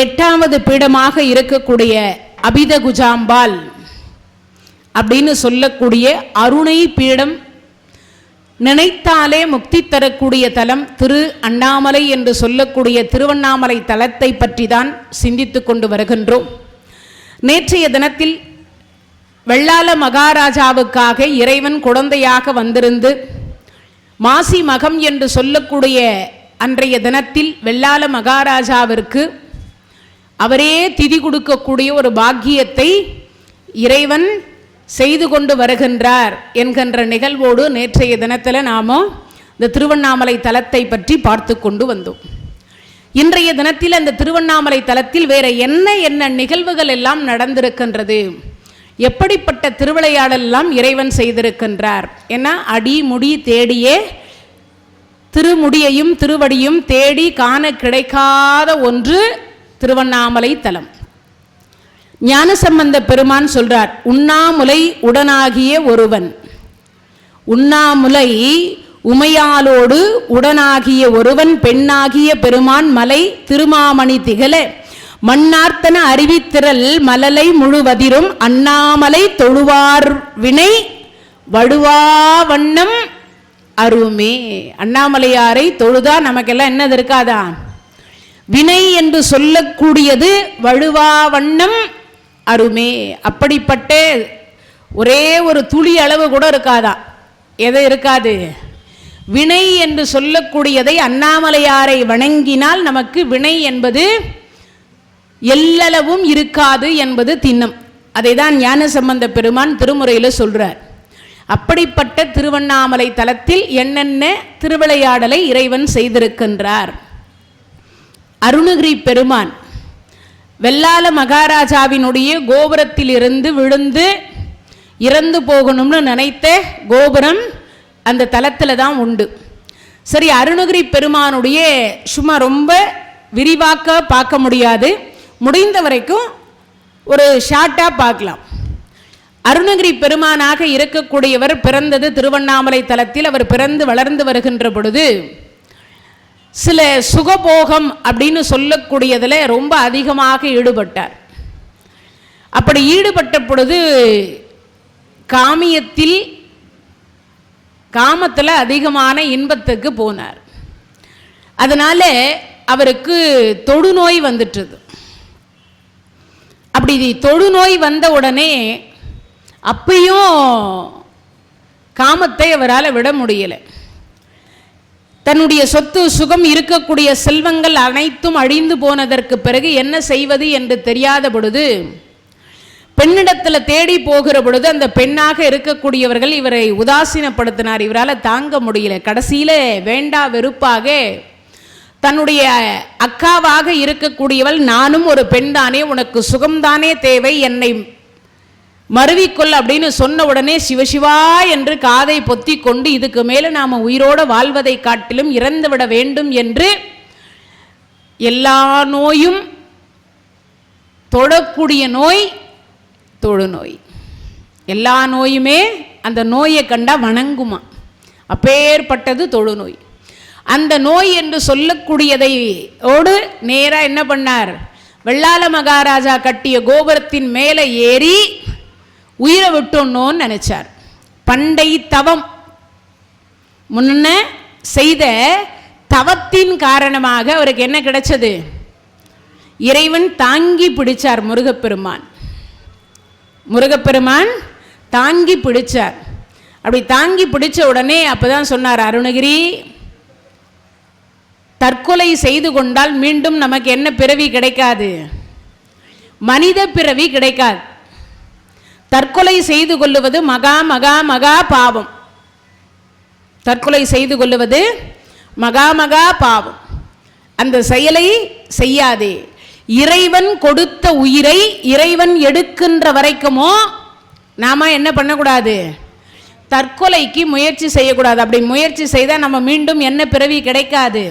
எட்டாவது பீடமாக இருக்கக்கூடிய அபித குஜாம்பாள் அப்படின்னு சொல்லக்கூடிய அருணை பீடம், நினைத்தாலே முக்தி தரக்கூடிய தலம் திரு அண்ணாமலை என்று சொல்லக்கூடிய திருவண்ணாமலை தலத்தை பற்றி தான் சிந்தித்து கொண்டு வருகின்றோம். நேற்றைய தினத்தில் வெள்ளாள மகாராஜாவுக்காக இறைவன் குழந்தையாக வந்திருந்து மாசி மகம் என்று சொல்லக்கூடிய அன்றைய தினத்தில் வெள்ளாள மகாராஜாவிற்கு அவரே திதி கொடுக்கக்கூடிய ஒரு பாக்கியத்தை இறைவன் செய்து கொண்டு வருகின்றார் என்கின்ற நிகழ்வோடு நேற்றைய தினத்தில் நாம் இந்த திருவண்ணாமலை தலத்தை பற்றி பார்த்து கொண்டு வந்தோம். இன்றைய தினத்தில் அந்த திருவண்ணாமலை தலத்தில் வேறு என்ன நிகழ்வுகள் எல்லாம் நடந்திருக்கின்றது, எப்படிப்பட்ட திருவிளையாடல் எல்லாம் இறைவன் செய்திருக்கின்றார். ஏன்னா அடி முடி தேடியே திருமுடியையும் திருவடியும் தேடி காண கிடைக்காத ஒன்று திருவண்ணாமலை தலம். ஞானசம்பந்த பெருமான் சொல்றார், உண்ணாமுலை உடனாகிய ஒருவன், உண்ணாமுலை உமையாலோடு உடனாகிய ஒருவன் பெண்ணாகிய பெருமான் மலை திருமாமணி திகழ மண்ணார்த்தன அறிவித்திரல் மலலை முழுவதிரும் அண்ணாமலை தொழுவார் வினை வடுவா வண்ணம் அருமே. அண்ணாமலையாரை தொழுதா நமக்கெல்லாம் என்னது இருக்காதா? வினை என்று சொல்லக்கூடியது வழுவா வண்ணம் அருமே. அப்படிப்பட்ட ஒரே ஒரு துளி அளவு கூட இருக்காதா? எதை இருக்காது? வினை என்று சொல்லக்கூடியதை அண்ணாமலையாரை வணங்கினால் நமக்கு வினை என்பது எல்லளவும் இருக்காது என்பது திண்ணம். அதை தான் ஞானசம்பந்த பெருமான் திருமுறையில் சொல்றார். அப்படிப்பட்ட திருவண்ணாமலை தலத்தில் என்னென்ன திருவிளையாடலை இறைவன் செய்திருக்கின்றார். அருணகிரி பெருமான் வெள்ளாள மகாராஜாவினுடைய கோபுரத்தில் இருந்து விழுந்து இறந்து போகணும்னு நினைத்த கோபுரம் அந்த தலத்தில் தான் உண்டு. சரி, அருணகிரி பெருமானுடைய சும்மா ரொம்ப விரிவாக்க பார்க்க முடியாது, முடிந்த வரைக்கும் ஒரு ஷார்ட்டாக பார்க்கலாம். அருணகிரி பெருமானாக இருக்கக்கூடியவர் பிறந்தது திருவண்ணாமலை தலத்தில். அவர் பிறந்து வளர்ந்து வருகின்ற பொழுது சில சுகபோகம் அப்படின்னு சொல்லக்கூடியதில் ரொம்ப அதிகமாக ஈடுபட்டார். அப்படி ஈடுபட்ட பொழுது காமத்தில் அதிகமான இன்பத்துக்கு போனார். அதனால அவருக்கு தொடுநோய் வந்துட்டது. அப்படி தொடுநோய் வந்த உடனே அப்பையும் காமத்தை அவரால் விட முடியலை. தன்னுடைய சொத்து சுகம் இருக்கக்கூடிய செல்வங்கள் அனைத்தும் அழிந்து போனதற்கு பிறகு என்ன செய்வது என்று தெரியாத பொழுது பெண்ணிடத்தில் தேடி போகிற பொழுது அந்த பெண்ணாக இருக்கக்கூடியவர்கள் இவரை உதாசீனப்படுத்தினார். இவரால் தாங்க முடியல. கடைசியில் வேண்டா வெறுப்பாக தன்னுடைய அக்காவாக இருக்கக்கூடியவள், நானும் ஒரு பெண் தானே, உனக்கு சுகம்தானே தேவை, என்னை மருவிக்கொள் அப்படின்னு சொன்ன உடனே சிவசிவா என்று காதை பொத்தி கொண்டு இதுக்கு மேலே நாம் உயிரோடு வாழ்வதை காட்டிலும் இறந்துவிட வேண்டும் என்று எல்லா நோயும் தொடக்கூடிய நோய் தொழுநோய். எல்லா நோயுமே அந்த நோயை கண்டா வணங்குமா, அப்பேற்பட்டது தொழுநோய். அந்த நோய் என்று சொல்லக்கூடியதையோடு நேராக என்ன பண்ணார், வெள்ளாள மகாராஜா கட்டிய கோபுரத்தின் மேலே ஏறி உயிரை விட்டோன்னு நினைச்சார். பண்டை தவம், முன்ன செய்த தவத்தின் காரணமாக அவருக்கு என்ன கிடைச்சது? இறைவன் தாங்கி பிடிச்சார். முருகப்பெருமான் தாங்கி பிடிச்சார். அப்படி தாங்கி பிடிச்ச உடனே அப்பதான் சொன்னார், அருணகிரி, தற்கொலை செய்து கொண்டால் மீண்டும் நமக்கு என்ன பிறவி கிடைக்காது? மனித பிறவி கிடைக்காது. தற்கொலை செய்து கொள்ளுவது மகா மகா மகா பாவம். தற்கொலை செய்து கொள்ளுவது மகா மகா பாவம். அந்த செயலை செய்யாதே. இறைவன் கொடுத்த உயிரை இறைவன் எடுக்கின்ற வரைக்குமோ நாம என்ன பண்ணக்கூடாது? தற்கொலைக்கு முயற்சி செய்யக்கூடாது. அப்படி முயற்சி செய்தால் நம்ம மீண்டும் என்ன பிறவி கிடைக்காது?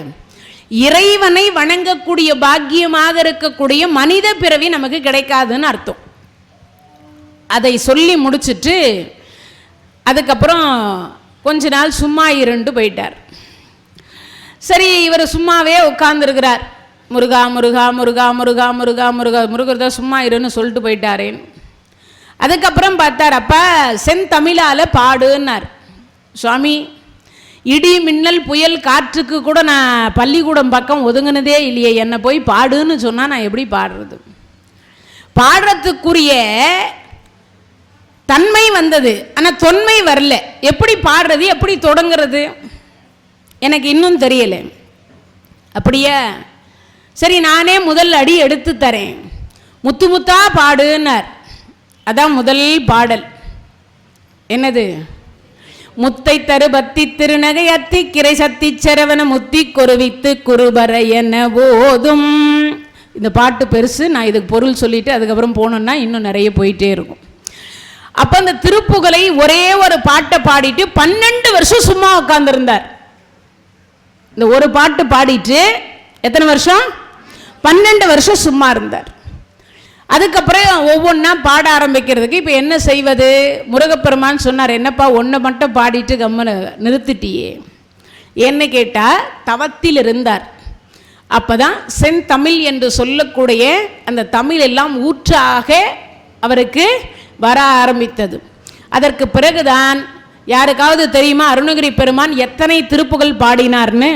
இறைவனை வணங்கக்கூடிய பாக்கியமாக இருக்கக்கூடிய மனித பிறவி நமக்கு கிடைக்காதுன்னு அர்த்தம். அதை சொல்லி முடிச்சுட்டு அதுக்கப்புறம் கொஞ்ச நாள் சும்மா இருண்டு போயிட்டார். சரி, இவர் சும்மாவே உட்கார்ந்துருக்கிறார். முருகா முருகா முருகா முருகா முருகா முருகா முருகர் தான் சும்மா இருன்னு சொல்லிட்டு போயிட்டாரேன்னு. அதுக்கப்புறம் பார்த்தார், அப்பா செந்தமிழால் பாடுன்னார். சுவாமி, இடி மின்னல் புயல் காற்றுக்கு கூட நான் பள்ளிக்கூடம் பக்கம் ஒதுங்கினதே இல்லையே, என்னை போய் பாடுன்னு சொன்னால் நான் எப்படி பாடுறது? பாடுறதுக்குரிய தன்மை வந்தது, ஆனால் தொன்மை வரல. எப்படி பாடுறது, எப்படி தொடங்கிறது எனக்கு இன்னும் தெரியல. அப்படியே சரி, நானே முதல் அடி எடுத்து தரேன், முத்து முத்தா பாடுன்னார். அதான் முதல் பாடல். என்னது? முத்தை தரு பத்தி திருநகை அத்தி கிரை சத்தி செரவன முத்தி கொருவித்து குருபர என போதும். இந்த பாட்டு பெருசு, நான் இதுக்கு பொருள் சொல்லிட்டு அதுக்கப்புறம் போனோம்னா இன்னும் நிறைய போயிட்டே இருக்கும். அப்போ அந்த திருப்புகழை ஒரே ஒரு பாட்டை பாடிட்டு 12 வருஷம் சும்மா உட்கார்ந்துருந்தார். இந்த ஒரு பாட்டு பாடிட்டு எத்தனை வருஷம்? 12 வருஷம் சும்மா இருந்தார். அதுக்கப்புறம் ஒவ்வொன்றா பாட ஆரம்பிக்கிறதுக்கு இப்போ என்ன செய்வது? முருகப்பெருமான் சொன்னார், என்னப்பா ஒன்றை மட்டும் பாடிட்டு கம்மனை நிறுத்திட்டியே என்ன கேட்டால், தவத்தில் இருந்தார். அப்போ தான் செந்தமிழ் என்று சொல்லக்கூடிய அந்த தமிழ் எல்லாம் ஊற்றாக அவருக்கு வர ஆரம்பித்தது. அதற்கு பிறகுதான் யாருக்காவது தெரியுமா அருணகிரி பெருமான் எத்தனை திருப்புகழ் பாடினார்னு?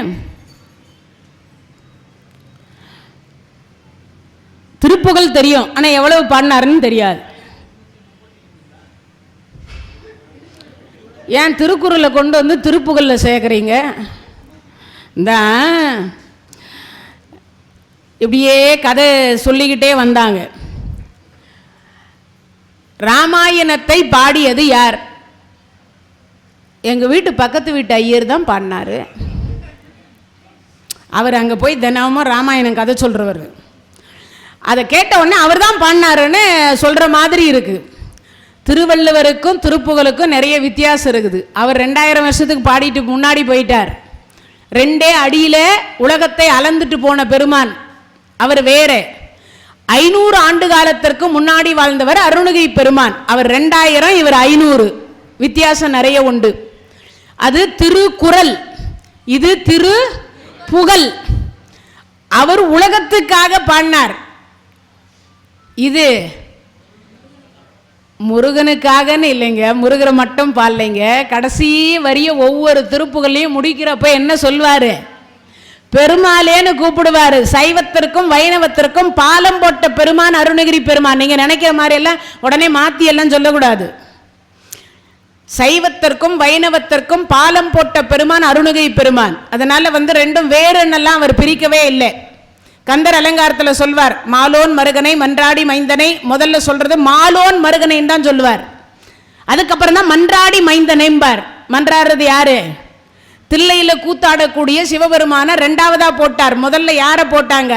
திருப்புகழ் தெரியும், ஆனால் எவ்வளவு பாடினாருன்னு தெரியாது. ஏன் திருக்குறளை கொண்டு வந்து திருப்புகழில் சேர்க்குறீங்க? இந்த இப்படியே கதை சொல்லிக்கிட்டே வந்தாங்க. ராமாயணத்தை பாடியது யார்? எங்கள் வீட்டு பக்கத்து வீட்டு ஐயர் தான் பாடினார். அவர் அங்கே போய் தினமும் ராமாயணம் கதை சொல்கிறவர். அதை கேட்ட உடனே அவர் தான் பாடினாருன்னு சொல்கிற மாதிரி இருக்குது. திருவள்ளுவருக்கும் திருப்புகழுக்கும் நிறைய வித்தியாசம் இருக்குது. அவர் 2000 வருஷத்துக்கு பாடிட்டு முன்னாடி போயிட்டார். 2 அடியில் உலகத்தை அளந்துட்டு போன பெருமான் அவர் வேற. 500 ஆண்டு காலத்திற்கு முன்னாடி வாழ்ந்தவர் அருணகிரி பெருமான். அவர் 2000, இவர் 500. வித்தியாசம் நிறைய உண்டு. அது திருக்குறள், இது திருப்புகழ். அவர் உலகத்துக்காக பாடினார். இது முருகனுக்காகன்னு இல்லைங்க, முருகரை மட்டும் பாடலைங்க. கடைசி வரிய ஒவ்வொரு திருப்புகளையும் முடிக்கிறப்ப என்ன சொல்வாரு? பெருமாளேன்னு கூப்பிடுவாரு. சைவத்திற்கும் வைணவத்திற்கும் பாலம் போட்ட பெருமான் அருணகிரி பெருமான். நீங்க நினைக்கிற மாதிரி எல்லாம் உடனே மாத்தி எல்லாம் சொல்லக்கூடாது. சைவத்திற்கும் வைணவத்திற்கும் பாலம் போட்ட பெருமான் அருணகிரி பெருமான். அதனால ரெண்டும் வேறுன்னெல்லாம் அவர் பிரிக்கவே இல்லை. கந்தர் அலங்காரத்தில் சொல்வார், மாலோன் மருகனை மன்றாடி மைந்தனை. முதல்ல சொல்றது மாலோன் மருகனை தான் சொல்லுவார். அதுக்கப்புறம் தான் மன்றாடி மைந்தனைம்பார். மன்றாடுறது யாரு? தில்லையில கூத்தாடக்கூடிய சிவபெருமான 2வதா போட்டார். முதல்ல யாரை போட்டாங்க?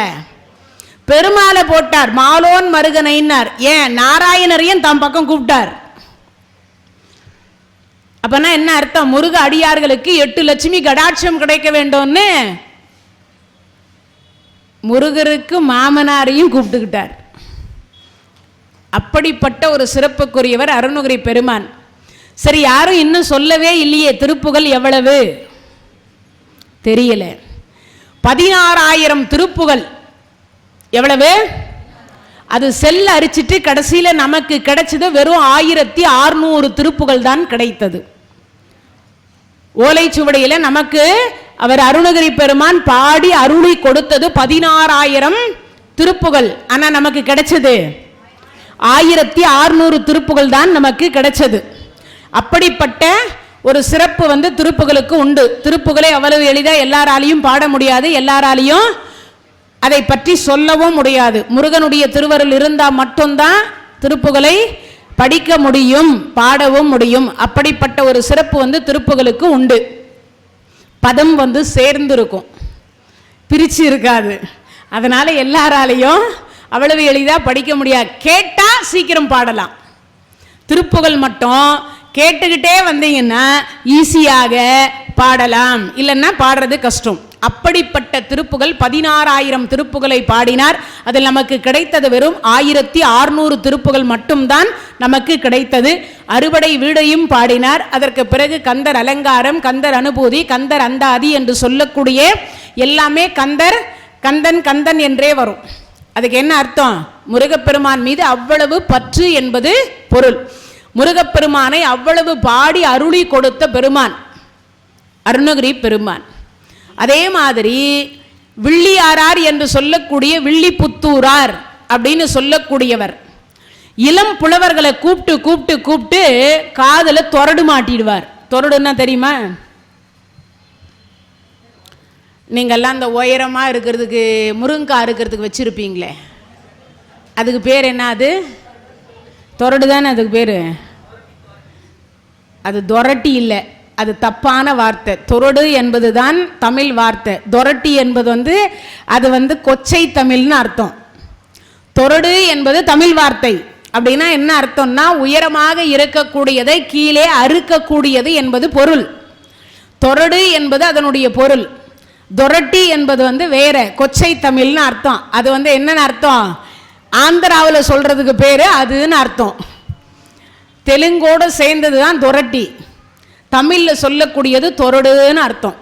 பெருமாளை போட்டார். மாலோன் மருகனைன்னார். ஏன்? நாராயணரையும் தம் பக்கம் கூப்பிட்டார். அப்பனா என்ன அர்த்தம்? முருக அடியார்களுக்கு 8 லட்சுமி கடாட்சம் கிடைக்க வேண்டும்னு முருகருக்கு மாமனாரையும் கூப்பிட்டுக்கிட்டார். அப்படிப்பட்ட ஒரு சிறப்புக்குரியவர் அருணகிரி பெருமான். சரி, யாரும் இன்னும் சொல்லவே இல்லையே திருப்புகழ் எவ்வளவு தெரியல. 16,000 திருப்புகழ். எவ்வளவு? அது செல்ல அரிச்சிட்டு கடைசியில் நமக்கு கிடைச்சது வெறும் 1600 திருப்புகழ் தான் கிடைத்தது. ஓலைச்சுவடியில் நமக்கு அவர் அருணகிரி பெருமான் பாடி அருளி கொடுத்தது 16,000 திருப்புகழ். ஆனால் நமக்கு கிடைச்சது 1600 திருப்புகழ் தான் நமக்கு கிடைச்சது. அப்படிப்பட்ட ஒரு சிறப்பு திருப்புகழுக்கு உண்டு. திருப்புகழை அவ்வளவு எளிதாக எல்லாராலையும் பாட முடியாது, எல்லாராலையும் அதை பற்றி சொல்லவும் முடியாது. முருகனுடைய திருவருள் இருந்தால் மட்டும்தான் திருப்புகழை படிக்க முடியும், பாடவும் முடியும். அப்படிப்பட்ட ஒரு சிறப்பு திருப்புகழுக்கு உண்டு. பதம் சேர்ந்து இருக்கும், பிரிச்சு இருக்காது. அதனால எல்லாராலையும் அவ்வளவு எளிதாக படிக்க முடியாது. கேட்டா சீக்கிரம் பாடலாம். திருப்புகழ் மட்டும் கேட்டுக்கிட்டே வந்தீங்கன்னா ஈஸியாக பாடலாம், இல்லைன்னா பாடுறது கஷ்டம். அப்படிப்பட்ட திருப்புகள் 16,000 திருப்புகளை பாடினார். அதில் நமக்கு கிடைத்தது வெறும் 1600 திருப்புகள் மட்டும்தான் நமக்கு கிடைத்தது. அறுபடை வீடையும் பாடினார். அதற்கு பிறகு கந்தர் அலங்காரம், கந்தர் அனுபூதி, கந்தர் அந்தாதி என்று சொல்லக்கூடிய எல்லாமே கந்தர் கந்தன் கந்தன் என்றே வரும். அதுக்கு என்ன அர்த்தம்? முருகப்பெருமான் மீது அவ்வளவு பற்று என்பது பொருள். முருகப்பெருமானை அவ்வளவு பாடி அருளி கொடுத்த பெருமான் அருணகிரி பெருமான். அதே மாதிரி வில்லியாரார் என்று சொல்லக்கூடிய வில்லிபுத்தூரார் அப்படின்னு சொல்லக்கூடியவர் இளம் புலவர்களை கூப்பிட்டு கூப்பிட்டு கூப்பிட்டு காதல தொரடு மாட்டிடுவார். தொரடுன்னா தெரியுமா? நீங்கள்லாம் அந்த உயரமாக இருக்கிறதுக்கு முருங்கா இருக்கிறதுக்கு வச்சுருப்பீங்களே, அதுக்கு பேர் என்ன? அது தொரடு தானே அதுக்கு பேர். அது தொரட்டி இல்லை, அது தப்பான வார்த்தை. தொரடு என்பது தான் தமிழ் வார்த்தை. தொரட்டி என்பது அது கொச்சை தமிழ்னு அர்த்தம். தொரடு என்பது தமிழ் வார்த்தை. அப்படின்னா என்ன அர்த்தம்னா உயரமாக இருக்கக்கூடியதை கீழே அறுக்கக்கூடியது என்பது பொருள். தொரடு என்பது அதனுடைய பொருள். தொரட்டி என்பது வேற கொச்சை தமிழ்னு அர்த்தம். அது என்னன்னு அர்த்தம்? ஆந்திராவில் சொல்றதுக்கு பேரு அதுன்னு அர்த்தம். தெலுங்கோடு சேர்ந்தது தான் தொரட்டி. தமிழில் சொல்லக்கூடியது தொரடுன்னு அர்த்தம்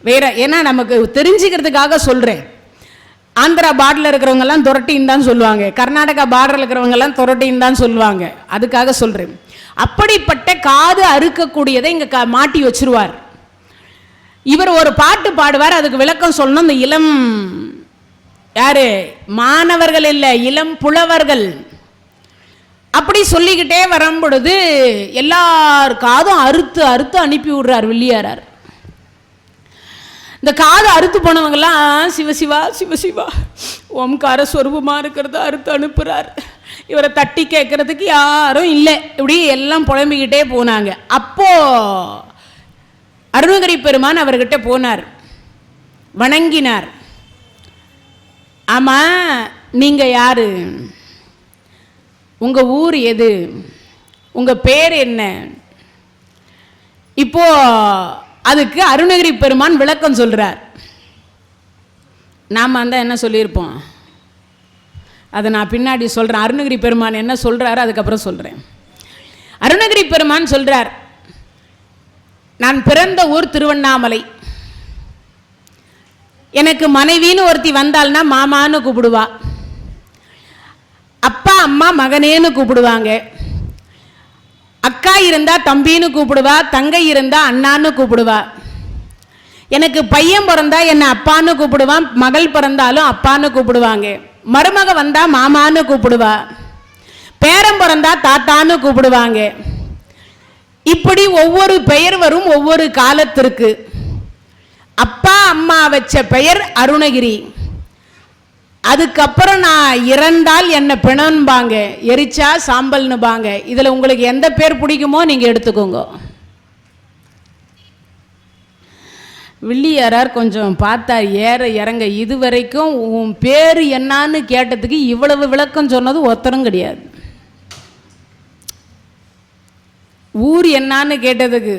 வேற. ஏன்னா நமக்கு தெரிஞ்சுக்கிறதுக்காக சொல்கிறேன். ஆந்திரா பார்டரில் இருக்கிறவங்கெல்லாம் தொரட்டின்னு தான் சொல்லுவாங்க, கர்நாடகா பார்டரில் இருக்கிறவங்கெல்லாம் தொரட்டின்னு தான் சொல்லுவாங்க. அதுக்காக சொல்கிறேன். அப்படிப்பட்ட காது அறுக்கக்கூடியதை இங்கே மாட்டி வச்சிருவார். இவர் ஒரு பாட்டு பாடுவார், அதுக்கு விளக்கம் சொல்லணும். இந்த இளம் யாரு மாணவர்கள் இல்லை, இளம் புலவர்கள் அப்படி சொல்லிக்கிட்டே வரும் பொழுது எல்லார் காதும் அறுத்து அறுத்து அனுப்பி விடுறார் வில்லியாரார். இந்த காது அறுத்து போனவங்கெல்லாம் சிவசிவா சிவசிவா ஓம்கார ஸ்வரூபமாக இருக்கிறத அறுத்து அனுப்புகிறார். இவரை தட்டி கேட்கறதுக்கு யாரும் இல்லை. இப்படி எல்லாம் புலம்பிக்கிட்டே போனாங்க. அப்போ அருணகிரி பெருமான் அவர்கிட்ட போனார், வணங்கினார். ஆமா, நீங்க யாரு? உங்க ஊர் எது? உங்க பேர் என்ன? இப்போ அதுக்கு அருணகிரி பெருமான் விளக்கம் சொல்றார். நாம என்ன சொல்லியிருப்போம், அதை நான் பின்னாடி சொல்றேன். அருணகிரி பெருமான் என்ன சொல்றாரு அதுக்கப்புறம் சொல்றேன். அருணகிரி பெருமான் சொல்றார், நான் பிறந்த ஊர் திருவண்ணாமலை. எனக்கு மனைவின்னு ஒருத்தி வந்தாள்னா மாமான்னு கூப்பிடுவா, அப்பா அம்மா மகனேன்னு கூப்பிடுவாங்க, அக்கா இருந்தா தம்பின்னு கூப்பிடுவா, தங்கை இருந்தா அண்ணான்னு கூப்பிடுவா. எனக்கு பையன் பிறந்தா என்ன அப்பான்னு கூப்பிடுவான், மகள் பிறந்தாலும் அப்பான்னு கூப்பிடுவாங்க, மருமக வந்தா மாமான்னு கூப்பிடுவா, பேரன் பிறந்தா தாத்தான்னு கூப்பிடுவாங்க. இப்படி ஒவ்வொரு பெயர் வரும் ஒவ்வொரு காலத்திற்கு. அப்பா அம்மா வச்ச பெயர் அருணகிரி. அதுக்கப்புறம் நான் இறந்தால் என்ன பிணன்பாங்க, எரிச்சா சாம்பல்னுபாங்க. இதுல உங்களுக்கு எந்த பேர் பிடிக்குமோ நீங்க எடுத்துக்கோங்க. வில்லியாரார் கொஞ்சம் பார்த்தார் ஏற இறங்க. இதுவரைக்கும் உன் பேர் என்னான்னு கேட்டதுக்கு இவ்வளவு விளக்கம் சொன்னது ஒருத்தரும் கிடையாது. ஊர் என்னான்னு கேட்டதுக்கு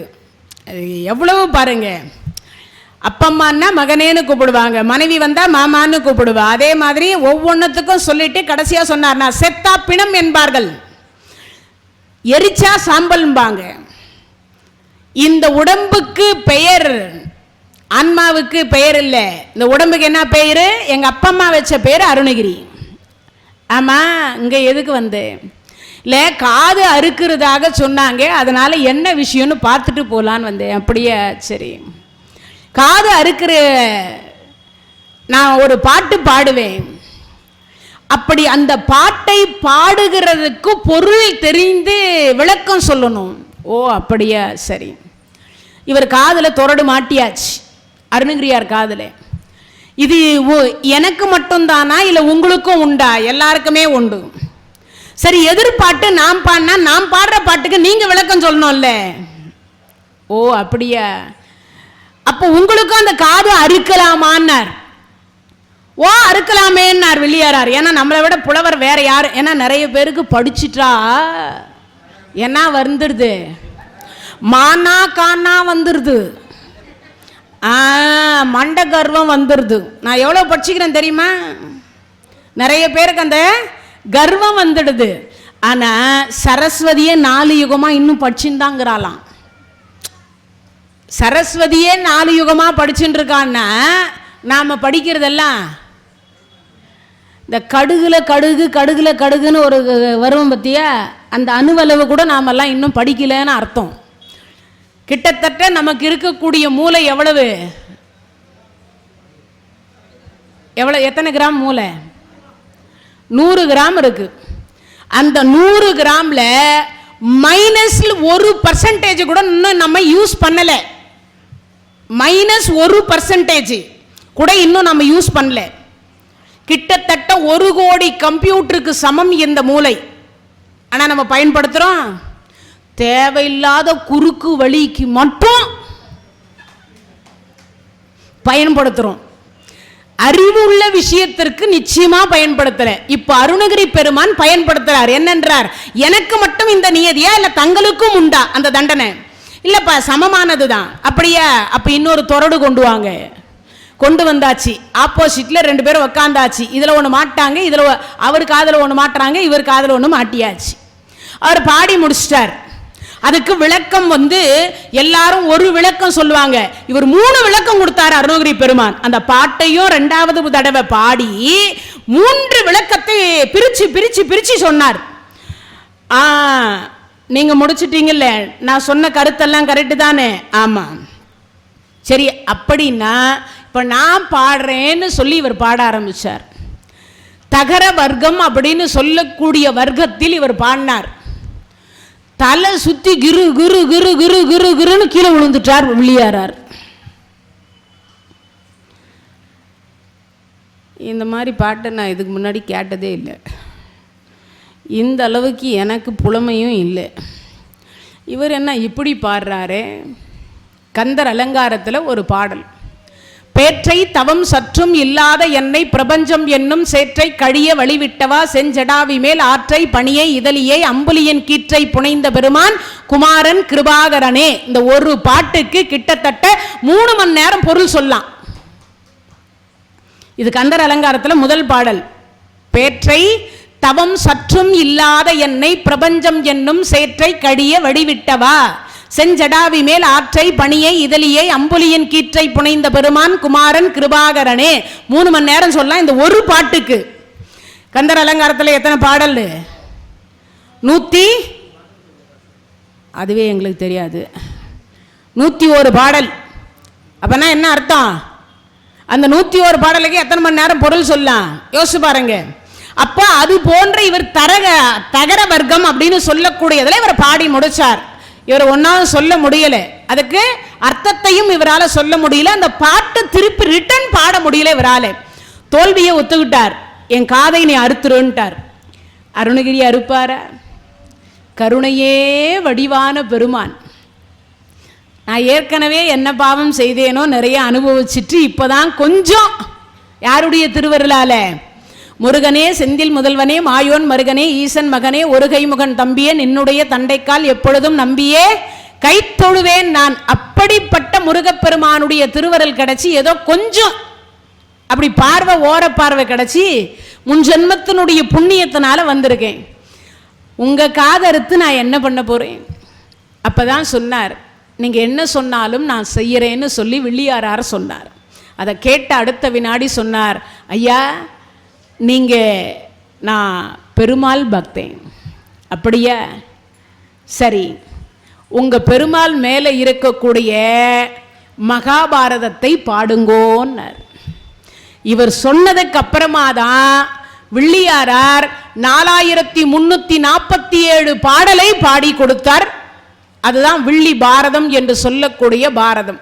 எவ்வளவு பாருங்க. அப்பம்மான்னா மகனேன்னு கூப்பிடுவாங்க, மனைவி வந்தா மாமான்னு கூப்பிடுவா. அதே மாதிரி ஒவ்வொன்றுத்துக்கும் சொல்லிட்டு கடைசியா சொன்னார், நான் செத்தா பிணம் என்பார்கள், எரிச்சா சாம்பல்பாங்க. இந்த உடம்புக்கு பெயர், ஆன்மாவுக்கு பெயர் இல்லை. இந்த உடம்புக்கு என்ன பெயரு? எங்க அப்பம்மா வச்ச பெயர் அருணகிரி. ஆமா, இங்க எதுக்கு வந்தேன்? இல்லை, காது அறுக்கிறதாக சொன்னாங்க, அதனால என்ன விஷயம்னு பார்த்துட்டு போகலான்னு வந்தேன். அப்படியே சரி. காது அறுக்கிற நான் ஒரு பாட்டு பாடுவேன். அப்படி அந்த பாட்டை பாடுகிறதுக்கு பொருள் தெரிந்து விளக்கம் சொல்லணும். ஓ அப்படியா, சரி. இவர் காதில் தொரடு மாட்டியாச்சு, அருணகிரியார் காதில். இது எனக்கு மட்டும்தானா இல்லை உங்களுக்கும் உண்டா? எல்லாருக்குமே உண்டு. சரி, எதிர்பாட்டு நான் பாடினா நான் பாடுற பாட்டுக்கு நீங்க விளக்கம் சொல்லணும்ல. ஓ அப்படியா, அப்போ உங்களுக்கும் அந்த காது அறுக்கலாமான்னார். ஓ அறுக்கலாமேன்னார் வில்லியாரார். ஏன்னா நம்மளை விட புலவர் வேற யார்? ஏன்னா நிறைய பேருக்கு படிச்சுட்டா என்ன வந்துடுது, மானா கானா வந்துடுது. மண்ட கர்வம் வந்துடுது. நான் எவ்வளோ படிச்சுக்கிறேன் தெரியுமா? நிறைய பேருக்கு அந்த கர்வம் வந்துடுது. ஆனால் சரஸ்வதியே 4 யுகமாக இன்னும் படிச்சுருந்தாங்கிறாளாம். சரஸ்வதியே 4 யுகமாக படிச்சுட்டு இருக்கான்னா நாம் படிக்கிறதெல்லாம் இந்த கடுகுன்னு ஒரு வரும் பற்றியா, அந்த அணுவளவு கூட நாமெல்லாம் இன்னும் படிக்கலன்னு அர்த்தம். கிட்டத்தட்ட நமக்கு இருக்கக்கூடிய மூளை எவ்வளவு எத்தனை கிராம் மூளை? 100 கிராம் இருக்கு. அந்த 100 கிராம்ல -1% கூட இன்னும் நம்ம யூஸ் பண்ணல. -1% கூட இன்னும் நம்ம யூஸ் பண்ணல. கிட்டத்தட்ட 1 கோடி கம்ப்யூட்டருக்கு சமம் இந்த மூளை. ஆனால் நம்ம பயன்படுத்துகிறோம் தேவையில்லாத குறுக்கு வழிக்கு மட்டும் பயன்படுத்துகிறோம். அறிவுள்ள விஷயத்திற்கு நிச்சயமா பயன்படுத்தல. இப்ப அருணகிரி பெருமான் பயன்படுத்துறார். என்னன்றார்? எனக்கு மட்டும் இந்த நியதியா இல்ல தங்களுக்கும் உண்டா அந்த தண்டனை? இல்லப்பா சமமானதுதான். அப்படியா? அப்ப இன்னொரு தொடடு கொண்டு வாங்க. கொண்டு வந்தாச்சு. ஆப்போசிட்ல 2 பேரும் உட்காந்தாச்சு. இதுல ஒண்ணு மாட்டாங்க, இதுல அவர் காதுல ஒண்ணு மாட்டுறாங்க, இவர் காதுல ஒண்ணு மாட்டியாச்சு. அவர் பாடி முடிச்சிட்டார். அதுக்கு விளக்கம் எல்லாரும் ஒரு விளக்கம் சொல்லுவாங்க. இவர் 3 விளக்கம் கொடுத்தார் அருணகிரி பெருமான். அந்த பாட்டையும் 2வது தடவை பாடி 3 விளக்கத்தை பிரிச்சு பிரிச்சு பிரிச்சு சொன்னார். நீங்க முடிச்சிட்டீங்கல்ல, நான் சொன்ன கருத்தெல்லாம் கரெக்டு தானே? ஆமா. சரி, அப்படின்னா இப்ப நான் பாடுறேன்னு சொல்லி இவர் பாட ஆரம்பிச்சார். தகர வர்க்கம் அப்படின்னு சொல்லக்கூடிய வர்க்கத்தில் இவர் பாடினார். தலை சுத்தி கிரு குரு குரு குரு குரு குருன்னு கீழே விழுந்துட்டார் வில்லியாரார். இந்த மாதிரி பாட்டை நான் இதுக்கு முன்னாடி கேட்டதே இல்லை. இந்த அளவுக்கு எனக்கு புலமையும் இல்லை. இவர் என்ன இப்படி பாடுறாரே? கந்தர் அலங்காரத்தில் ஒரு பாடல். பேற்றை தவம் சற்றும் இல்லாத என்னை பிரபஞ்சம் என்னும் சேற்றை கழிய வழிவிட்டவா செஞ்சடாவி மேல் ஆற்றை பணியை இதழியை அம்புலியின் கீற்றை புனைந்த பெருமான் குமாரன் கிருபாகரனே. இந்த ஒரு பாட்டுக்கு கிட்டத்தட்ட 3 மணி நேரம் பொருள் சொல்லலாம். இது கந்தர் அலங்காரத்தில் முதல் பாடல். பேற்றை தவம் சற்றும் இல்லாத என்னை பிரபஞ்சம் என்னும் சேற்றை கழிய வழிவிட்டவா செஞ்சடாவி மேல் ஆற்றை பணியை இதழியை அம்புலியின் கீற்றை புனைந்த பெருமான் குமாரன் கிருபாகரனே. 3 மணி நேரம் சொல்லலாம் இந்த ஒரு பாட்டுக்கு. கந்தர் அலங்காரத்தில் எத்தனை பாடல்? 100, அதுவே எங்களுக்கு தெரியாது, 101 பாடல். அப்பனா என்ன அர்த்தம்? அந்த 101 பாடலுக்கு எத்தனை மணி நேரம் பொருள் சொல்லலாம்? யோசிச்சு பாருங்க. அப்ப அது போன்ற இவர் தகர வர்க்கம் அப்படின்னு சொல்லக்கூடியதில் இவர் பாடி முடிச்சார். இவர் ஒன்னாவது சொல்ல முடியல, அதுக்கு அர்த்தத்தையும் இவரால் சொல்ல முடியல, அந்த பாட்டு திருப்பி ரிட்டன் பாட முடியல. இவரால் தோல்வியை ஒத்துக்கிட்டார். என் காதை நீ அறுத்துருன்ட்டார். அருணகிரி அறுப்பார? கருணையே வடிவான பெருமான். நான் ஏற்கனவே என்ன பாவம் செய்தேனோ நிறைய அனுபவிச்சுட்டு இப்பதான் கொஞ்சம் யாருடைய திருவருளால, முருகனே செந்தில் முதல்வனே மாயோன் மருகனே ஈசன் மகனே ஒரு கைமுகன் தம்பியே நின்னுடைய தண்டைக்கால் எப்பொழுதும் நம்பியே கை தொழுவேன் நான். அப்படிப்பட்ட முருகப்பெருமானுடைய திருவருள் கிடைச்சி ஏதோ கொஞ்சம் அப்படி பார்வை, ஓர பார்வை கிடைச்சி முன் ஜென்மத்தினுடைய புண்ணியத்தினால வந்திருக்கேன். உங்க காதறுத்து நான் என்ன பண்ண போறேன்? அப்பதான் சொன்னார், நீங்க என்ன சொன்னாலும் நான் செய்யறேன்னு சொல்லி வில்லியாரார் சொன்னார். அதை கேட்ட அடுத்த வினாடி சொன்னார், ஐயா நீங்க நான் பெருமாள் பக்தேன். அப்படியா? சரி, உங்க பெருமாள் மேலே இருக்கக்கூடிய மகாபாரதத்தை பாடுங்கோன்னார். இவர் சொன்னதுக்கு அப்புறமா தான் வில்லியாரார் 4347 பாடலை பாடி கொடுத்தார். அதுதான் வில்லி பாரதம் என்று சொல்லக்கூடிய பாரதம்.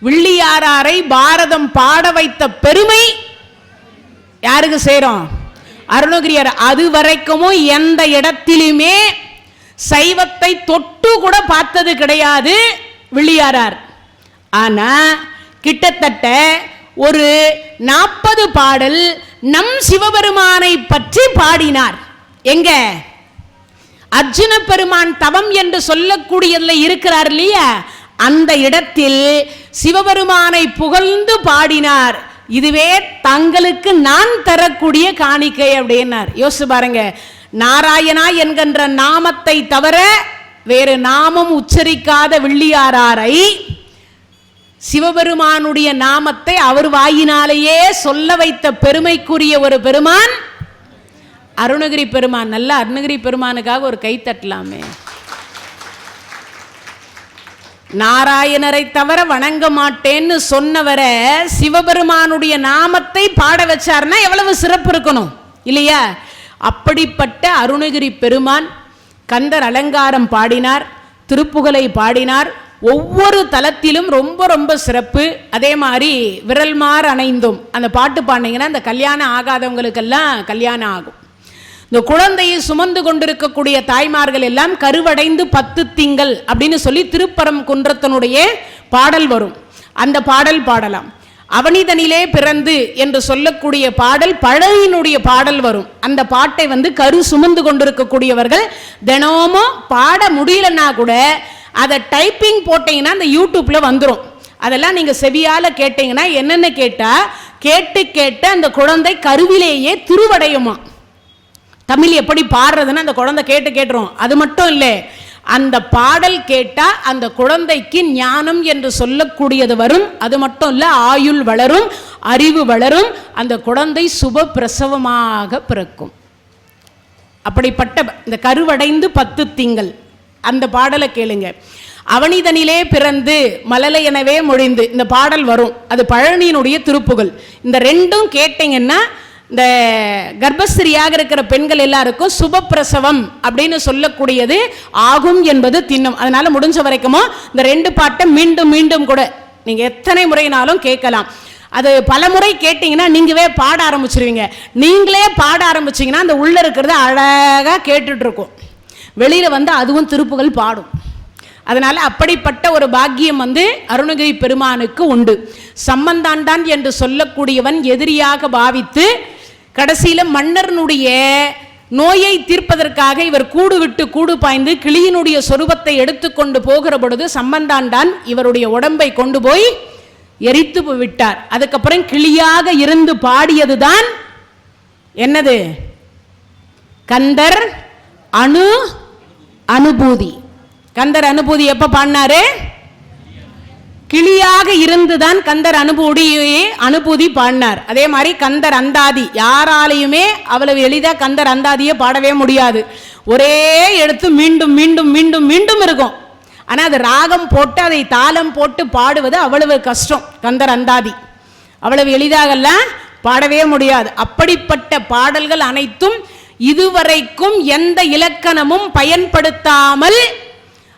வில்லியாராரை பாரதம் பாட வைத்த பெருமை யாருக்கு சேரும்? அருணகிரியார். அது வரைக்கும் எந்த இடத்திலுமே சைவத்தை தொட்டு கூட பார்த்தது கிடையாது வில்லியாரார். ஆனா கிட்டத்தட்ட ஒரு 40 பாடல் நம் சிவபெருமானை பற்றி பாடினார். எங்க? அர்ஜுன பெருமான் தவம் என்று சொல்லக்கூடியதுல இருக்கிறார் இல்லையா, அந்த இடத்தில் சிவபெருமானை புகழ்ந்து பாடினார். இதுவே தங்களுக்கு நான் தரக்கூடிய காணிக்கை அப்படின்னார். யோசிச்சு பாருங்க, நாராயணா என்கின்ற நாமத்தை தவிர வேறு நாமம் உச்சரிக்காத வில்லியாராரை சிவபெருமானுடைய நாமத்தை அவர் வாயினாலேயே சொல்ல வைத்த பெருமைக்குரிய ஒரு பெருமான் அருணகிரி பெருமான். நல்ல அருணகிரி பெருமானுக்காக ஒரு கை தட்டலாமே. நாராயணரை தவிர வணங்க மாட்டேன்னு சொன்னவரை சிவபெருமானுடைய நாமத்தை பாட வச்சார்னா எவ்வளவு சிறப்பு இருக்கணும் இல்லையா? அப்படிப்பட்ட அருணகிரி பெருமான் கந்தர் அலங்காரம் பாடினார், திருப்புகழை பாடினார். ஒவ்வொரு தலத்திலும் ரொம்ப ரொம்ப சிறப்பு. அதே மாதிரி விரல்மார் அணைந்தும் அந்த பாட்டு பாடினீங்கன்னா அந்த கல்யாணம் ஆகாதவங்களுக்கெல்லாம் கல்யாணம் ஆகும். இந்த குழந்தையை சுமந்து கொண்டிருக்கக்கூடிய தாய்மார்கள் எல்லாம் கருவடைந்து 10 திங்கள் அப்படின்னு சொல்லி திருப்பரம் குன்றத்தினுடைய பாடல் வரும். அந்த பாடல் பாடலாம். அவனிதனிலே பிறந்து என்று சொல்லக்கூடிய பாடல் பழனியினுடைய பாடல் வரும். அந்த பாட்டை கரு சுமந்து கொண்டிருக்கக்கூடியவர்கள் தினமும் பாட முடியலன்னா கூட அதை டைப்பிங் போட்டீங்கன்னா அந்த யூடியூப்ல வந்துடும். அதெல்லாம் நீங்க செவியால கேட்டீங்கன்னா என்னென்ன கேட்டா கேட்டு அந்த குழந்தை கருவிலேயே திருவடையுமா. தமிழ் எப்படி பாடுறதுன்னு அந்த குழந்தை கேட்டுரும். அது மட்டும் இல்லை, அந்த பாடல் கேட்டா அந்த குழந்தைக்கு ஞானம் என்று சொல்லக்கூடியது வரும். அது மட்டும் இல்ல, ஆயுள் வளரும், அறிவு வளரும், அந்த குழந்தை சுப பிரசவமாக பிறக்கும். அப்படிப்பட்ட இந்த கருவடைந்து 10 திங்கள் அந்த பாடலை கேளுங்க. அவனிதனிலே பிறந்து மலலை எனவே மொழிந்து இந்த பாடல் வரும். அது பழனியினுடைய திருப்புகழ். இந்த ரெண்டும் கேட்டீங்கன்னா இந்த கர்ப்பஸ்திரியாக இருக்கிற பெண்கள் எல்லாருக்கும் சுபப்பிரசவம் அப்படின்னு சொல்லக்கூடியது ஆகும் என்பது திண்ணம். அதனால முடிஞ்ச வரைக்கும் இந்த 2 பாட்டை மீண்டும் மீண்டும் கூட நீங்க எத்தனை முறைனாலும் கேட்கலாம். அது பல முறை கேட்டீங்கன்னா நீங்களே பாட ஆரம்பிச்சிருவீங்க. நீங்களே பாட ஆரம்பிச்சீங்கன்னா அந்த உள்ள இருக்கிறத அழகா கேட்டுட்டு இருக்கும். வெளியில அதுவும் திருப்புகழ் பாடும். அதனால அப்படிப்பட்ட ஒரு பாக்கியம் அருணகிரி பெருமானுக்கு உண்டு. சம்பந்தாண்டான் என்று சொல்லக்கூடியவன் எதிரியாக பாவித்து கடைசியில மன்னர்னுடைய நோயை தீர்ப்பதற்காக இவர் கூடு விட்டு கூடு பாய்ந்து கிளியினுடைய சொரூபத்தை எடுத்துக்கொண்டு போகிற பொழுது சம்பந்தாண்டான் இவருடைய உடம்பை கொண்டு போய் எரித்து விட்டார். அதுக்கப்புறம் கிளியாக இருந்து பாடியதுதான் என்னது? கந்தர் அனுபூதி. கந்தர் அனுபூதி எப்ப பாடினாரு? கிளியாக இருந்துதான் கந்தர் அனுபூதி பாடினார். அதே மாதிரி கந்தர் அந்தாதி யாராலையுமே அவ்வளவு எளிதா கந்தர் அந்தாதியை பாடவே முடியாது. ஒரே எடுத்து மீண்டும் மீண்டும் மீண்டும் மீண்டும் இருக்கும். ஆனா அது ராகம் போட்டு அதை தாளம் போட்டு பாடுவது அவ்வளவு கஷ்டம். கந்தர் அந்தாதி அவ்வளவு எளிதாகலாம் பாடவே முடியாது. அப்படிப்பட்ட பாடல்கள் அனைத்தும் இதுவரைக்கும் எந்த இலக்கணமும் பயன்படுத்தாமல்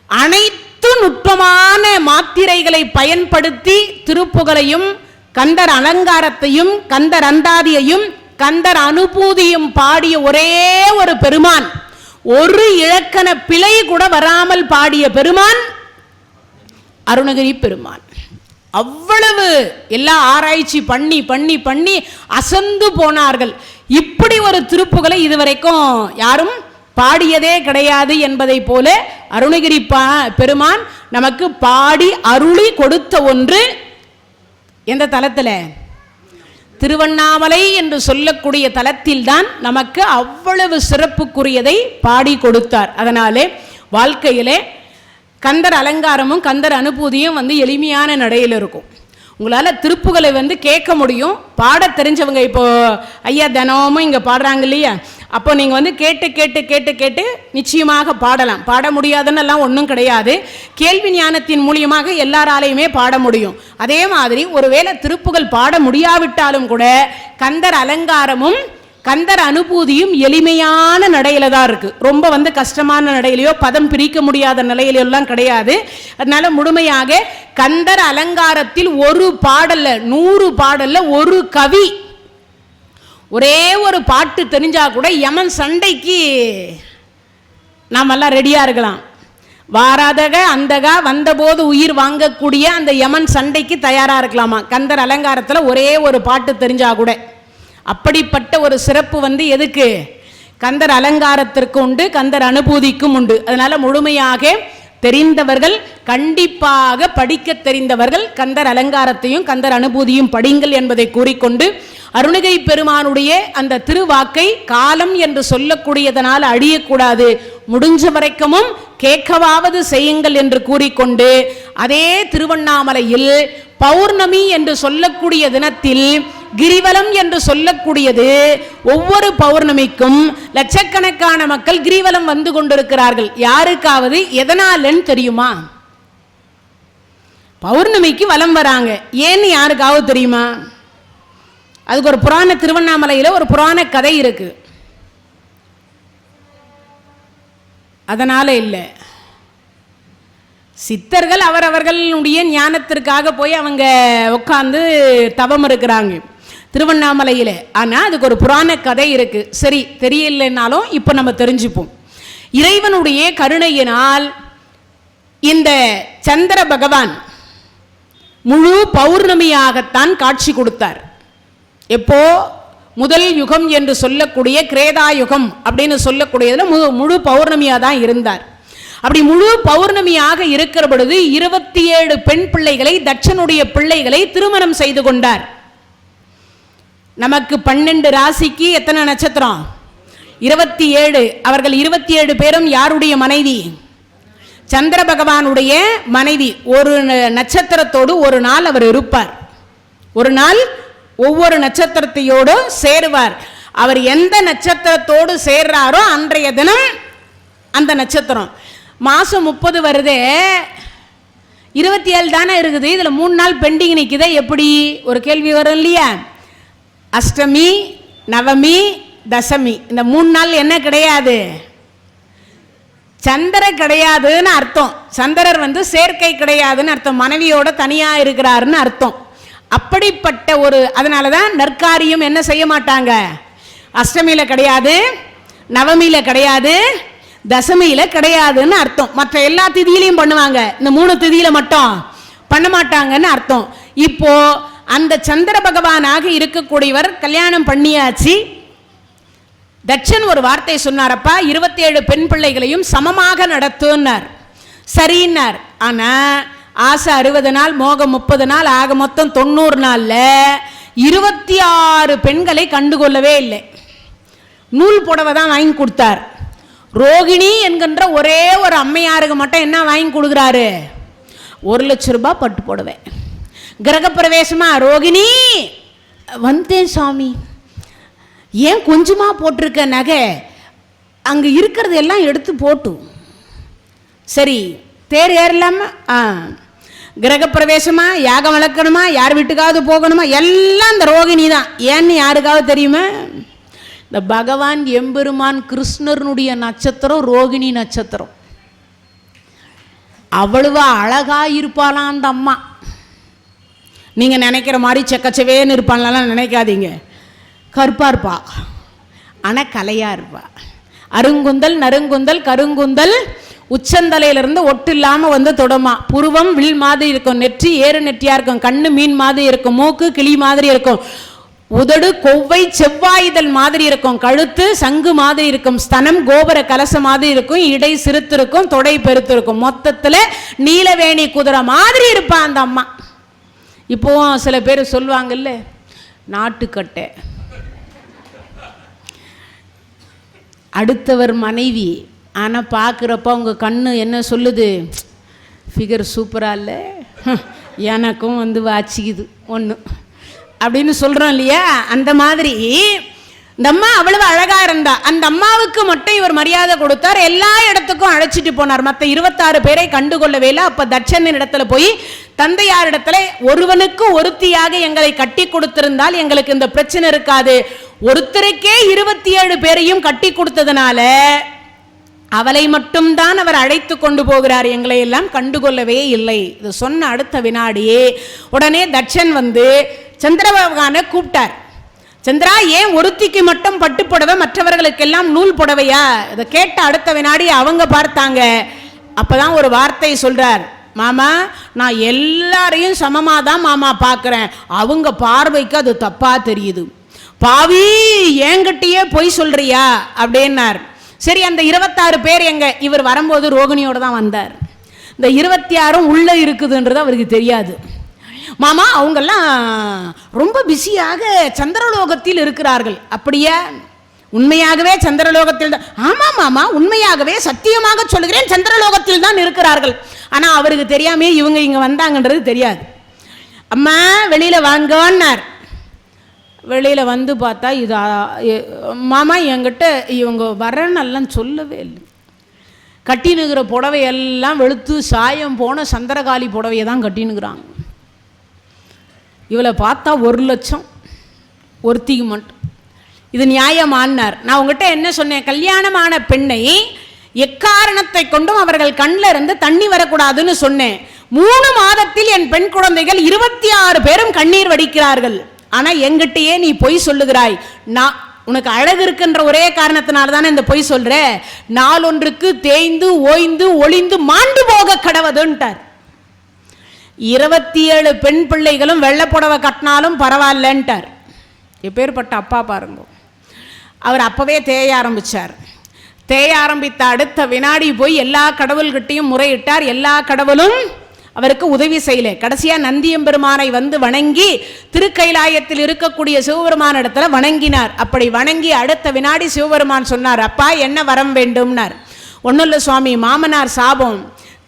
அனைத்து நுட்பமான மாத்திரைகளை பயன்படுத்தி திருப்புகளையும் கந்தர் அலங்காரத்தையும் கந்தர் அந்தாதியையும் கந்தர் அனுபூதியும் பாடிய ஒரே ஒரு பெருமான், ஒரு இலக்கண பிழை கூட வராமல் பாடிய பெருமான் அருணகிரி பெருமான். அவ்வளவு எல்லா ஆராய்ச்சி பண்ணி பண்ணி பண்ணி அசந்து போனார்கள். இப்படி ஒரு திருப்புகழை இதுவரைக்கும் யாரும் பாடியதே கிடையாது என்பதை போல அருணகிரி பெருமான் நமக்கு பாடி அருளி கொடுத்த ஒன்று எந்த தலத்துல? திருவண்ணாமலை என்று சொல்லக்கூடிய தலத்தில் தான் நமக்கு அவ்வளவு சிறப்புக்குரியதை பாடி கொடுத்தார். அதனாலே வாழ்க்கையிலே கந்தர் அலங்காரமும் கந்தர் அனுபூதியும் எளிமையான நடையில் இருக்கும். உங்களால் திருப்புகளை கேட்க முடியும். பாட தெரிஞ்சவங்க இப்போ ஐயா தினமும் இங்கே பாடுறாங்க இல்லையா, அப்போ நீங்கள் கேட்டு கேட்டு கேட்டு கேட்டு நிச்சயமாக பாடலாம். பாட முடியாதுன்னு எல்லாம் ஒன்றும் கிடையாது. கேள்வி ஞானத்தின் மூலியமாக எல்லாராலையுமே பாட முடியும். அதே மாதிரி ஒருவேளை திருப்புகள் பாட முடியாவிட்டாலும் கூட கந்தர் அலங்காரமும் கந்தர் அனுபூதியும் எளிமையான நடையில தான் இருக்கு. ரொம்ப கஷ்டமான நடையிலையோ பதம் பிரிக்க முடியாத நிலையிலோ எல்லாம் கிடையாது. அதனால முழுமையாக கந்தர் அலங்காரத்தில் ஒரு பாடல்ல 100 பாடல்ல ஒரு கவி ஒரே ஒரு பாட்டு தெரிஞ்சா கூட யமன் சண்டைக்கு நாமெல்லாம் ரெடியா இருக்கலாம். வாராதக அந்தகா வந்தபோது உயிர் வாங்கக்கூடிய அந்த யமன் சண்டைக்கு தயாரா இருக்கலாமா கந்தர் அலங்காரத்தில் ஒரே ஒரு பாட்டு தெரிஞ்சா கூட. அப்படிப்பட்ட ஒரு சிறப்பு எதுக்கு? கந்தர் அலங்காரத்திற்கு உண்டு, கந்தர் அனுபூதிக்கும் உண்டு. அதனால முழுமையாக தெரிந்தவர்கள், கண்டிப்பாக படிக்க தெரிந்தவர்கள் கந்தர் அலங்காரத்தையும் கந்தர் அனுபூதியும் படிங்கள் என்பதை கூறிக்கொண்டு, அருணகிரி பெருமானுடைய அந்த திருவாக்கை காலம் என்று சொல்லக்கூடியதனால் அழியக்கூடாது, முடிஞ்ச வரைக்கும் கேட்கவாவது செய்யுங்கள் என்று கூறிக்கொண்டு, அதே திருவண்ணாமலையில் பௌர்ணமி என்று சொல்லக்கூடிய தினத்தில் கிரிவலம் என்று சொல்லக்கூடியது, ஒவ்வொரு பௌர்ணமிக்கும் லட்சக்கணக்கான மக்கள் கிரிவலம் வந்து கொண்டிருக்கிறார்கள். யாருக்காவது எதனாலன்னு தெரியுமா? பௌர்ணமிக்கு வலம் வராங்க, ஏன்னு யாருக்காவது தெரியுமா? அதுக்கு ஒரு புராண, திருவண்ணாமலையில் ஒரு புராண கதை இருக்கு. அதனால இல்லை, சித்தர்கள் அவரவர்களுடைய ஞானத்திற்காக போய் அவங்க உட்கார்ந்து தவம் இருக்கிறாங்க திருவண்ணாமலையில். ஆனால் அதுக்கு ஒரு புராண கதை இருக்கு. சரி, தெரியலைன்னாலும் இப்போ நம்ம தெரிஞ்சுப்போம். இறைவனுடைய கருணையினால் இந்த சந்திர பகவான் முழு பௌர்ணமியாகத்தான் காட்சி கொடுத்தார். எப்போ? முதல் யுகம் என்று சொல்லக்கூடிய கிரேதா யுகம் அப்படின்னு சொல்லக்கூடியதுல முழு பௌர்ணமியாக தான் இருந்தார். அப்படி முழு பௌர்ணமியாக இருக்கிற பொழுது 27 பெண் பிள்ளைகளை, தட்சனுடைய பிள்ளைகளை திருமணம் செய்து கொண்டார். நமக்கு 12 ராசிக்கு எத்தனை நட்சத்திரம்? 27. அவர்கள் 27 பேரும் யாருடைய மனைவி? சந்திர பகவானுடைய மனைவி. ஒரு நட்சத்திரத்தோடு ஒரு நாள் அவர் இருப்பார். ஒரு நாள் ஒவ்வொரு நட்சத்திரத்தையோடு சேருவார். அவர் எந்த நட்சத்திரத்தோடு சேர்றாரோ அன்றைய தினம் அந்த நட்சத்திரம். மாசம் 30 வருதே, 27 தானே இருக்குது, இதுல 3 நாள் பெண்டிங் நிற்குதே, எப்படி? ஒரு கேள்வி வரும் இல்லையா? அஷ்டமி, நவமி, தசமி, இந்த 3 நாள் என்ன கிடையாது? சந்திர கிடையாதுன்னு அர்த்தம். சந்திரர் சேர்க்கை கிடையாதுன்னு அர்த்தம், மனைவியோட தனியா இருக்கிறாருன்னு அர்த்தம். அப்படிப்பட்ட ஒரு, அதனாலதான் நற்காரியம் என்ன செய்ய மாட்டாங்க, அஷ்டமியில கிடையாது, நவமியில கிடையாது, தசமியில கிடையாதுன்னு அர்த்தம். மற்ற எல்லா திதியிலையும் பண்ணுவாங்க, இந்த 3 திதியில மட்டும் பண்ண மாட்டாங்கன்னு அர்த்தம். இப்போ அந்த சந்திர பகவானாக இருக்கக்கூடியவர் கல்யாணம் பண்ணியாச்சு. தட்சன் ஒரு வார்த்தை சொன்னாரப்பா, 27 பெண் பிள்ளைகளையும் சமமாக நடத்துனார். சரின்னார். ஆனா ஆசை 60 நாள், மோகம் 30 நாள், ஆக மொத்தம் 90 நாள்ல 26 பெண்களை கண்டுகொள்ளவே இல்லை. நூல் புடவை தான் வாங்கி கொடுத்தார். ரோகிணி என்கின்ற ஒரே ஒரு அம்மையாருக்கு மட்டும் என்ன வாங்கி கொடுக்குறாரு? 1 லட்சம் ரூபாய் பட்டு புடவை. கிரகப்பிரவேசமா, ரோகிணி வந்தேன் சாமி, ஏன் கொஞ்சமா போட்டிருக்க நகை, அங்க இருக்கிறது எல்லாம் எடுத்து போட்டு, சரி தேர் ஏறலாம, கிரகப்பிரவேசமா, யாகம் வளர்க்கணுமா, யார் வீட்டுக்காவது போகணுமா, எல்லாம் இந்த ரோகிணி தான். ஏன்னு யாருக்காவது தெரியுமா? இந்த பகவான் எம்பெருமான் கிருஷ்ணனுடைய நட்சத்திரம் ரோகிணி நட்சத்திரம். அவ்வளவு அழகா இருப்பாளாம் அந்த அம்மா. நீங்க நினைக்கிற மாதிரி செக்கச்சவேன்னு இருப்பான்லாம் நினைக்காதீங்க. கருப்பா இருப்பா, ஆனா கலையா இருப்பா. அருங்குந்தல், நறுங்குந்தல், கருங்குந்தல், உச்சந்தலையிலிருந்து ஒட்டு இல்லாம தொடமா. புருவம் வில் மாதிரி இருக்கும், நெற்றி ஏறு நெற்றியா இருக்கும், கண்ணு மீன் மாதிரி இருக்கும், மூக்கு கிளி மாதிரி இருக்கும், உதடு கொவ்வை செவ்வாயுதல் மாதிரி இருக்கும், கழுத்து சங்கு மாதிரி இருக்கும், ஸ்தனம் கோபுர கலச மாதிரி இருக்கும், இடை சிறுத்து இருக்கும், தொடை பெருத்து இருக்கும். மொத்தத்துல நீலவேணி குதிரை மாதிரி இருப்பா அந்த அம்மா. இப்போ சில பேர் சொல்லுவாங்கல்ல, நாட்டுக்கட்டை, அடுத்தவர் மனைவி, ஆனால் பார்க்குறப்ப உங்கள் கண்ணு என்ன சொல்லுது? ஃபிகர் சூப்பராக இல்லை, எனக்கும் வாச்சிக்குது ஒன்று அப்படின்னு சொல்கிறோம் இல்லையா? அந்த மாதிரி இந்த அம்மா அவ்வளவு அழகா இருந்தா. அந்த அம்மாவுக்கு மட்டும் இவர் மரியாதை கொடுத்தார், எல்லா இடத்துக்கும் அழைச்சிட்டு போனார். மற்ற 26 பேரை கண்டுகொள்ளவே இல்லை. அப்ப தட்சனின் இடத்துல போய் தந்தையார் இடத்துல, ஒருவனுக்கு ஒருத்தியாக எங்களை கட்டி கொடுத்திருந்தால் எங்களுக்கு இந்த பிரச்சனை இருக்காது, ஒருத்தருக்கே 27 பேரையும் கட்டி கொடுத்ததுனால அவளை மட்டும்தான் அவர் அழைத்து கொண்டு போகிறார், எங்களை எல்லாம் கண்டுகொள்ளவே இல்லை. இது சொன்ன அடுத்த வினாடியே உடனே தட்சன் சந்திர பகவானை கூப்பிட்டார். சந்திரா, ஏன் ஒருத்திக்கு மட்டும் பட்டு புடவை, மற்றவர்களுக்கெல்லாம் நூல் புடவையா? இதை கேட்ட அடுத்த வினாடி அவங்க பார்த்தாங்க. அப்பதான் ஒரு வார்த்தை சொல்றார், மாமா நான் எல்லாரையும் சமமா தான் மாமா பார்க்கிறேன், அவங்க பார்வைக்கு அது தப்பா தெரியுது, பாவி ஏங்கிட்டயே பொய் சொல்றியா அப்படின்னார். சரி, அந்த 26 பேர் எங்க? இவர் வரும்போது ரோகிணியோட தான் வந்தார். இந்த 26 உள்ளே இருக்குதுன்றது அவருக்கு தெரியாது. மாமா அவங்கெல்லாம் ரொம்ப பிஸியாக சந்திரலோகத்தில் இருக்கிறார்கள். அப்படியே உண்மையாகவே சந்திரலோகத்தில் தான்? ஆமாம் மாமா, உண்மையாகவே சத்தியமாக சொல்கிறேன், சந்திரலோகத்தில் தான் இருக்கிறார்கள். ஆனால் அவருக்கு தெரியாமே இவங்க இங்கே வந்தாங்கன்றது தெரியாது. அம்மா வெளியில் வாங்கன்னார். வெளியில் வந்து பார்த்தா இது மாமா என்கிட்ட இவங்க வரனெல்லாம் சொல்லவே இல்லை. கட்டினுக்கிற புடவையெல்லாம் வெளுத்து சாயம் போன சந்திரகாளி புடவையை தான் கட்டினுக்கிறாங்க. இவளை பார்த்தா 1 லட்சம் ஒருத்திக்கு மட்டும். இது நியாயமானார். நான் உங்ககிட்ட என்ன சொன்னேன்? கல்யாணமான பெண்ணை எக்காரணத்தை கொண்டும் அவர்கள் கண்ணில் இருந்து தண்ணி வரக்கூடாதுன்னு சொன்னேன். 3 மாதத்தில் என் பெண் குழந்தைகள் 26 பேரும் கண்ணீர் வடிக்கிறார்கள். ஆனால் எங்கிட்டயே நீ பொய் சொல்லுகிறாய். நான் உனக்கு அழகு இருக்கின்ற ஒரே காரணத்தினால தானே இந்த பொய் சொல்ற. நாளொன்றுக்கு தேய்ந்து ஓய்ந்து ஒளிந்து மாண்டு போக கடவுதுன்ட்டார். 27 பெண் பிள்ளைகளும் வெள்ளை புடவை கட்டினாலும் பரவாயில்லன்ட்டார். எப்பேற்பட்ட அப்பா பாருங்க. அவர் அப்பவே தேய ஆரம்பிச்சார். தேய ஆரம்பித்த அடுத்த வினாடி போய் எல்லா கடவுள்கிட்டையும் முறையிட்டார். எல்லா கடவுளும் அவருக்கு உதவி செய்யல. கடைசியா நந்தியம்பெருமானை வந்து வணங்கி திருக்கைலாயத்தில் இருக்கக்கூடிய சிவபெருமான இடத்துல வணங்கினார். அப்படி வணங்கி அடுத்த வினாடி சிவபெருமான் சொன்னார், அப்பா என்ன வரம் வேண்டும்னார். ஒன்றும் இல்லை சுவாமி, மாமனார் சாபம்,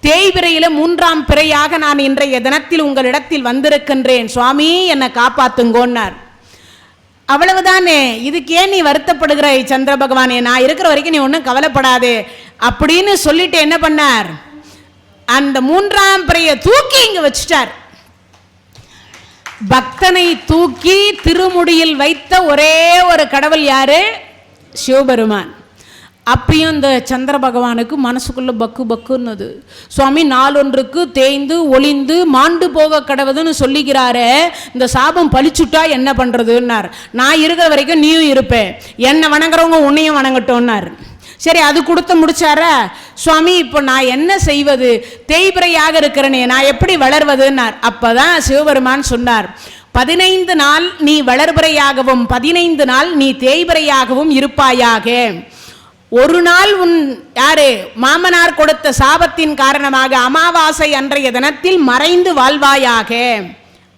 தேய்பிரையில 3ஆம் பிறையாக நான் இன்றைய தினத்தில் உங்களிடத்தில் வந்திருக்கின்றேன், சுவாமி என்னை காப்பாத்துங்கோன்னார். அவ்வளவுதானே, இதுக்கே நீ வருத்தப்படுகிறாய் சந்திர பகவானே, நான் இருக்கிற வரைக்கும் நீ ஒன்றும் கவலைப்படாதே அப்படின்னு சொல்லிட்டு என்ன பண்ணார், அந்த 3ஆம் பிறையை தூக்கி இங்க வச்சுட்டார். பக்தனை தூக்கி திருமுடியில் வைத்த ஒரே ஒரு கடவுள் யாரு? சிவபெருமான். அப்பயும் இந்த சந்திர பகவானுக்கு மனசுக்குள்ள பக்கு பக்குன்னது. சுவாமி நாளொன்றுக்கு தேய்ந்து ஒளிந்து மாண்டு போக கடவுதுன்னு சொல்லிக்கிறாரு, இந்த சாபம் பழிச்சுட்டா என்ன பண்றதுன்னார். நான் இருக்கிற வரைக்கும் நீயும் இருப்பேன், என்னை வணங்குறவங்க உன்னையும் வணங்கட்டோன்னார். சரி, அது கொடுத்து முடிச்சாரா? சுவாமி இப்போ நான் என்ன செய்வது, தேய்பிரையாக இருக்கிறனே, நான் எப்படி வளர்வதுன்னார். அப்பதான் சிவபெருமான் சொன்னார், 15 நாள் நீ வளர்பிறையாகவும் 15 நாள் நீ தேய்பிரையாகவும் இருப்பாயாக. ஒரு நாள் உன் யாரு மாமனார் கொடுத்த சாபத்தின் காரணமாக அமாவாசை அன்றைய தினத்தில் மறைந்து வாழ்வாயாக.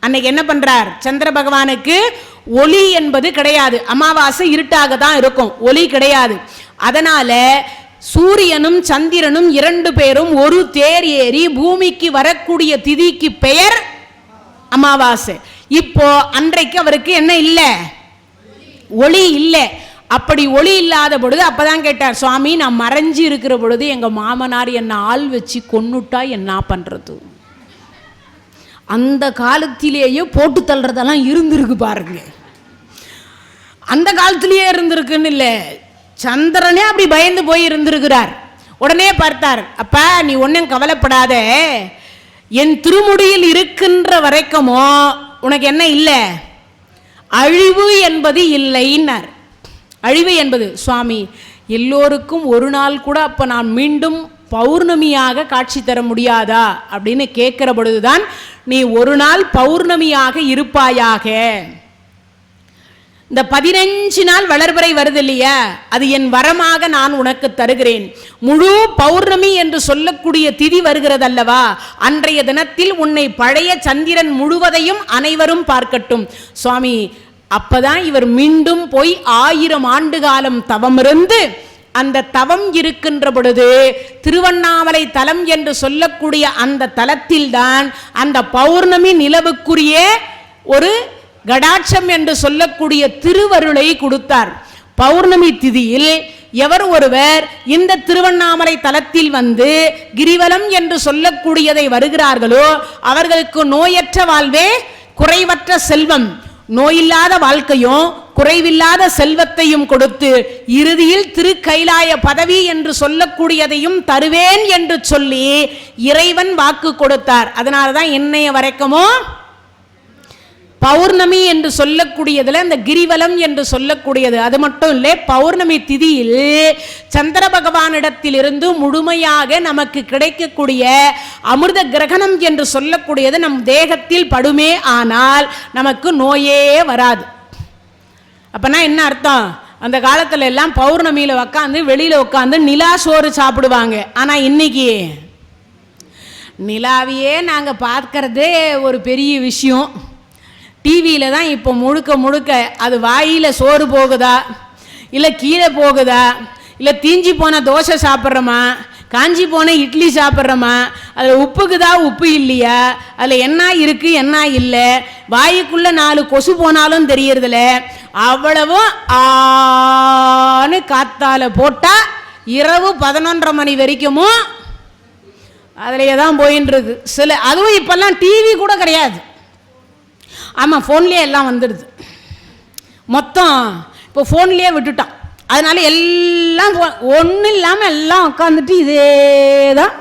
அன்னைக்கு என்ன பண்றார், சந்திர பகவானுக்கு ஒளி என்பது கிடையாது, அமாவாசை இருட்டாக தான் இருக்கும், ஒளி கிடையாது. அதனால சூரியனும் சந்திரனும் 2 பேரும் ஒரு தேர் ஏறி பூமிக்கு வரக்கூடிய திதிக்கு பெயர் அமாவாசை. இப்போ அன்றைக்கு அவருக்கு என்ன இல்லை, ஒளி இல்லை. அப்படி ஒளி இல்லாத பொழுது அப்பதான் கேட்டார், சுவாமி நான் மறைஞ்சு இருக்கிற பொழுது எங்க மாமனார் என்ன ஆள் வச்சு கொன்னுட்டா என்ன பண்றது? அந்த காலத்திலேயே போட்டு தள்ளுறதெல்லாம் இருந்திருக்கு பாருங்க, அந்த காலத்திலேயே இருந்திருக்குன்னு இல்லை, சந்திரனே அப்படி பயந்து போய் இருந்திருக்கிறார். உடனே பார்த்தார், அப்பா நீ ஒன்னும் கவலைப்படாத, என் திருமுடியில் இருக்கின்ற வரைக்குமோ உனக்கு என்ன இல்லை, அழிவு என்பது இல்லைன்னார். அழிவு என்பது சுவாமி எல்லோருக்கும் ஒரு நாள் கூட அப்ப நான் மீண்டும் பௌர்ணமியாக காட்சி தர முடியாதா அப்படின்னு கேட்கிற பொழுதுதான், நீ ஒரு நாள் பௌர்ணமியாக இருப்பாயாக. இந்த 15 நாள் வளர்பிறை வருது இல்லையா, அது என் வரமாக நான் உனக்கு தருகிறேன். முழு பௌர்ணமி என்று சொல்லக்கூடிய திதி வருகிறது அல்லவா, அன்றைய தினத்தில் உன்னை பழைய சந்திரன் முழுவதையும் அனைவரும் பார்க்கட்டும். சுவாமி அப்பதான் இவர் மீண்டும் போய் 1000 ஆண்டு காலம் தவம் இருந்து, அந்த தவம் இருக்கின்ற பொழுது திருவண்ணாமலை தலம் என்று சொல்லக்கூடிய அந்த தலத்தில் தான் அந்த பௌர்ணமி நிலவுக்குரிய ஒரு கடாட்சம் என்று சொல்லக்கூடிய திருவருளை கொடுத்தார். பௌர்ணமி திதியில் எவர் ஒருவர் இந்த திருவண்ணாமலை தலத்தில் வந்து கிரிவலம் என்று சொல்லக்கூடியதை வருகிறார்களோ அவர்களுக்கு நோயற்ற வாழ்வே குறைவற்ற செல்வம், நோயில்லாத வாழ்க்கையும் குறைவில்லாத செல்வத்தையும் கொடுத்து இறுதியில் திருக்கைலாய பதவி என்று சொல்லக்கூடியதையும் தருவேன் என்று சொல்லி இறைவன் வாக்கு கொடுத்தார். அதனாலதான் என்னைய வரைக்குமோ பௌர்ணமி என்று சொல்லக்கூடியதுல இந்த கிரிவலம் என்று சொல்லக்கூடியது. அது மட்டும் இல்லை, பௌர்ணமி திதியில் சந்திர பகவானிடத்தில் இருந்து முழுமையாக நமக்கு கிடைக்கக்கூடிய அமிர்த கிரகணம் என்று சொல்லக்கூடியது நம் தேகத்தில் படுமே ஆனால் நமக்கு நோயே வராது. அப்பனா என்ன அர்த்தம், அந்த காலத்துல எல்லாம் பௌர்ணமியில உட்காந்து வெளியில உட்காந்து நிலா சோறு சாப்பிடுவாங்க. ஆனா இன்னைக்கு நிலாவையே நாங்கள் பார்க்கறதே ஒரு பெரிய விஷயம். டிவியில் தான் இப்போ முழுக்க முழுக்க அது வாயில் சோறு போகுதா, இல்லை கீழே போகுதா, இல்லை தீஞ்சி போன தோசை சாப்பிட்றோமா, காஞ்சி போன இட்லி சாப்பிட்றோமா, அதில் உப்புக்குதா உப்பு இல்லையா, அதில் என்ன இருக்குது என்ன இல்லை, வாய்க்குள்ளே 4 கொசு போனாலும் தெரியறதில்ல. அவ்வளவும் ஆன்னு காத்தால போட்டால் இரவு 11:30 மணி வரைக்கும் அதிலேயே தான் போயின்னு இருக்கு. அதுவும் இப்போல்லாம் டிவி கூட கிடையாது. ஆமாம், ஃபோன்லேயே எல்லாம் வந்துடுது. மொத்தம் இப்போ ஃபோன்லேயே விட்டுட்டான். அதனால எல்லாம் ஒன்றும் இல்லாமல் எல்லாம் உட்காந்துட்டு இதே தான்.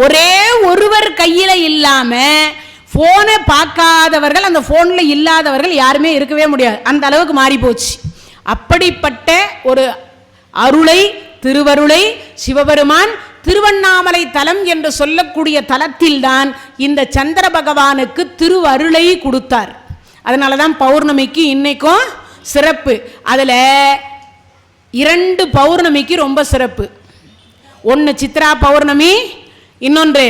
ஒரே ஒருவர் கையில் இல்லாமல் ஃபோனை பார்க்காதவர்கள், அந்த ஃபோனில் இல்லாதவர்கள் யாருமே இருக்கவே முடியாது. அந்த அளவுக்கு மாறி போச்சு. அப்படிப்பட்ட ஒரு அருளை, திருவருளை சிவபெருமான் திருவண்ணாமலை தலம் என்று சொல்லக்கூடிய தலத்தில்தான் இந்த சந்திர பகவானுக்கு திருவருளை கொடுத்தார். அதனால தான் பௌர்ணமிக்கு இன்னைக்கும் சிறப்பு. அதில் 2 பௌர்ணமிக்கு ரொம்ப சிறப்பு. ஒன்று சித்ரா பௌர்ணமி, இன்னொன்று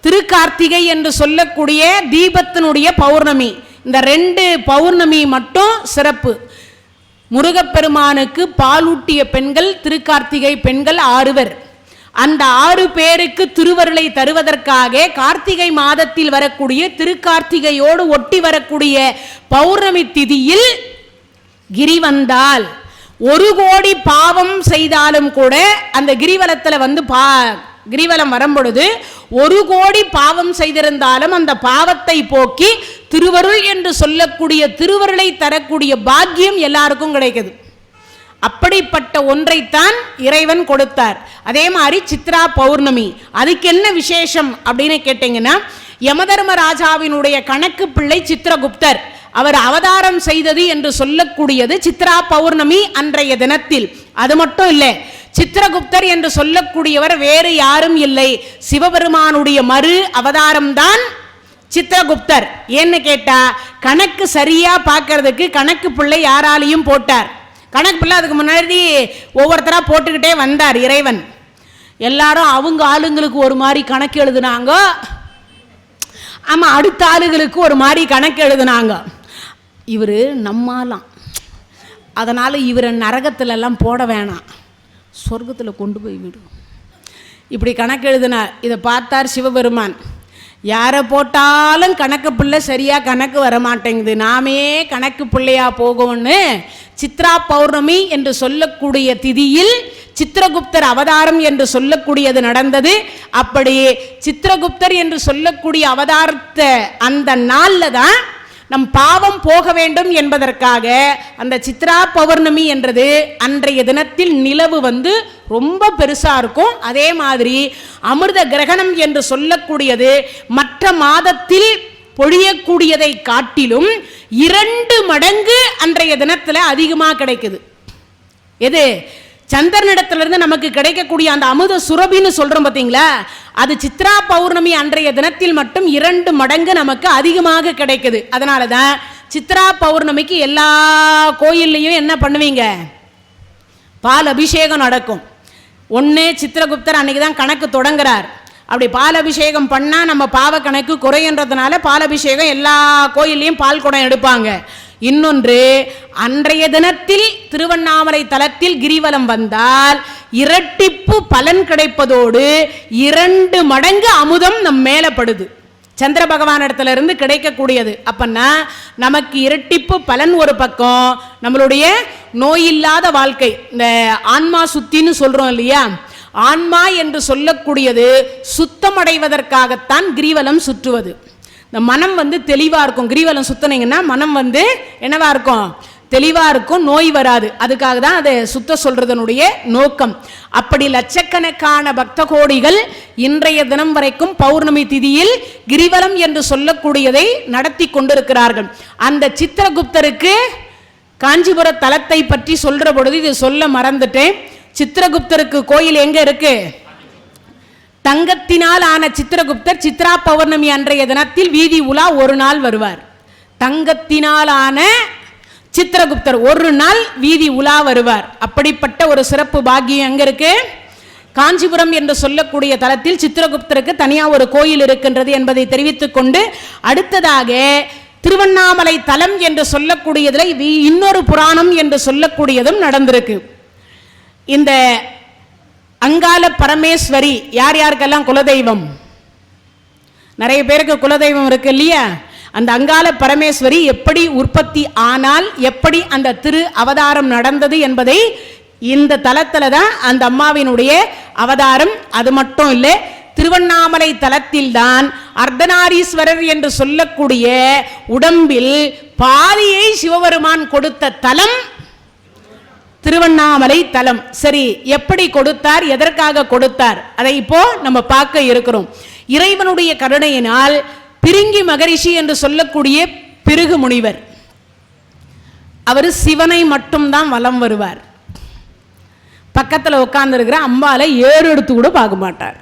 திருக்கார்த்திகை என்று சொல்லக்கூடிய தீபத்தினுடைய பௌர்ணமி. இந்த 2 பௌர்ணமி மட்டும் சிறப்பு. முருகப்பெருமானுக்கு பாலூட்டிய பெண்கள் திருக்கார்த்திகை பெண்கள் 6 பேர். அந்த 6 பேருக்கு திருவருளை தருவதற்காக கார்த்திகை மாதத்தில் வரக்கூடிய திருக்கார்த்திகையோடு ஒட்டி வரக்கூடிய பௌர்ணமி திதியில் கிரி வந்தால் 1 கோடி பாவம் செய்தாலும் கூட அந்த கிரிவலத்தில் வந்து கிரிவலம் வரும்பொழுது 1 கோடி பாவம் செய்திருந்தாலும் அந்த பாவத்தை போக்கி திருவருள் என்று சொல்லக்கூடிய திருவருளை தரக்கூடிய பாக்கியம் எல்லாருக்கும் கிடைக்குது. அப்படிப்பட்ட ஒன்றைத்தான் இறைவன் கொடுத்தார். அதே மாதிரி சித்ரா பௌர்ணமி, அதுக்கு என்ன விசேஷம் அப்படின்னு கேட்டீங்கன்னா, யமதர்மராஜாவினுடைய கணக்கு பிள்ளை சித்திரகுப்தர் அவர் அவதாரம் செய்தது என்று சொல்லக்கூடியது சித்ரா பௌர்ணமி அன்றைய தினத்தில். அது மட்டும் இல்லை, சித்திரகுப்தர் என்று சொல்லக்கூடியவர் வேறு யாரும் இல்லை, சிவபெருமானுடைய மறு அவதாரம் தான் சித்திரகுப்தர். ஏன்னு கேட்டா, கணக்கு சரியா பார்க்கறதுக்கு கணக்கு பிள்ளை யாராலையும் போட்டார். கணக்கு பிள்ளை அதுக்கு முன்னாடி ஒவ்வொருத்தரா போட்டுக்கிட்டே வந்தார் இறைவன். எல்லாரும் அவங்க ஆளுங்களுக்கு ஒரு மாதிரி கணக்கு எழுதுனாங்க. ஆமா, அடுத்த ஆளுகளுக்கு ஒரு மாதிரி கணக்கு எழுதுனாங்க. இவர் நம்மாலாம், அதனால இவரை நரகத்துல எல்லாம் போட வேணாம், சொர்க்கத்தில் கொண்டு போய் விடும், இப்படி கணக்கு எழுதினார். இதை பார்த்தார் சிவபெருமான். யாரை போட்டாலும் கணக்கு பிள்ளை சரியா கணக்கு வரமாட்டேங்குது, நாமே கணக்கு பிள்ளையா போகும்னு சித்ரா பௌர்ணமி என்று சொல்லக்கூடிய திதியில் சித்திரகுப்தர் அவதாரம் என்று சொல்லக்கூடியது நடந்தது. அப்படியே சித்திரகுப்தர் என்று சொல்லக்கூடிய அவதாரத்தை அந்த நாளில் தான் நம் பாவம் போக வேண்டும் என்பதற்காக அந்த சித்ரா பௌர்ணமி என்றது அன்றைய தினத்தில் நிலவு வந்து ரொம்ப பெருசா இருக்கும். அதே மாதிரி அமிர்த கிரகணம் என்று சொல்லக்கூடியது மற்ற மாதத்தில் பொழியக்கூடியதை காட்டிலும் 2 மடங்கு அன்றைய தினத்தில் அதிகமாக கிடைக்குது. எது? சந்திரனிடத்திலிருந்து நமக்கு கிடைக்கக்கூடிய அந்த அமுத சுரபின்னு சொல்றோம் பார்த்தீங்களா, அது சித்ரா பௌர்ணமி அன்றைய தினத்தில் மட்டும் 2 மடங்கு நமக்கு அதிகமாக கிடைக்குது. அதனால தான் சித்ரா பௌர்ணமிக்கு எல்லா கோயில்லையும் என்ன பண்ணுவீங்க, பால் அபிஷேகம் நடக்கும். ஒன்று சித்திரகுப்தர் அன்னைக்கு தான் கணக்கு தொடங்குறார். அப்படி பால் அபிஷேகம் பண்ணால் நம்ம பாவ கணக்கு குறைன்றதுனால பால் அபிஷேகம் எல்லா கோயில்லையும் பால் குடம் எடுப்பாங்க. இன்னொன்று, அன்றைய தினத்தில் திருவண்ணாமலை தலத்தில் கிரிவலம் வந்தால் இரட்டிப்பு பலன் கிடைப்பதோடு 2 மடங்கு அமுதம் நம் மேலப்படுது, சந்திர பகவான் இடத்துல இருந்து கிடைக்கக்கூடியது. அப்பன்னா நமக்கு இரட்டிப்பு பலன் ஒரு பக்கம், நம்மளுடைய நோயில்லாத வாழ்க்கை, இந்த ஆன்மா சுத்தின்னு சொல்றோம் இல்லையா, ஆன்மா என்று சொல்லக்கூடியது சுத்தமடைவதற்காகத்தான் கிரிவலம் சுற்றுவது. இந்த மனம் வந்து தெளிவா இருக்கும். கிரிவலம் சுத்தினீங்கன்னா மனம் வந்து என்னவா இருக்கும், தெளிவா இருக்கும், நோய் வராது. அதுக்காக தான் அதை சுத்த சொல்றதனுடைய நோக்கம். அப்படி லட்சக்கணக்கான பக்த கோடிகள் இன்றைய தினம் வரைக்கும் பௌர்ணமி திதியில் கிரிவலம் என்று சொல்லக்கூடியதை நடத்தி கொண்டிருக்கிறார்கள். அந்த சித்திரகுப்தருக்கு காஞ்சிபுர தலத்தை பற்றி சொல்ற பொழுது இது சொல்ல மறந்துட்டேன். சித்திரகுப்தருக்கு கோயில் எங்க இருக்கு? தங்கத்தினால் ஆன சித்திரகுப்தர் சித்ரா பௌர்ணமி அன்றைய தினத்தில் வீதி உலா ஒரு நாள் வருவார். தங்கத்தினால் ஆன சித்திரகுப்தர் ஒரு நாள் வீதி உலா வருவார். அப்படிப்பட்ட ஒரு சிறப்பு பாக்கியம் எங்க இருக்கு? காஞ்சிபுரம் என்று சொல்லக்கூடிய தலத்தில் சித்திரகுப்தருக்கு தனியாக ஒரு கோயில் இருக்கின்றது என்பதை தெரிவித்துக் கொண்டு, அடுத்ததாக திருவண்ணாமலை தலம் என்று சொல்லக்கூடியதில் இன்னொரு புராணம் என்று சொல்லக்கூடியதும் நடந்திருக்கு. இந்த அங்காள பரமேஸ்வரி யார் யாருக்கெல்லாம் குலதெய்வம்? நிறைய பேருக்கு குலதெய்வம் இருக்கு இல்லையா? அந்த அங்காள பரமேஸ்வரி எப்படி உற்பத்தி ஆனால், எப்படி அந்த திரு அவதாரம் நடந்தது என்பதை இந்த தலத்தில் தான் அந்த அம்மாவினுடைய அவதாரம். அது மட்டும் இல்லை, திருவண்ணாமலை தலத்தில் தான் அர்த்தநாரீஸ்வரர் என்று சொல்லக்கூடிய உடம்பில் பாதியை சிவபெருமான் கொடுத்த தலம் திருவண்ணாமலை தலம். சரி, எப்படி கொடுத்தார், எதற்காக கொடுத்தார், அதை இப்போ நம்ம பார்க்க இருக்கிறோம். இறைவனுடைய கருணையினால் பிரிங்கி மகரிஷி என்று சொல்லக்கூடிய பிருகு முனிவர், அவர் சிவனை மட்டும்தான் வலம் வருவார். பக்கத்தில் உட்கார்ந்து இருக்கிற அம்பாலை ஏறு எடுத்து கூட பார்க்க மாட்டார்.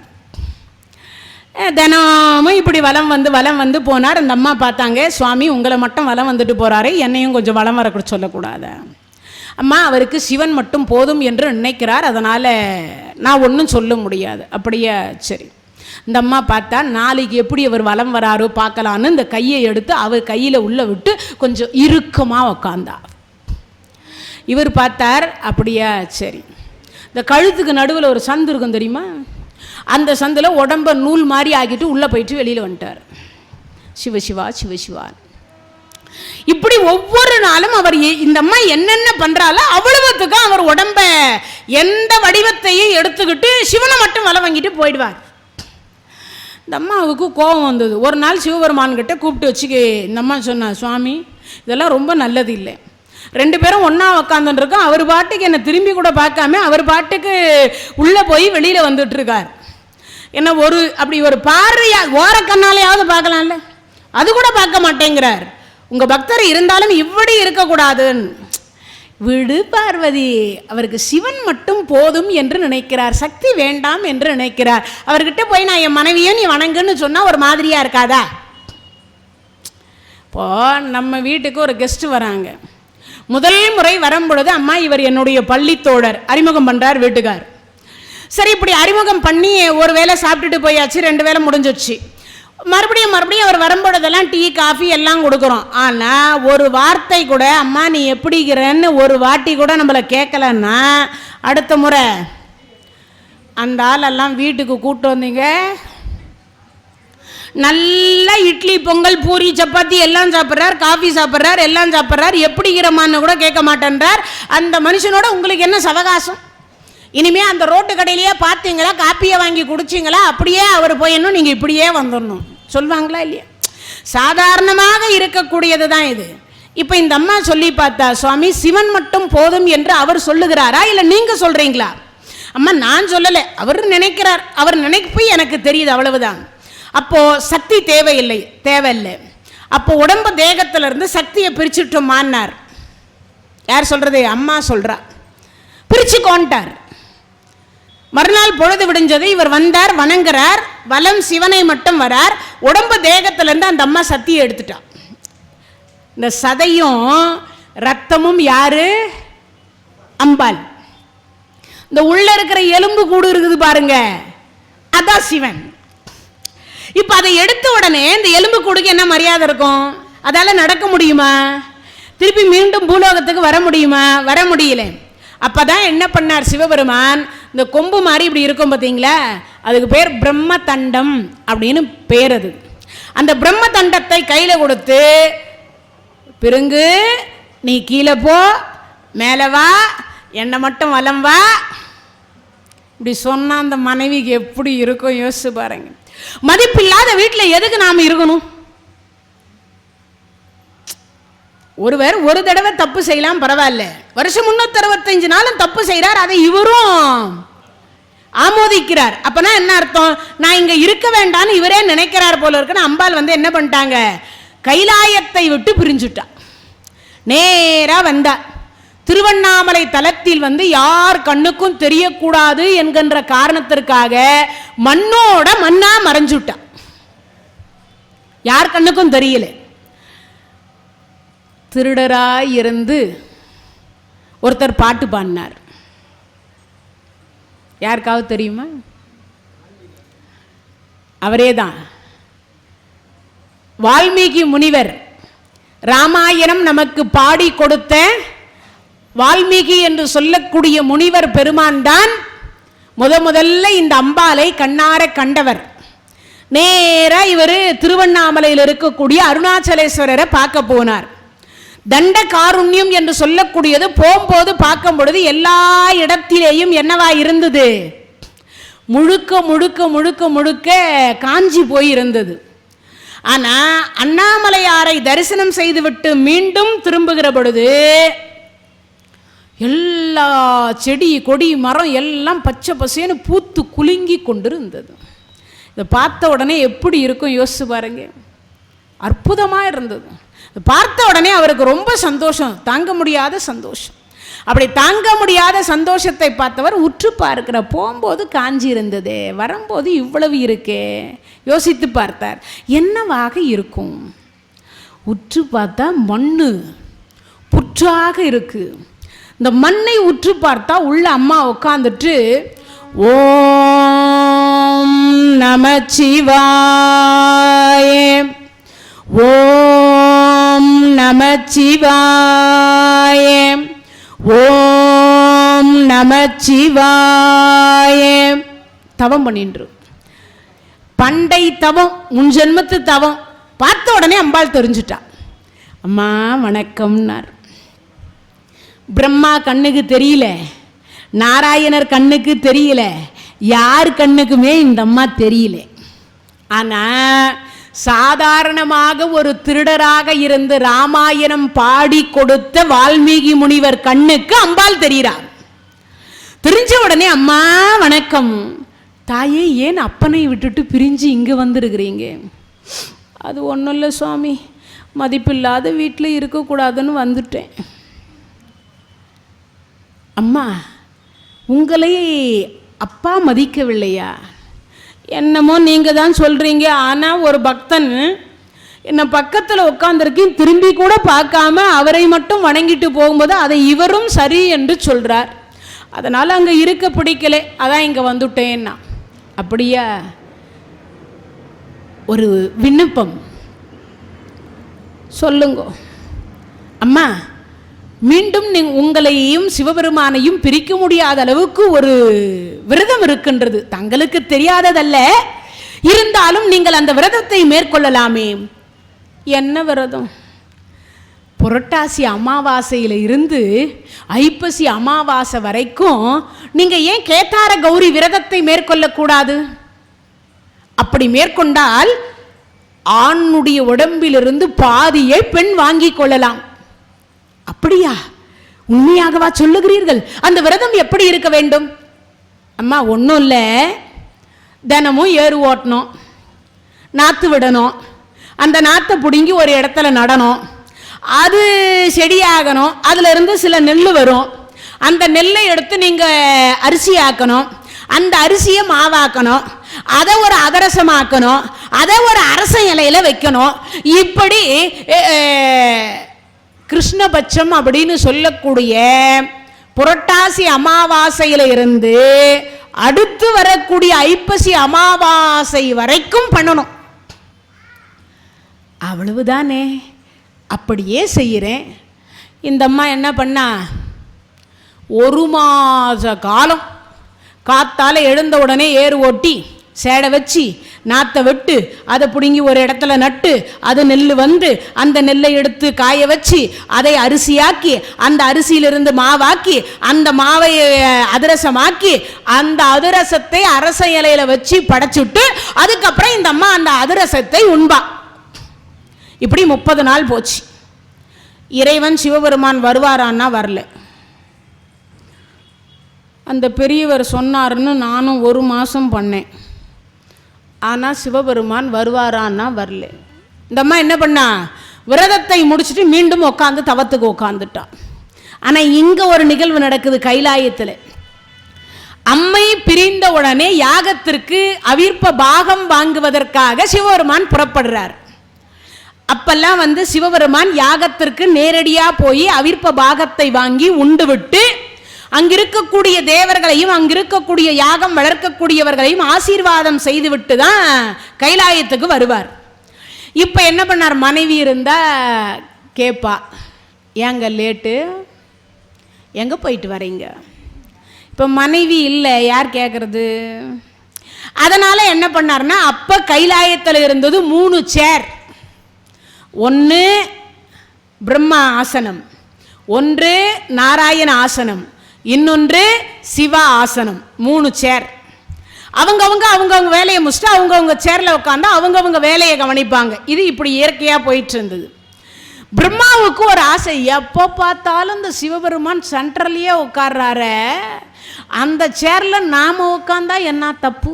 தினமும் இப்படி வலம் வந்து போனார். அந்த அம்மா பார்த்தாங்க, சுவாமி உங்களை மட்டும் வலம் வந்துட்டு போறாரு, என்னையும் கொஞ்சம் வலம் வர சொல்லக்கூடாது. அம்மா, அவருக்கு சிவன் மட்டும் போதும் என்று நினைக்கிறார், அதனால் நான் ஒன்றும் சொல்ல முடியாது. அப்படியே சரி. இந்த அம்மா பார்த்தா நாளைக்கு எப்படி அவர் வலம் வராரோ பார்க்கலான்னு இந்த கையை எடுத்து அவர் கையில் உள்ள விட்டு கொஞ்சம் இறுக்கமாக உக்காந்தார். இவர் பார்த்தார், அப்படியா சரி. இந்த கழுத்துக்கு நடுவில் ஒரு சந்து இருக்கும் தெரியுமா? அந்த சந்தில் உடம்ப நூல் மாதிரி ஆக்கிட்டு உள்ளே போயிட்டு வெளியில் வந்துட்டார். சிவசிவா சிவசிவா. இப்படி ஒவ்வொரு நாளும் அவர் இந்த அம்மா என்னென்ன பண்றாளோ அவ்வளவுத்துக்கும் அவர் உடம்ப எந்த வடிவத்தையும் எடுத்துக்கிட்டு சிவனை மட்டும் வலை வாங்கிட்டு போயிடுவார். இந்த அம்மாவுக்கு கோபம் வந்தது. ஒரு நாள் சிவபெருமான் கிட்ட கூப்பிட்டு வச்சுக்க இந்த அம்மா சொன்னா, சுவாமி இதெல்லாம் ரொம்ப நல்லது இல்லை. 2 பேரும் ஒன்றா உக்காந்துருக்கோம், அவர் பாட்டுக்கு என்னை திரும்பி கூட பார்க்காம அவர் பாட்டுக்கு உள்ளே போய் வெளியில் வந்துட்டு இருக்கார். என்ன அப்படி ஒரு பார்வையா ஓரக்கண்ணாலையாவது பார்க்கலாம்ல, அது கூட பார்க்க மாட்டேங்கிறார். உங்கள் பக்தர் இருந்தாலும் இப்படி இருக்கக்கூடாதுன்னு. விடு பார்வதி, அவருக்கு சிவன் மட்டும் போதும் என்று நினைக்கிறார், சக்தி வேண்டாம் என்று நினைக்கிறார். அவர்கிட்ட போய் நான் என் மனைவியை நீ வணங்குன்னு சொன்னால் ஒரு மாதிரியா இருக்காதா? இப்போ நம்ம வீட்டுக்கு ஒரு கெஸ்ட் வராங்க. முதல் முறை வரும்பொழுது, அம்மா இவர் என்னுடைய பள்ளி தோழர், அறிமுகம் பண்ணுறார் வீட்டுக்கார். சரி, இப்படி அறிமுகம் பண்ணி ஒரு வேளை சாப்பிட்டுட்டு போயாச்சு, 2 வேளை முடிஞ்சிடுச்சு. மறுபடியும் அவர் வரும்பொழுதெல்லாம் டீ காஃபி எல்லாம் கொடுக்குறோம். ஆனால் ஒரு வார்த்தை கூட அம்மா நீ எப்படிங்கிறன்னு ஒரு வாட்டி கூட நம்மளை கேட்கலன்னா, அடுத்த முறை அந்த ஆளெல்லாம் வீட்டுக்கு கூப்பிட்டு வந்தீங்க, நல்லா இட்லி பொங்கல் பூரி சப்பாத்தி எல்லாம் சாப்பிட்றார், காஃபி சாப்பிட்றார், எல்லாம் சாப்பிட்றார், எப்படிங்கிறமான்னு கூட கேட்க மாட்டேன்றார். அந்த மனுஷனோட உங்களுக்கு என்ன சவகாசம்? இனிமேல் அந்த ரோட்டு கடையிலேயே பார்த்தீங்களா, காப்பியை வாங்கி குடிச்சிங்களா, அப்படியே அவர் போயிடணும், நீங்கள் இப்படியே வந்துடணும் சொல்லுவாங்களா இல்லையா? சாதாரணமாக இருக்கக்கூடியது தான் இது. இப்போ இந்த அம்மா சொல்லி பார்த்தா, சுவாமி சிவன் மட்டும் போதும் என்று அவர் சொல்லுகிறாரா, இல்லை நீங்கள் சொல்கிறீங்களா? அம்மா நான் சொல்லலை, அவர் நினைக்கிறார், அவர் நினைப்பு எனக்கு தெரியுது, அவ்வளவுதான். அப்போது சக்தி தேவையில்லை. அப்போ உடம்பு தேகத்திலிருந்து சக்தியை பிரிச்சுட்டோமான்னார். யார் சொல்கிறது? அம்மா சொல்கிறா. பிரித்து கொண்டார். மறுநாள் பொழுது விடிஞ்சது, இவர் வந்தார், வணங்குறார், வலம் சிவனை மட்டும் வரார். உடம்பு தேகத்திலிருந்து அந்த அம்மா சக்தியை எடுத்துட்டான். இந்த சதையும் ரத்தமும் யாரு? அம்பாள். இந்த உள்ள இருக்கிற எலும்பு கூடு இருக்குது பாருங்க, அதான் சிவன். இப்ப அதை எடுத்த உடனே இந்த எலும்பு கூடுக்கு என்ன மரியாதை இருக்கும்? அதால நடக்க முடியுமா? திருப்பி மீண்டும் பூலோகத்துக்கு வர முடியுமா? வர முடியல. அப்பதான் என்ன பண்ணார் சிவபெருமான், இந்த கொம்பு மாதிரி இப்படி இருக்கும் பார்த்தீங்களா, அதுக்கு பேர் பிரம்ம தண்டம் அப்படின்னு பேர். அது அந்த பிரம்ம தண்டத்தை கையில் கொடுத்து, பிறகு நீ கீழே போ, மேலே வா, என்னை மட்டும் வலம் வா, இப்படி சொன்னா அந்த மனைவிக்கு எப்படி இருக்கும் யோசிச்சு பாருங்க. மதிப்பில்லாத வீட்டில் எதுக்கு நாம இருக்கணும்? ஒருவர் ஒரு தடவை தப்பு செய்யலாம், பரவாயில்ல. வருஷம் 365 நாளும் தப்பு செய்கிறார், அதை இவரும் ஆமோதிக்கிறார். அப்பனா என்ன அர்த்தம்? நான் இங்க இருக்க வேண்டாம்னு இவரே நினைக்கிறார் போல இருக்குன்னு அம்பாள் வந்து என்ன பண்ணிட்டாங்க, கைலாயத்தை விட்டு பிரிஞ்சுட்டா. நேரா வந்தா திருவண்ணாமலை தலத்தில் வந்து யார் கண்ணுக்கும் தெரியக்கூடாது என்கின்ற காரணத்திற்காக மண்ணோட மண்ணா மறைஞ்சுட்டா. யார் கண்ணுக்கும் தெரியல. திருடராய் இருந்து ஒருத்தர் பாட்டு பாடினார். யாருக்காவது தெரியுமா? அவரே தான் வால்மீகி முனிவர். ராமாயணம் நமக்கு பாடி கொடுத்த வால்மீகி என்று சொல்லக்கூடிய முனிவர் பெருமான் தான் முதல்ல இந்த அம்பாளை கண்ணார கண்டவர். நேரா இவர் திருவண்ணாமலையில் இருக்கக்கூடிய அருணாச்சலேஸ்வரரை பார்க்க போனார். தண்ட காருண்யம் என்று சொல்லக்கூடியது போகும்போது பார்க்கும் பொழுது எல்லா இடத்திலேயும் என்னவா இருந்தது? முழுக்க முழுக்க முழுக்க முழுக்க காஞ்சி போய் இருந்தது. ஆனால் அண்ணாமலையாரை தரிசனம் செய்துவிட்டு மீண்டும் திரும்புகிற பொழுது எல்லா செடி கொடி மரம் எல்லாம் பச்சை பசேன்னு பூத்து குலுங்கி கொண்டிருந்தது. இதை பார்த்த உடனே எப்படி இருக்கும் யோசிச்சு பாருங்க. அற்புதமாக இருந்தது. பார்த்த உடனே அவருக்கு ரொம்ப சந்தோஷம், தாங்க முடியாத சந்தோஷம். அப்படி தாங்க முடியாத சந்தோஷத்தை பார்த்தவர் உற்று பார்க்கிற, போகும்போது காஞ்சி இருந்ததே, வரும்போது இவ்வளவு இருக்கே, யோசித்து பார்த்தார். என்னவாக இருக்கும்? உற்று பார்த்தா மண்ணு புற்றாக இருக்கு. இந்த மண்ணை உற்று பார்த்தா உள்ள அம்மா உட்காந்துட்டு ஓம் நமச்சிவாய ஓம் நமச்சிவாய ஓம் நமச்சிவாய தவம் பண்ணின்று. பண்டை தவம், முன்ஜென்மத்து தவம். பார்த்த உடனே அம்பாள் தெரிஞ்சுட்டா. அம்மா வணக்கம்னார். பிரம்மா கண்ணுக்கு தெரியல, நாராயணர் கண்ணுக்கு தெரியல, யார் கண்ணுக்குமே இந்த அம்மா தெரியல. ஆனால் சாதாரணமாக ஒரு திருடராக இருந்து ராமாயணம் பாடி கொடுத்த வால்மீகி முனிவர் கண்ணுக்கு அம்பாள் தெரிகிறார். தெரிஞ்ச உடனே அம்மா வணக்கம். தாயே, ஏன் அப்பனை விட்டுட்டு பிரிஞ்சு இங்கே வந்துருக்கிறீங்க? அது ஒன்றும் இல்லை சுவாமி, மதிப்பில்லாத வீட்டில் இருக்கக்கூடாதுன்னு வந்துட்டேன். அம்மா, உங்களை அப்பா மதிக்கவில்லையா? என்னமோ நீங்கள் தான் சொல்கிறீங்க. ஆனால் ஒரு பக்தன் என்னை பக்கத்தில் உட்காந்துருக்கேன், திரும்பி கூட பார்க்காம அவரை மட்டும் வணங்கிட்டு போகும்போது அதை இவரும் சரி என்று சொல்கிறார். அதனால் அங்கே இருக்க பிடிக்கலை, அதான் இங்கே வந்துட்டேன்னா. அப்படியா? ஒரு விண்ணப்பம் சொல்லுங்க அம்மா. மீண்டும் உங்களையும் சிவபெருமானையும் பிரிக்க முடியாத அளவுக்கு ஒரு விரதம் இருக்கின்றது. தங்களுக்கு தெரியாததல்ல, இருந்தாலும் நீங்கள் அந்த விரதத்தை மேற்கொள்ளலாமே. என்ன விரதம்? புரட்டாசி அமாவாசையில் இருந்து ஐப்பசி அமாவாசை வரைக்கும் நீங்கள் ஏன் கேத்தார கௌரி விரதத்தை மேற்கொள்ளக்கூடாது? அப்படி மேற்கொண்டால் ஆணுடைய உடம்பிலிருந்து பாதியை பெண் வாங்கி கொள்ளலாம். அப்படியா? உண்மையாகவா சொல்லுகிறீர்கள்? அந்த விரதம் எப்படி இருக்க வேண்டும்? அம்மா, ஒன்றும் இல்லை, தினமும் ஏறு ஓட்டணும், நாற்று விடணும், அந்த நாற்றை பிடுங்கி ஒரு இடத்துல நடணும், அது செடியாகணும், அதிலிருந்து சில நெல் வரும், அந்த நெல்லை எடுத்து நீங்கள் அரிசி ஆக்கணும், அந்த அரிசியை மாவாக்கணும், அதை ஒரு அதரசமாக்கணும், அதை ஒரு அரச இலையில வைக்கணும். இப்படி கிருஷ்ணபட்சம் அப்படின்னு சொல்லக்கூடிய புரட்டாசி அமாவாசையில் இருந்து அடுத்து வரக்கூடிய ஐப்பசி அமாவாசை வரைக்கும் பண்ணணும். அவ்வளவுதானே? அப்படியே செய்கிறேன். இந்த அம்மா என்ன பண்ணா, ஒரு மாத காலம் காத்தால எழுந்த உடனே ஏறு ஓட்டி சேடை வச்சு நாற்றை விட்டு அதை பிடுங்கி ஒரு இடத்துல நட்டு அது நெல் வந்து அந்த நெல்லை எடுத்து காய வச்சு அதை அரிசியாக்கி அந்த அரிசியிலிருந்து மாவாக்கி அந்த மாவை அதிரசமாக்கி அந்த அதிரசத்தை அரச இலையில வச்சு படைச்சுட்டு அதுக்கப்புறம் இந்த அம்மா அந்த அதிரசத்தை உண்பா. இப்படி 30 நாள் போச்சு. இறைவன் சிவபெருமான் வருவாரான்னா வரல. அந்த பெரியவர் சொன்னார்னு நானும் 1 மாதம் பண்ணேன். ஆனால் சிவபெருமான் வருவாரான்னா வரல. இந்த அம்மா என்ன பண்ணா, விரதத்தை முடிச்சுட்டு மீண்டும் உட்காந்து தவத்துக்கு உட்காந்துட்டான். ஆனால் இங்கே ஒரு நிகழ்வு நடக்குது கைலாயத்தில். அம்மை பிரிந்த உடனே யாகத்திற்கு அவிர்ப்ப பாகம் வாங்குவதற்காக சிவபெருமான் புறப்படுறார். அப்பெல்லாம் சிவபெருமான் யாகத்திற்கு நேரடியாக போய் அவிர்ப்ப பாகத்தை வாங்கி உண்டு விட்டு அங்கிருக்கக்கூடிய தேவர்களையும் அங்கிருக்கக்கூடிய யாகம் வளர்க்கக்கூடியவர்களையும் ஆசீர்வாதம் செய்துவிட்டு தான் கைலாயத்துக்கு வருவார். இப்போ என்ன பண்ணார், மனைவி இருந்தா கேட்பா, ஏங்க லேட்டு, எங்கே போயிட்டு வரீங்க? இப்போ மனைவி இல்லை, யார் கேட்குறது? அதனால் என்ன பண்ணார்னா, அப்போ கைலாயத்தில் இருந்தது 3 சேர். ஒன்று பிரம்மா ஆசனம், ஒன்று நாராயண ஆசனம், இன்னொன்று சிவா ஆசனம். 3 சேர். அவங்கவுங்க வேலையை முடிச்சுட்டு அவங்கவுங்க சேரில் உட்காந்து அவங்கவுங்க வேலையை கவனிப்பாங்க. இது இப்படி இயற்கையாக போயிட்டு இருந்தது. பிரம்மாவுக்கு ஒரு ஆசை, எப்போ பார்த்தாலும் இந்த சிவபெருமான் சென்ட்ரலையே உட்கார்றாரு, அந்த சேரில் நாம் உட்காந்தா என்ன தப்பு?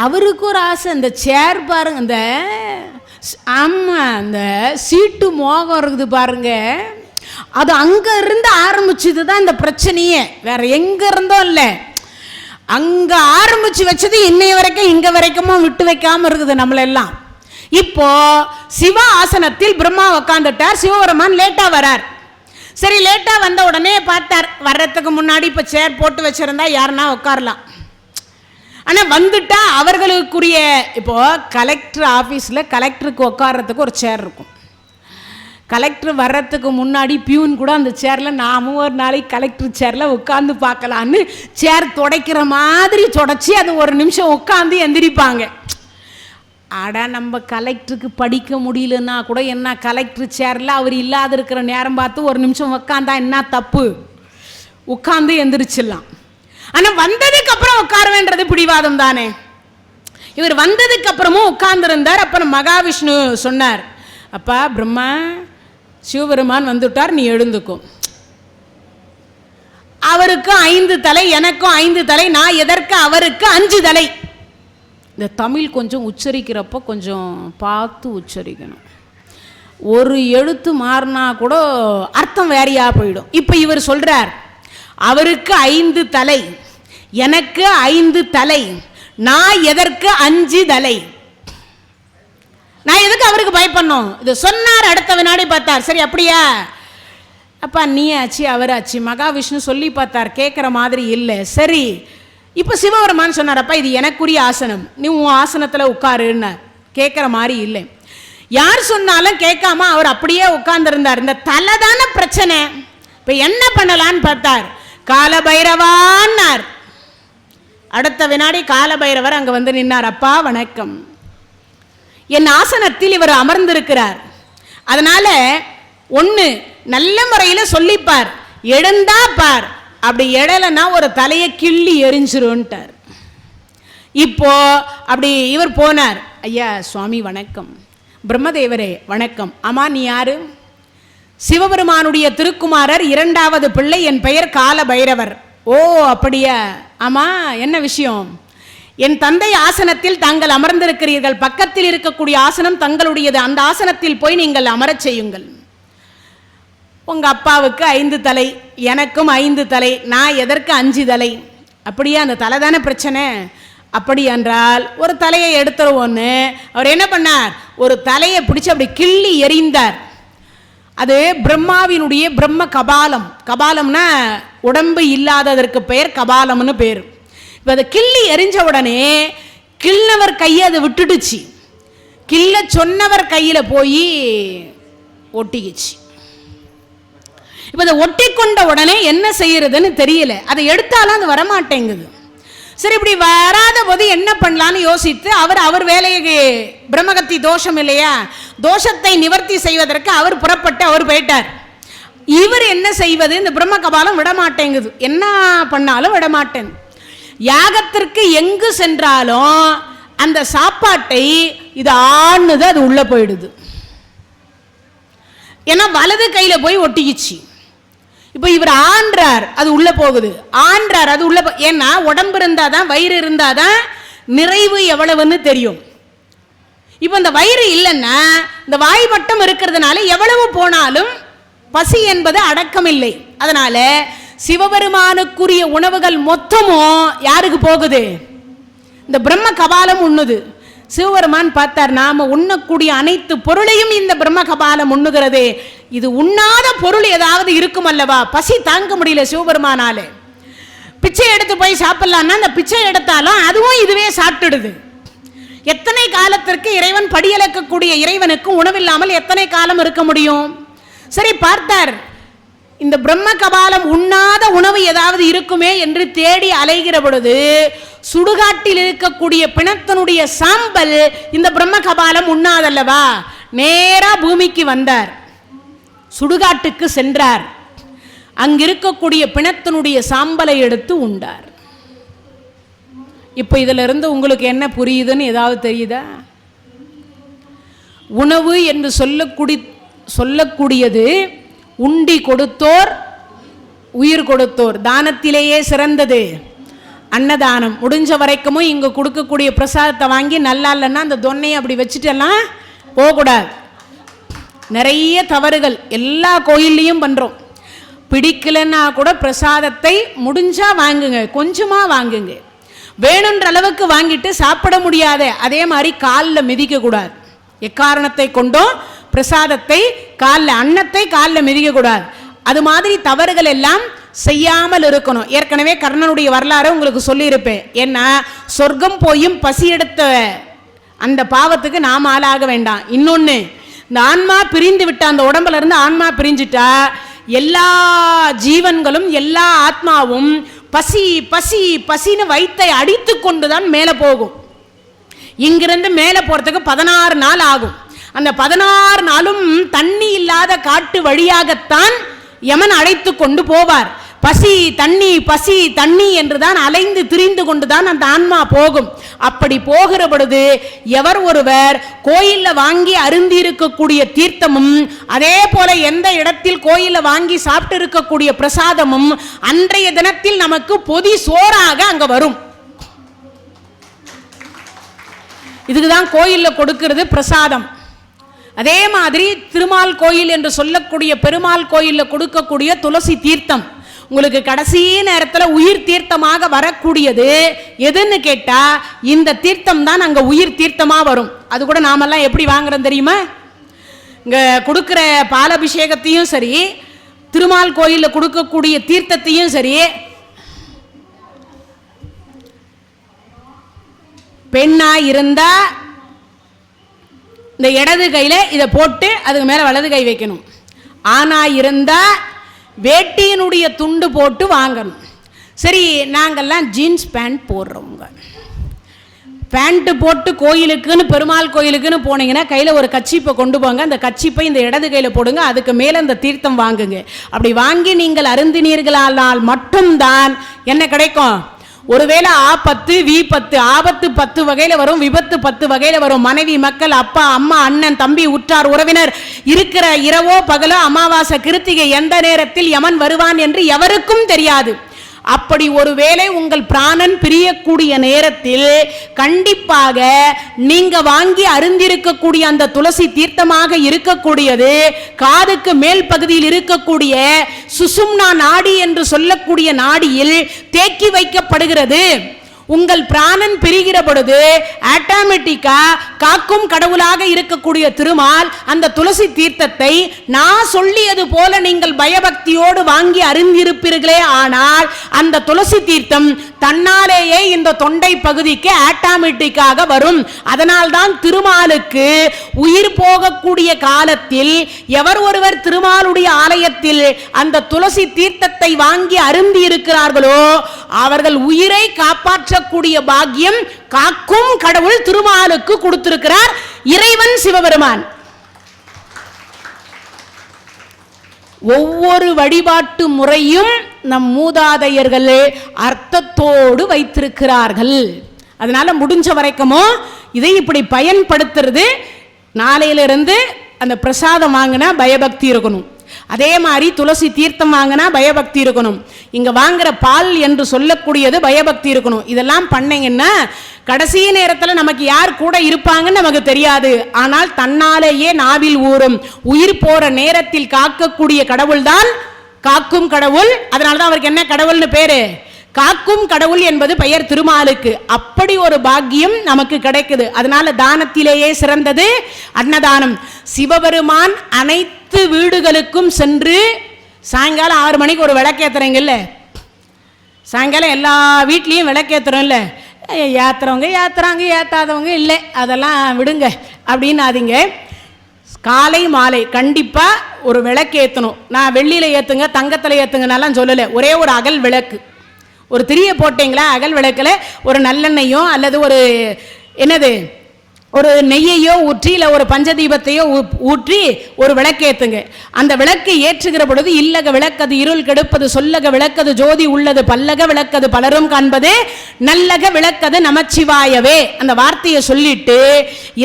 அவருக்கு ஒரு ஆசை, இந்த சேர் பாருங்க, இந்த ஆமாம் இந்த சீட்டு மோகம் இருக்குது பாருங்க, அது அங்கே இருந்து ஆரம்பிச்சது தான் இந்த பிரச்சனையே, வேற எங்கே இருந்தோ இல்லை. அங்கே ஆரம்பிச்சு வச்சது இன்னைய வரைக்கும் இங்கே வரைக்குமோ விட்டு வைக்காமல் இருக்குது நம்மளெல்லாம். இப்போ சிவ ஆசனத்தில் பிரம்மா உட்காந்துட்டார். சிவபெருமான் லேட்டாக வரார். சரி, லேட்டாக வந்த உடனே பார்த்தார், வர்றதுக்கு முன்னாடி இப்போ சேர் போட்டு வச்சிருந்தா யாருன்னா உட்காரலாம். ஆனால் வந்துட்டா அவர்களுக்குரிய, இப்போ கலெக்டர் ஆஃபீஸில் கலெக்டருக்கு உட்கார்றதுக்கு ஒரு சேர் இருக்கும். கலெக்டர் வர்றதுக்கு முன்னாடி பியூன் கூட அந்த சேரில் நாமும் ஒரு நாளைக்கு கலெக்டர் சேரில் உட்காந்து பார்க்கலான்னு சேர் துடைக்கிற மாதிரி தொடச்சி அது ஒரு நிமிஷம் உட்காந்து எந்திரிப்பாங்க. ஆடா, நம்ம கலெக்டருக்கு படிக்க முடியலன்னா கூட என்ன, கலெக்டர் சேரில் அவர் இல்லாத இருக்கிற நேரம் பார்த்து ஒரு நிமிஷம் உட்காந்தா என்ன தப்பு? உட்காந்து எந்திரிச்சிடலாம். ஆனால் வந்ததுக்கு அப்புறம் உட்கார வேண்டது பிடிவாதம் தானே. இவர் வந்ததுக்கு அப்புறமும் உட்கார்ந்துருந்தார். அப்புறம் மகாவிஷ்ணு சொன்னார், அப்பா பிரம்மா, சிவபெருமான் வந்துட்டார், நீ எழுந்துக்கும். அவருக்கு 5 தலை, எனக்கும் 5 தலை, நான் எதற்கு அவருக்கு 5 தலை. இந்த தமிழ் கொஞ்சம் உச்சரிக்கிறப்போ கொஞ்சம் பார்த்து உச்சரிக்கணும். ஒரு எழுத்து மாறினா கூட அர்த்தம் வேறையா போயிடும். இப்போ இவர் சொல்றார், அவருக்கு 5 தலை, எனக்கு 5 தலை, நான் எதற்கு 5 தலை? நான் எதுக்கு அவருக்கு பயப்படணும்? இது சொன்னார். அடுத்த வினாடி பார்த்தார், சரி அப்படியா அப்பா, நீ ஆச்சு அவராச்சு. மகாவிஷ்ணு சொல்லி பார்த்தார், கேட்குற மாதிரி இல்லை. சரி, இப்போ சிவபெருமான் சொன்னார், அப்பா இது எனக்குரிய ஆசனம், நீ உன் ஆசனத்தில் உட்காருன்னு. கேட்குற மாதிரி இல்லை. யார் சொன்னாலும் கேட்காம அவர் அப்படியே உட்கார்ந்துருந்தார். இந்த தலை தானே பிரச்சனை. இப்போ என்ன பண்ணலான்னு பார்த்தார். காலபைரவான்னார். அடுத்த வினாடி காலபைரவர் அங்கே வந்து நின்னார். அப்பா வணக்கம், என் ஆசனத்தில் இவர் அமர்ந்திருக்கிறார், அதனால ஒன்று நல்ல முறையில் சொல்லிப்பார், எழுந்தா பார், அப்படி எழலைன்னா ஒரு தலையை கிள்ளி எரிஞ்சிருன்ட்டார். இப்போ அப்படி இவர் போனார். ஐயா சுவாமி வணக்கம். பிரம்மதேவரே வணக்கம். ஆமா, நீ யாரு? சிவபெருமானுடைய திருக்குமாரர், 2வது பிள்ளை, என் பெயர் காலபைரவர். ஓ அப்படியா? ஆமா, என்ன விஷயம்? என் தந்தை ஆசனத்தில் தாங்கள் அமர்ந்திருக்கிறீர்கள், பக்கத்தில் இருக்கக்கூடிய ஆசனம் தங்களுடையது, அந்த ஆசனத்தில் போய் நீங்கள் அமரச் செய்யுங்கள். உங்க அப்பாவுக்கு 5 தலை, எனக்கும் 5 தலை, நான் எதற்கு 5 தலை? அப்படியே அந்த தலை தானே பிரச்சனை. அப்படி என்றால் ஒரு தலையை எடுத்துருவோன்னு அவர் என்ன பண்ணார், ஒரு தலையை பிடிச்சு அப்படி கிள்ளி எறிந்தார். அது பிரம்மாவினுடைய பிரம்ம கபாலம். கபாலம்னா உடம்பு இல்லாததற்கு பெயர் கபாலம்னு பேர். இப்போ அதை கிள்ளி எரிஞ்ச உடனே கிள்ளவர் கையை அதை விட்டுடுச்சு, கிள்ள சொன்னவர் கையில் போய் ஒட்டிக்கிச்சு. இப்போ அதை ஒட்டி கொண்ட உடனே என்ன செய்யறதுன்னு தெரியல, அதை எடுத்தாலும் அது வரமாட்டேங்குது. சரி, இப்படி வராத போது என்ன பண்ணலான்னு யோசித்து அவர் வேலைக்கு, பிரம்மகத்தி தோஷம் இல்லையா, தோஷத்தை நிவர்த்தி செய்வதற்கு அவர் புறப்பட்டு அவர் போயிட்டார். இவர் என்ன செய்வது, இந்த பிரம்ம கபாலம் விடமாட்டேங்குது, என்ன பண்ணாலும் விடமாட்டேன். யாகத்திற்கு எங்கு சென்றாலும் அந்த சாப்பாட்டை இது ஆணுது, அது உள்ள போயிடுது. ஏன்னா வலது கையில போய் ஒட்டிக்கிச்சு. இப்போ இவர் ஆன்றார், அது உள்ள போகுது, ஆன்றார், அது உள்ள. ஏன்னா உடம்பு இருந்தாதான், வயிறு இருந்தாதான் நிறைவு எவ்வளவுன்னு தெரியும். இப்போ இந்த வயிறு இல்லைன்னா இந்த வாய் மட்டும் இருக்கிறதுனால எவ்வளவு போனாலும் பசி என்பது அடக்கம் இல்லை. அதனால சிவபெருமானுக்குரிய உணவுகள் மொத்தமும் யாருக்கு போகுது, இந்த பிரம்ம கபாலம் உண்ணுது. சிவபெருமான் பார்த்தார், நாம உண்ணக்கூடிய அனைத்து பொருளையும் இந்த பிரம்ம கபாலம் உண்ணுகிறது, இது உண்ணாத பொருள் ஏதாவது இருக்கும் அல்லவா? பசி தாங்க முடியல சிவபெருமானால. பிச்சை எடுத்து போய் சாப்பிடலான்னா அந்த பிச்சை எடுத்தாலும் அதுவும் இதுவே சாப்பிட்டுடுது. எத்தனை காலத்திற்கு இறைவன் படியளக்கக்கூடிய இறைவனுக்கு உணவில்லாமல் எத்தனை காலம் இருக்க முடியும்? சரி பார்த்தார், இந்த பிரம்ம கபாலம் உண்ணாத உணவு ஏதாவது இருக்குமே என்று தேடி அலைகிற பொழுது சுடுகாட்டில் இருக்கக்கூடிய பிணத்தினுடைய சாம்பல் இந்த பிரம்ம கபாலம் உண்ணாதல்லவா? நேரா பூமிக்கு வந்தார், சுடுகாட்டுக்கு சென்றார், அங்கிருக்கக்கூடிய பிணத்தினுடைய சாம்பலை எடுத்து உண்டார். இப்போ இதுல இருந்து உங்களுக்கு என்ன புரியுதுன்னு ஏதாவது தெரியுதா? உணவு என்று சொல்லக்கூடியது உண்டி கொடுத்தோர் உயிர் கொடுத்தோர், தானத்திலேயே சிறந்தது அன்னதானம். முடிஞ்ச வரைக்கும் இங்க கொடுக்கக்கூடிய பிரசாதத்தை வாங்கி நல்லா இல்லைன்னா அந்த தொன்னையை அப்படி வச்சுட்டு எல்லாம் போகக்கூடாது. நிறைய தவறுகள் எல்லா கோயில்லையும் பண்றோம். பிடிக்கலன்னா கூட பிரசாதத்தை முடிஞ்சா வாங்குங்க, கொஞ்சமா வாங்குங்க. வேணுன்ற அளவுக்கு வாங்கிட்டு சாப்பிட முடியாத அதே மாதிரி காலில் மிதிக்க கூடாது. எக்காரணத்தை கொண்டும் பிரசாதத்தை காலில், அன்னத்தை காலில் மிதிக்க கூடாது. அது மாதிரி தவறுகள் எல்லாம் செய்யாமல் இருக்கணும். ஏற்கனவே கர்ணனுடைய வரலாறு உங்களுக்கு சொல்லியிருப்பேன். ஏன்னா சொர்க்கம் போயும் பசி எடுத்த அந்த பாவத்துக்கு நாம் ஆளாக வேண்டாம். இன்னொன்று, இந்த ஆன்மா பிரிந்து விட்ட, அந்த உடம்புல இருந்து ஆன்மா பிரிஞ்சுட்டா எல்லா ஜீவன்களும் எல்லா ஆத்மாவும் பசி பசி பசின்னு வயிற்றை அடித்து கொண்டுதான் மேலே போகும். இங்கிருந்து மேலே போறதுக்கு 16 நாள் ஆகும். அந்த 16 நாளும் தண்ணி இல்லாத காட்டு வழியாகத்தான் யமன் அழைத்து கொண்டு போவார். பசி தண்ணி பசி தண்ணி என்றுதான் அலைந்து திரிந்து கொண்டுதான் அந்த ஆன்மா போகும். அப்படி போகிற பொழுது எவர் ஒருவர் கோயில்ல வாங்கி அருந்தி இருக்கக்கூடிய தீர்த்தமும், அதே போல எந்த இடத்தில் கோயில்ல வாங்கி சாப்பிட்டு இருக்கக்கூடிய பிரசாதமும் அன்றைய தினத்தில் நமக்கு பொதி சோறாக அங்க வரும். இதுக்குதான் கோயில்ல கொடுக்கிறது பிரசாதம். அதே மாதிரி திருமால் கோயில் என்று சொல்லக்கூடிய பெருமாள் கோயில்ல கொடுக்கக்கூடிய துளசி தீர்த்தம் உங்களுக்கு கடைசி நேரத்தில் உயிர் தீர்த்தமாக வரக்கூடியது எதுன்னு கேட்டா இந்த தீர்த்தம் தான் அங்க உயிர் தீர்த்தமா வரும். அது கூட நாமெல்லாம் எப்படி வாங்குறோம் தெரியுமா? இங்க கொடுக்கிற பாலாபிஷேகத்தையும் சரி, திருமால் கோயில்ல கொடுக்கக்கூடிய தீர்த்தத்தையும் சரி, பெண்ணா இருந்தா இந்த இடது கையில இதை போட்டு அதுக்கு மேல வலது கை வைக்கணும். ஆனா இருந்தா வேட்டியினுடைய துண்டு போட்டு வாங்கணும். சரி, நாங்கள்லாம் ஜீன்ஸ் பேண்ட் போடுறவங்க, பேண்ட்டு போட்டு கோயிலுக்குன்னு பெருமாள் கோயிலுக்குன்னு போனீங்கன்னா கையில் ஒரு கச்சிப்பை கொண்டு போங்க. அந்த கச்சிப்பை இந்த இடது கையில் போடுங்க, அதுக்கு மேலே இந்த தீர்த்தம் வாங்குங்க. அப்படி வாங்கி நீங்கள் அருந்தினீர்களானால் மட்டும்தான் என்ன கிடைக்கும்? ஒருவேளை ஆபத்து விபத்து, ஆபத்து 10 வகையில வரும், விபத்து 10 வகையில வரும். மனைவி, மக்கள், அப்பா, அம்மா, அண்ணன், தம்பி, உற்றார், உறவினர் இருக்கிற இரவோ பகலோ, அமாவாசை, கிருத்திகை எந்த நேரத்தில் யமன் வருவான் என்று எவருக்கும் தெரியாது. அப்படி ஒருவேளை உங்கள் பிராணன் பிரியக்கூடிய நேரத்தில் கண்டிப்பாக நீங்க வாங்கி அருந்திருக்கக்கூடிய அந்த துளசி தீர்த்தமாக இருக்கக்கூடியது காதுக்கு மேல் பகுதியில் இருக்கக்கூடிய சுசும்னா நாடி என்று சொல்லக்கூடிய நாடியில் தேக்கி வைக்கப்படுகிறது. உங்கள் பிராணன் பிரிகிற பொழுது ஆட்டோமேட்டிக்கா காக்கும் கடவுளாக இருக்கக்கூடிய திருமால் அந்த துளசி தீர்த்தத்தை நான் சொல்லியது போல நீங்கள் பயபக்தியோடு வாங்கி அருந்திருப்பீர்களே, ஆனால் அந்த துளசி தீர்த்தம் தன்னாலேயே இந்த தொண்டை பகுதிக்கு ஆட்டோமேட்டிக்காக வரும். அதனால்தான் திருமாலுக்கு உயிர் போகக்கூடிய காலத்தில் எவர் ஒருவர் திருமாலுடைய ஆலயத்தில் அந்த துளசி தீர்த்தத்தை வாங்கி அருந்தி இருக்கிறார்களோ அவர்கள் உயிரை காப்பாற்ற கூடிய பாக்கியம் காக்கும் கடவுள் திருமாலுக்கு கொடுத்திருக்கிறார் இறைவன் சிவபெருமான். ஒவ்வொரு வழிபாட்டு முறையும் நம் மூதாதையர்கள் அர்த்தத்தோடு வைத்திருக்கிறார்கள். அதனால முடிஞ்ச வரைக்கும் இதை இப்படி பயன்படுத்துறது. நாளையிலிருந்து அந்த பிரசாதம் வாங்கினா பயபக்தி இருக்கணும். அதே மாதிரி துளசி தீர்த்தம் வாங்கினா பயபக்தி இருக்கணும். இங்க வாங்குற பால் என்று சொல்லக்கூடியது பயபக்தி இருக்கணும். இதெல்லாம் பண்ணீங்கன்னா கடைசி நேரத்தில் நமக்கு யார் கூட இருப்பாங்கன்னு நமக்கு தெரியாது. ஆனால் தன்னாலேயே நாவில் ஊறும் உயிர் போற நேரத்தில் காக்கக்கூடிய கடவுள் தான் காக்கும் கடவுள். அதனாலதான் அவருக்கு என்ன கடவுள்னு பேரு? காக்கும் கடவுள் என்பது பெயர் திருமாலுக்கு. அப்படி ஒரு பாக்கியம் நமக்கு கிடைக்குது. அதனால தானத்திலேயே சிறந்தது அன்னதானம். சிவபெருமான் அனைத்து வீடுகளுக்கும் சென்று சாயங்காலம் 6 மணிக்கு ஒரு விளக்கேத்துறீங்கல்ல, சாயங்காலம் எல்லா வீட்லேயும் விளக்கேத்துறோம் இல்லை, ஏத்துறவங்க ஏத்துறாங்க, ஏத்தாதவங்க இல்லை, அதெல்லாம் விடுங்க அப்படின்னாதீங்க. காலை மாலை கண்டிப்பாக ஒரு விளக்கு ஏற்றணும். நான் வெள்ளியில் ஏற்றுங்க தங்கத்தில் ஏற்றுங்கனாலாம் சொல்லலை. ஒரே ஒரு அகல் விளக்கு, ஒரு திரியை போட்டிங்களா அகல் விளக்கில் ஒரு நல்லெண்ணெயோ அல்லது ஒரு என்னது ஒரு நெய்யையோ ஊற்றி இல்லை ஒரு பஞ்சதீபத்தையோ ஊற்றி ஒரு விளக்கு ஏற்றுங்க. அந்த விளக்கு ஏற்றுகிற பொழுது இல்லக விளக்கது இருள் கெடுப்பது, சொல்லக விளக்கது ஜோதி உள்ளது, பல்லக விளக்கது பலரும் காண்பது, நல்லக விளக்கது நமச்சிவாயவே அந்த வார்த்தையை சொல்லிட்டு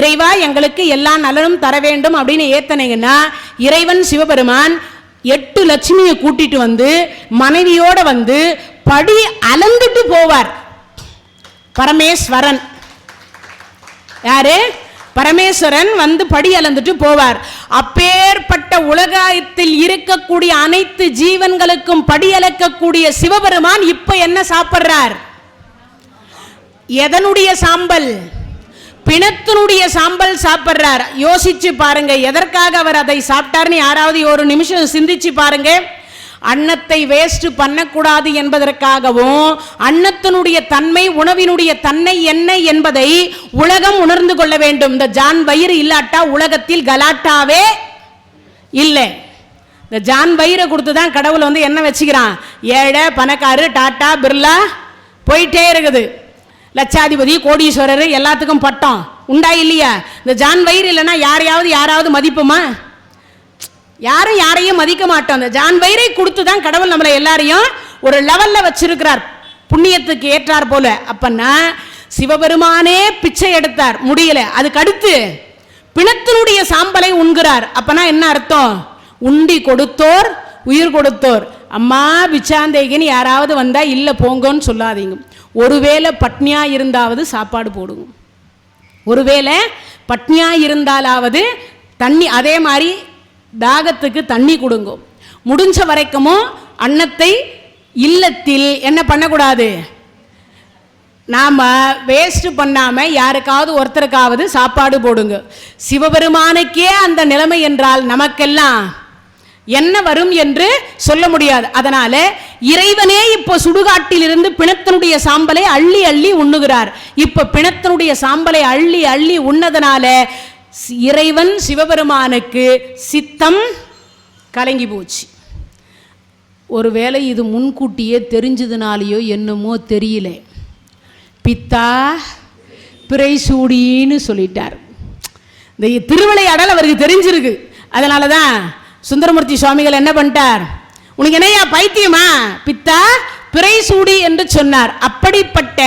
இறைவா எங்களுக்கு எல்லா நலனும் தர வேண்டும் அப்படின்னு ஏத்தனீங்கன்னா இறைவன் சிவபெருமான் 8 லட்சுமியை கூட்டிட்டு வந்து மனைவியோட வந்து படி அளந்துட்டு போவார். பரமேஸ்வரன் யாரு? பரமேஸ்வரன் வந்து படி அளந்துட்டு போவார். அப்பேற்பட்ட உலகத்தில் இருக்கக்கூடிய அனைத்து ஜீவன்களுக்கும் படி அளக்கக்கூடிய சிவபெருமான் இப்ப என்ன சாப்பிடுறார்? எதனுடைய சாம்பல்? பிணத்தினுடைய சாம்பல் சாப்பிடுறார். யோசிச்சு பாருங்க, எதற்காக அவர் அதை சாப்பிட்டார்னு யாராவது ஒரு நிமிஷம் சிந்திச்சு பாருங்க. அன்னத்தை வேஸ்ட் பண்ணக்கூடாது என்பதற்காகவும் அன்னத்தினுடைய தன்மை உணவினுடைய தன்மை என்ன என்பதை உலகம் உணர்ந்து கொள்ள வேண்டும். இந்த ஜான் வயிறு இல்லாட்டா உலகத்தில் கலாட்டாவே இல்லை. இந்த ஜான் வயிறை கொடுத்துதான் கடவுள் வந்து என்ன வச்சுக்கிறான்? ஏழை பணக்காரு டாட்டா பிர்லா போயிட்டே இருக்குது. லட்சாதிபதி கோடீஸ்வரர் எல்லாத்துக்கும் பட்டம் உண்டா இல்லையா? இந்த ஜான் வயிறு இல்லைன்னா யாராவது மதிப்புமா? யாரும் யாரையும் மதிக்க மாட்டோம். அந்த ஜான் வயிறை கொடுத்து தான் கடவுள் நம்மளை எல்லாரையும் ஒரு லெவல்ல வச்சிருக்கிறார், புண்ணியத்துக்கு ஏற்றார் போல. அப்பன்னா சிவபெருமானே பிச்சை எடுத்தார், முடியல. அதுக்கு அடுத்து பிணத்தினுடைய சாம்பலை உண்கிறார். அப்பனா என்ன அர்த்தம்? உண்டி கொடுத்தோர் உயிர் கொடுத்தோர். அம்மா பிச்சாந்தேகின்னு யாராவது வந்தா இல்ல போங்கன்னு சொல்லாதீங்க. ஒருவேளை பட்னியா இருந்தாவது சாப்பாடு போடுங்க, ஒருவேளை பட்னியா இருந்தாலாவது தண்ணி, அதே மாதிரி தாகத்துக்கு தண்ணி கொடுங்க. முடிஞ்ச வரைக்கும் அன்னத்தை இல்லத்தில் என்ன பண்ணக்கூடாது, நாம வேஸ்ட் பண்ணாம யாருக்காவது ஒருத்தருக்காவது சாப்பாடு போடுங்க. சிவபெருமானுக்கே அந்த நிலைமை என்றால் நமக்கெல்லாம் என்ன வரும் என்று சொல்ல முடியாது. அதனால இறைவனே இப்போ சுடுகாட்டில் இருந்து பிணத்தினுடைய சாம்பலை அள்ளி அள்ளி உண்ணுகிறார். இப்ப பிணத்தினுடைய சாம்பலை அள்ளி அள்ளி உண்ணதனால இறைவன் சிவபெருமானுக்கு சித்தம் கலங்கி போச்சு. ஒருவேளை இது முன்கூட்டியே தெரிஞ்சதுனாலேயோ என்னமோ தெரியல, பித்தா பிறை சூடின்னு சொல்லிட்டார். இந்த திருவிளையாடல் அவருக்கு தெரிஞ்சிருக்கு. அதனால தான் சுந்தரமூர்த்தி சுவாமிகள் என்ன பண்ணிட்டார்? உனக்கு என்னையா பைத்தியமா, பித்தா பிறை சூடி என்று சொன்னார். அப்படிப்பட்ட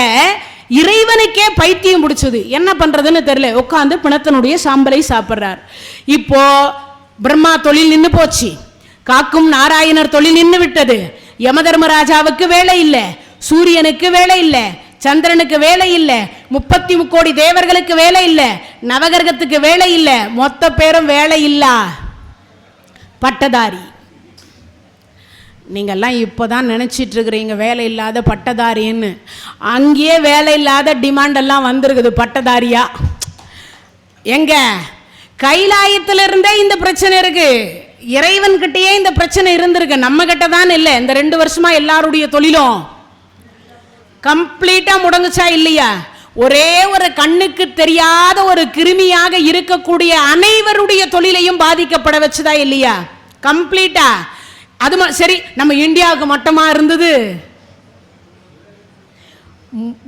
இறைவனுக்கே பைத்தியம் பிடிச்சது, என்ன பண்றதுன்னு தெரியல, உட்காந்து பிணத்தினுடைய சாம்பலை சாப்பிட்றார். இப்போ பிரம்மா தொழில் நின்று போச்சு, காக்கும் நாராயணர் தொழில் நின்று விட்டது. யமதர்மராஜாவுக்கு வேலை இல்லை, சூரியனுக்கு வேலை இல்லை, சந்திரனுக்கு வேலை இல்லை, 33 கோடி தேவர்களுக்கு வேலை இல்லை, நவகிரகத்துக்கு வேலை இல்லை, மொத்த பேரும் வேலை இல்லா பட்டதாரி. நீங்கள்லாம் இப்போ தான் நினச்சிட்டு இருக்கிறீங்க வேலை இல்லாத பட்டதாரின்னு. அங்கேயே வேலை இல்லாத டிமாண்டெல்லாம் வந்திருக்குது பட்டதாரியா. எங்க கைலாயத்திலிருந்தே இந்த பிரச்சனை இருக்கு, இறைவன்கிட்டயே இந்த பிரச்சனை இருந்திருக்கு, நம்ம கிட்ட தான் இல்லை. இந்த 2 வருஷமா எல்லாருடைய தொழிலும் கம்ப்ளீட்டா முடங்குச்சா இல்லையா? ஒரே ஒரு கண்ணுக்கு தெரியாத ஒரு கிருமியாக இருக்கக்கூடிய அனைவருடைய தொழிலையும் பாதிக்கப்பட வச்சுதா இல்லையா? கம்ப்ளீட்டா. அது சரி, நம்ம இந்தியாவுக்கு மட்டமா இருந்தது,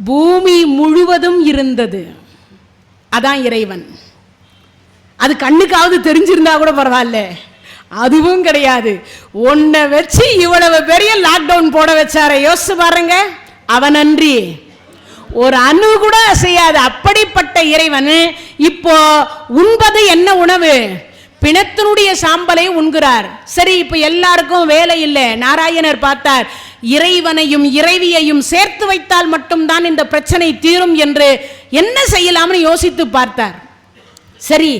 பூமி முழுவதும் இருந்தது. அதான் இறைவன். அது கண்ணுக்காவது தெரிஞ்சிருந்தா கூட பரவாயில்ல, அதுவும் கிடையாது. ஒன்ன வச்சு இவ்வளவு பெரிய லாக்டவுன் போட வச்சார, யோசிச்சு பாருங்க. அவனன்றி ஒரு அணு கூட செய்யாது. அப்படிப்பட்ட இறைவன் இப்போ உண்பது என்ன உணவு? பிணத்தினுடைய சாம்பலை உண்கிறார். சரி, இப்ப எல்லாருக்கும் வேலை இல்லை. நாராயணர் பார்த்தார், இறைவனையும் இறைவியையும் சேர்த்து வைத்தால் மட்டும்தான் இந்த பிரச்சனை தீரும் என்று என்ன செய்யலாம்னு யோசித்து பார்த்தார். சரி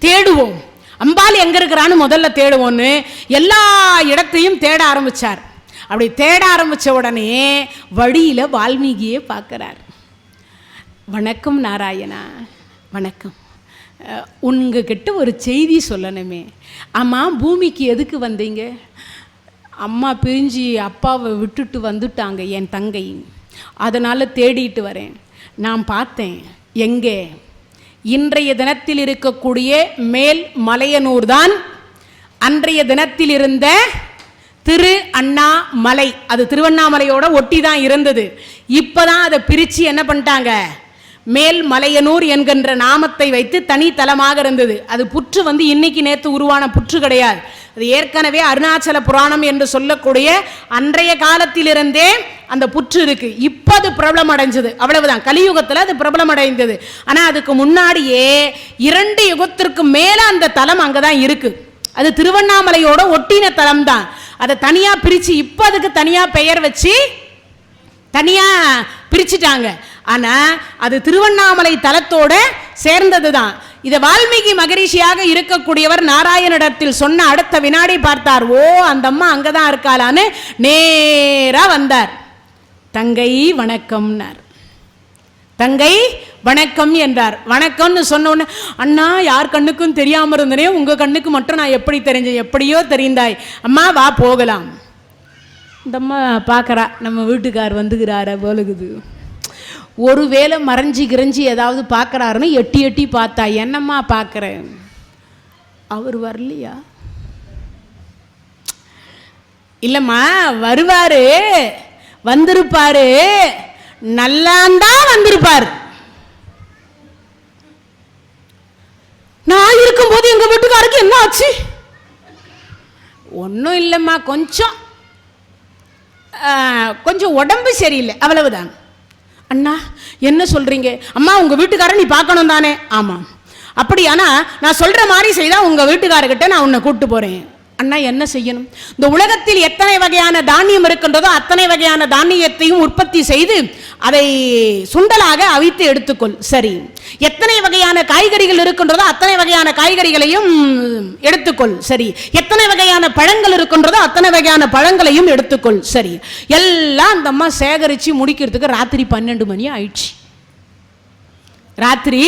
தேடுவோம், அம்பாள் எங்க இருக்கிறான்னு முதல்ல தேடுவோன்னு எல்லா இடத்தையும் தேட ஆரம்பிச்சார். அப்படி தேட ஆரம்பித்த உடனே வழியில் வால்மீகியே பார்க்குறார். வணக்கம் நாராயணா, வணக்கம். உங்ககிட்ட ஒரு செய்தி சொல்லணுமே. ஆமாம், பூமிக்கு எதுக்கு வந்தீங்க? அம்மா பிரிஞ்சு அப்பாவை விட்டுட்டு வந்துட்டாங்க என் தங்கை, அதனால் தேடிட்டு வரேன். நான் பார்த்தேன். எங்கே? இன்றைய தினத்தில் இருக்கக்கூடிய மேல் மலையனூர் தான் அன்றைய தினத்தில் இருந்த திரு அண்ணாமலை. அது திருவண்ணாமலையோட ஒட்டி தான் இருந்தது. இப்போ தான் அதை பிரித்து என்ன பண்ணிட்டாங்க, மேல் மலையனூர் என்கின்ற நாமத்தை வைத்து தனி தலமாக இருந்தது. அது புற்று இன்னைக்கு நேற்று உருவான புற்று கிடையாது. அது ஏற்கனவே அருணாச்சல புராணம் என்று சொல்லக்கூடிய அன்றைய காலத்திலிருந்தே அந்த புற்று இருக்கு. இப்போ அது பிரபலம் அடைஞ்சது, அவ்வளவுதான். கலியுகத்தில் அது பிரபலம் அடைந்தது. ஆனால் அதுக்கு முன்னாடியே 2 யுகத்திற்கு மேலே அந்த தலம் அங்கே தான் இருக்கு. அது திருவண்ணாமலையோட ஒட்டின தலம் தான். அதை தனியாக பிரித்து இப்போ அதுக்கு தனியாக பெயர் வச்சு தனியாக பிரிச்சுட்டாங்க. ஆனால் அது திருவண்ணாமலை தலத்தோட சேர்ந்தது தான். இதை வால்மீகி மகரிஷியாக இருக்கக்கூடியவர் நாராயணிடத்தில் சொன்ன அடுத்த வினாடி பார்த்தார். ஓ, அந்த அம்மா அங்கே தான் இருக்காளான்னு நேராக வந்தார். தங்கை வணக்கம்னார். தங்கை வணக்கம் என்றார். வணக்கம்னு சொன்னோன்னு, அண்ணா யார் கண்ணுக்கும் தெரியாமல் இருந்தனே, உங்கள் கண்ணுக்கு மட்டும் நான் எப்படி தெரிஞ்சேன்? எப்படியோ தெரிந்தாய். அம்மா வா போகலாம். இந்த அம்மா பார்க்குறா, நம்ம வீட்டுக்கார் வந்துக்கிறார போலுக்குது. ஒருவேளை மறைஞ்சி கிரஞ்சி ஏதாவது பார்க்குறாருன்னு எட்டி எட்டி பார்த்தா, என்னம்மா பார்க்குறேன், அவர் வரலையா? இல்லைம்மா வருவார், வந்திருப்பாரு, நல்லாந்தான் வந்திருப்பார். நான் இருக்கும்போது எங்கள் வீட்டுக்காருக்கு என்ன ஆச்சு? ஒன்றும் இல்லைம்மா, கொஞ்சம் உடம்பு சரியில்லை, அவ்வளவுதான். அண்ணா என்ன சொல்கிறீங்க? அம்மா உங்கள் வீட்டுக்காரரை நீ பார்க்கணும் தானே? ஆமாம். அப்படியானா நான் சொல்கிற மாதிரி செய்தால் உங்கள் வீட்டுக்காரர்கிட்ட நான் உன்னை கூப்பிட்டு போகிறேன். அண்ணா என்ன செய்யணும்? இந்த உலகத்தில் எத்தனை வகையான தானியம் இருக்கின்றதோ அத்தனை வகையான தானியத்தையும் உற்பத்தி செய்து அதை சுண்டலாக அவித்து எடுத்துக்கொள். சரி. எத்தனை வகையான காய்கறிகள் இருக்கின்றதோ அத்தனை வகையான காய்கறிகளையும் எடுத்துக்கொள். சரி. எத்தனை வகையான பழங்கள் இருக்கின்றதோ அத்தனை வகையான பழங்களையும் எடுத்துக்கொள். சரி. எல்லாம் அந்த அம்மா சேகரித்து முடிக்கிறதுக்கு ராத்திரி 12 மணி ஆயிடுச்சு. ராத்திரி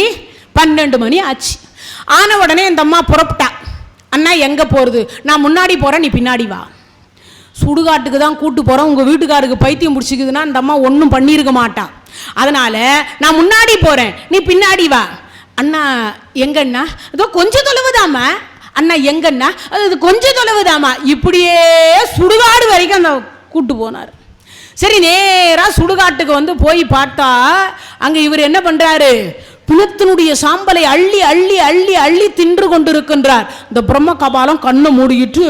12 மணி ஆச்சு. ஆன உடனே இந்த அம்மா புறப்பட்டா. அண்ணா எங்கே போகிறது? நான் முன்னாடி போகிறேன், நீ பின்னாடி வா. சுடுகாட்டுக்கு தான் கூட்டு போகிறோம். உங்கள் வீட்டுக்காருக்கு பைத்தியம் பிடிச்சிக்குதுன்னா அந்த அம்மா ஒன்றும் பண்ணியிருக்க மாட்டான். அதனால் நான் முன்னாடி போகிறேன், நீ பின்னாடி வா. அண்ணா எங்கண்ணா? அதோ கொஞ்சம் தொலைவுதாம்மா. அண்ணா எங்கண்ணா? அது கொஞ்சம் தொலைவுதாம்மா. இப்படியே சுடுகாடு வரைக்கும் அந்த கூட்டு போனார். சரி, நேராக சுடுகாட்டுக்கு போய் பார்த்தா அங்கே இவர் என்ன பண்ணுறாரு, பிணத்தினுடைய சாம்பலை அள்ளி அள்ளி அள்ளி அள்ளி தின்று கொண்டிருக்கின்றார். இந்த பிரம்ம கபாலம் கண்ணை மூடிக்கிட்டு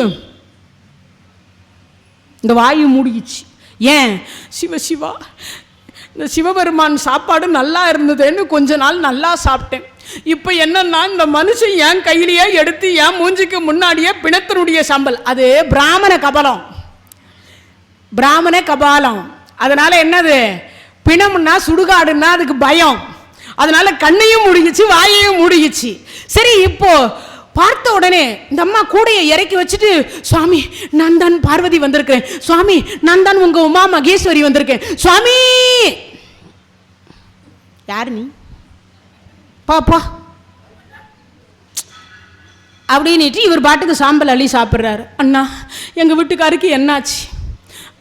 இந்த வாயு மூடிக்கிச்சு. ஏன்? சிவசிவா, இந்த சிவபெருமான் சாப்பாடு நல்லா இருந்ததுன்னு கொஞ்ச நாள் நல்லா சாப்பிட்டேன். இப்போ என்னன்னா இந்த மனுஷன் என் கையிலேயே எடுத்து என் மூஞ்சிக்கு முன்னாடியே பிணத்தினுடைய சாம்பல். அது பிராமண கபாலம், பிராமண கபாலம். அதனால என்னது, பிணம்னா சுடுகாடுன்னா அதுக்கு பயம். அதனால கண்ணையும் மூடிக்கிச்சு, வாயையும் மூடிக்கிச்சு. சரி, இப்போ பார்த்த உடனே இந்த அம்மா கூடையை இறக்கி வச்சுட்டு, சுவாமி நான் தான் பார்வதி வந்திருக்கிறேன், சுவாமி நான் தான் உங்க உமா மகேஸ்வரி வந்திருக்கேன், சுவாமி. யாரு நீ? பாப்பா அப்படின்ட்டு இவர் பாட்டுக்கு சாம்பல் அள்ளி சாப்பிட்றாரு. அண்ணா எங்க வீட்டுக்காருக்கு என்னாச்சு?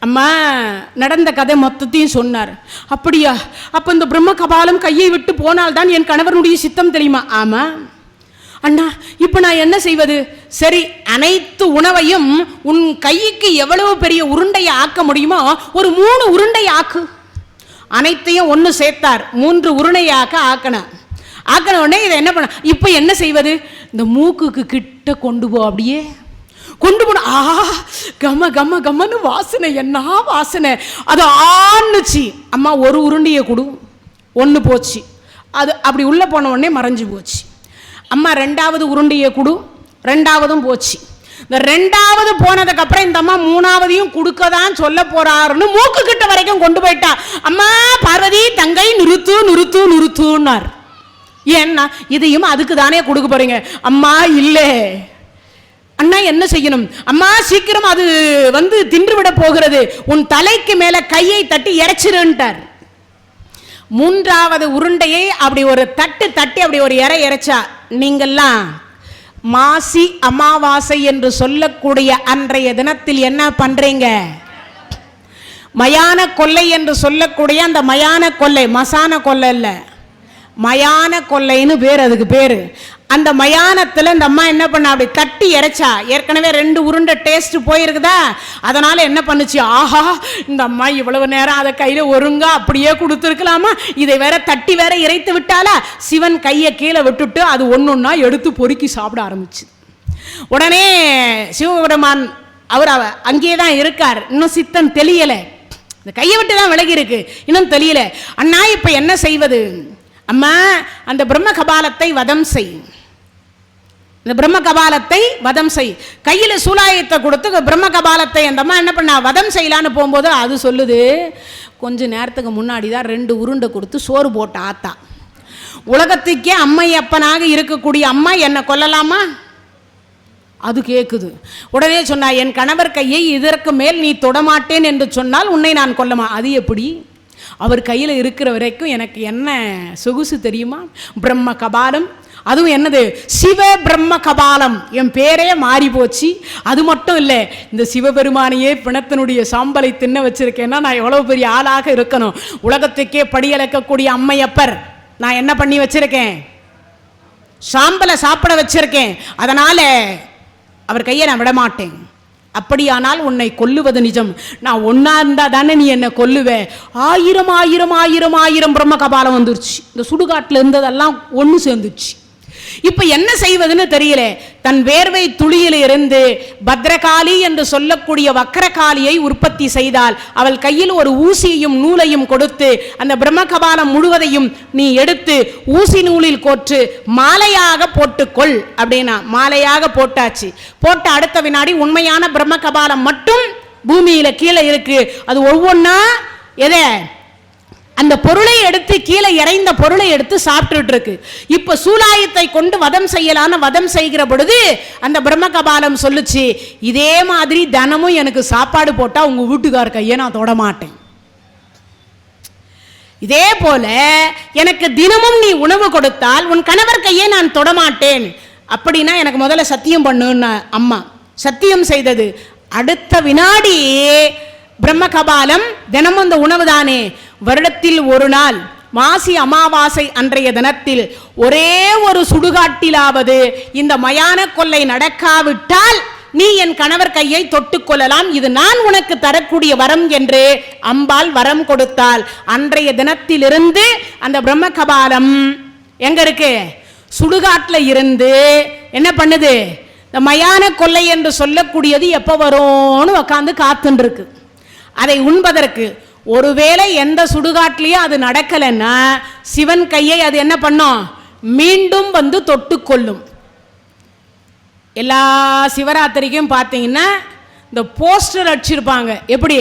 அம்மா நடந்த கதை மொத்தத்தையும் சொன்னார். அப்படியா? அப்போ இந்த பிரம்ம கபாலம் கையை விட்டு போனால்தான் என் கணவனுடைய சித்தம் தெரியுமா? ஆமாம். அண்ணா இப்போ நான் என்ன செய்வது? சரி, அனைத்து உணவையும் உன் கைக்கு எவ்வளவு பெரிய உருண்டையை ஆக்க முடியுமோ ஒரு 3 உருண்டை ஆக்கு. அனைத்தையும் ஒன்று சேர்த்தார். 3 உருண்டையாக்க ஆக்கணும். ஆக்கின உடனே இதை என்ன பண்ண, இப்போ என்ன செய்வது? இந்த மூக்குக்கு கிட்ட கொண்டு போ. அப்படியே கொண்டு போன, கம்ம கம்ம கம்மன்னு வாசனை, என்ன வாசனை. அது ஆணுச்சு. அம்மா ஒரு உருண்டையை கொடு. 1 போச்சு. அது அப்படி உள்ளே போன உடனே மறைஞ்சு போச்சு. அம்மா 2வது உருண்டையை கொடு. 2வதும் போச்சு. இந்த 2வது போனதுக்கு அப்புறம் இந்த அம்மா 3வதையும் கொடுக்க தான் சொல்ல போறாருன்னு மூக்கு கிட்ட வரைக்கும் கொண்டு போயிட்டா. அம்மா பார்வதி தங்கை நிறுத்து நிறுத்து நிறுத்துன்னார். ஏன்னா இதையும் அதுக்கு தானே கொடுக்க போறீங்க? அம்மா இல்லை அண்ணா என்ன செய்யணும்? அம்மா சீக்கிரம் அது தின்று விட போகிறது, உன் தலைக்கு மேல கையை தட்டி இறைச்சிருன்ட்டார். மூன்றாவது உருண்டையை அப்படி ஒரு தட்டி அப்படி ஒரு இறைச்சா, நீங்கள்லாம் மாசி அமாவாசை என்று சொல்லக்கூடிய அன்றைய தினத்தில் என்ன பண்றீங்க? மயான கொள்ளை என்று சொல்லக்கூடிய அந்த மயான கொள்ளை, மசான கொள்ளை இல்ல, மயான கொள்ளைன்னு பேர், அதுக்கு பேரு. அந்த மயானத்தில் இந்த அம்மா என்ன பண்ண, அப்படி தட்டி இறைச்சா. ஏற்கனவே 2 உருண்டை டேஸ்ட் போயிருக்குதா, அதனால என்ன பண்ணுச்சு, ஆஹா இந்த அம்மா இவ்வளவு நேரம் அதை கையில ஒருங்கா அப்படியே கொடுத்துருக்கலாமா, இதை வேற தட்டி வேற இறைத்து விட்டாலா. சிவன் கையை கீழே விட்டுட்டு அது ஒன்னொன்னா எடுத்து பொறுக்கி சாப்பிட ஆரம்பிச்சு. உடனே சிவபெருமான் அவர் அங்கேயே தான் இருக்கார், இன்னும் சித்தம் தெளியல, இந்த கையை விட்டு தான் விலகி இருக்கு, இன்னும் தெரியல. அண்ணா இப்ப என்ன செய்வது? அம்மா அந்த பிரம்ம கபாலத்தை வதம் செய், இந்த பிரம்ம கபாலத்தை வதம் செய். கையில சூலாயத்தை கொடுத்து பிரம்ம கபாலத்தை அந்த அம்மா என்ன பண்ணா, வதம் செய்யலான்னு போகும்போது அது சொல்லுது, கொஞ்ச நேரத்துக்கு முன்னாடி தான் 2 உருண்டை கொடுத்து சோறு போட்ட ஆத்தா, உலகத்துக்கே அம்மை அப்பனாக இருக்கக்கூடிய அம்மா என்ன கொல்லலாமா? அது கேட்குது. உடனே சொன்னா, என் கணவர் கையை இதற்கு மேல் நீ தொடமாட்டேன் என்று சொன்னால் உன்னை நான் கொல்லமா. அது எப்படி? அவர் கையில் இருக்கிற வரைக்கும் எனக்கு என்ன சொகுசு தெரியுமா? பிரம்ம கபாலம், அதுவும் என்னது, சிவ பிரம்ம கபாலம். என் பேரே மாறி போச்சு. அது மட்டும் இல்லை, இந்த சிவபெருமானையே பிணத்தினுடைய சாம்பலை தின்ன வச்சிருக்கேன்னா நான் எவ்வளவு பெரிய ஆளாக இருக்கணும். உலகத்துக்கே படியளக்கக்கூடிய அம்மையப்பர் நான் என்ன பண்ணி வச்சிருக்கேன்? சாம்பலை சாப்பிட வச்சிருக்கேன். அதனால அவர் கையை நான் விடமாட்டேன். அப்படியானால் உன்னை கொல்லுவது நிஜம். நான் ஒன்னா இருந்தா தானே நீ என்ன கொல்லுவே. 1000 பிரம்ம கபாலம் வந்துருச்சு. இந்த சுடுகாட்டில் இருந்ததெல்லாம் ஒன்று சேர்ந்துச்சு. இப்ப என்ன செய்வதுன்னு தெரியல. தன் வேர்வை துளியில இருந்து பத்ரகாளி என்று சொல்லக்கூடிய வக்கரகாளியை உற்பத்தி செய்தால், அவள் கையில் ஒரு ஊசியையும் நூலையும் கொடுத்து அந்த பிரம்ம கபாலம் முழுவதையும் நீ எடுத்து ஊசி நூலில் கோற்று மாலையாக போட்டுக்கொள் அப்படின்னா மாலையாக போட்டாச்சு. போட்ட அடுத்த வினாடி உண்மையான பிரம்ம கபாலம் மட்டும் பூமியில கீழே இருக்கு. அது ஒவ்வொன்னா எதை, அந்த பொருளை எடுத்து கீழே இறைந்த பொருளை எடுத்து சாப்பிட்டு இருக்கு. இப்ப சூலாயத்தை கொண்டு வதம் செய்யலான்னு வதம் செய்கிற பொழுது அந்த பிரம்ம கபாலம் சொல்லுச்சு, இதே மாதிரி தினமும் எனக்கு சாப்பாடு போட்டா உங்க வீட்டுக்கார கையை நான் தொட மாட்டேன். இதே போல எனக்கு தினமும் நீ உணவு கொடுத்தால் உன் கணவர் கையை நான் தொடமாட்டேன். அப்படின்னா எனக்கு முதல்ல சத்தியம் பண்ணுன்னு அம்மா சத்தியம் செய்தது. அடுத்த வினாடி பிரம்ம கபாலம் தினமும் இந்த உணவு தானே. வருடத்தில் ஒரு நாள் மாசி அமாவாசை அன்றைய தினத்தில் ஒரே ஒரு சுடுகாட்டிலாவது இந்த மயான கொள்ளை நடக்காவிட்டால் நீ என் கணவர் கையை தொட்டுக் கொள்ளலாம், இது நான் உனக்கு தரக்கூடிய வரம் என்று அம்பாள் வரம் கொடுத்தால், அன்றைய தினத்திலிருந்து அந்த பிரம்ம கபாலம் எங்க இருக்கு, சுடுகாட்டில் இருந்து என்ன பண்ணுது, இந்த மயான கொள்ளை என்று சொல்லக்கூடியது எப்ப வரும்னு உட்காந்து காத்துன்னு இருக்கு. அதை உண்பதற்கு ஒருவேளை எந்த சுடுகாட்டிலையும் அது நடக்கலைன்னா சிவன் கையை அது என்ன பண்ணும், மீண்டும் வந்து தொட்டுக்கொள்ளும். எல்லா சிவராத்திரிக்கும் பார்த்தீங்கன்னா இந்த போஸ்டர் அடிச்சிருப்பாங்க. எப்படி,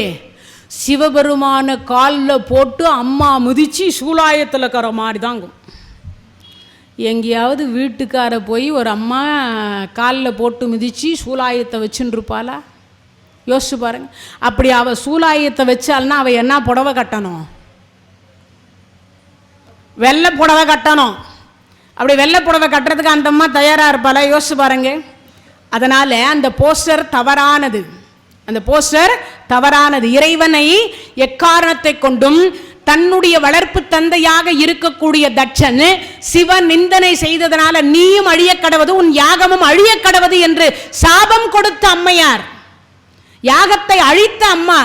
சிவபெருமான காலில் போட்டு அம்மா மிதிச்சு சூலாயத்தில் இருக்கிற மாதிரி தாங்கும். எங்கேயாவது வீட்டுக்கார போய் ஒரு அம்மா காலில் போட்டு மிதிச்சு சூலாயத்தை வச்சுன்னு இருப்பாளா? யோசிச்சு பாருங்க. அப்படி அவள் சூலாயத்தை வச்சால்னா அவள் என்ன புடவை கட்டணும், வெள்ளை புடவை கட்டணும். அப்படி வெள்ளை புடவை கட்டுறதுக்கு அந்த அம்மா தயாராக இருப்பாளா? யோசிச்சு பாருங்க. அதனால அந்த போஸ்டர் தவறானது, அந்த போஸ்டர் தவறானது. இறைவனை எக்காரணத்தை கொண்டும் தன்னுடைய வளர்ப்பு தந்தையாக இருக்கக்கூடிய தட்சன் சிவ நிந்தனை செய்ததனால நீயும் அழிய கடவது, உன் யாகமும் அழிய கடவது என்று சாபம் கொடுத்த அம்மையார், யாகத்தை அழித்த அம்மா.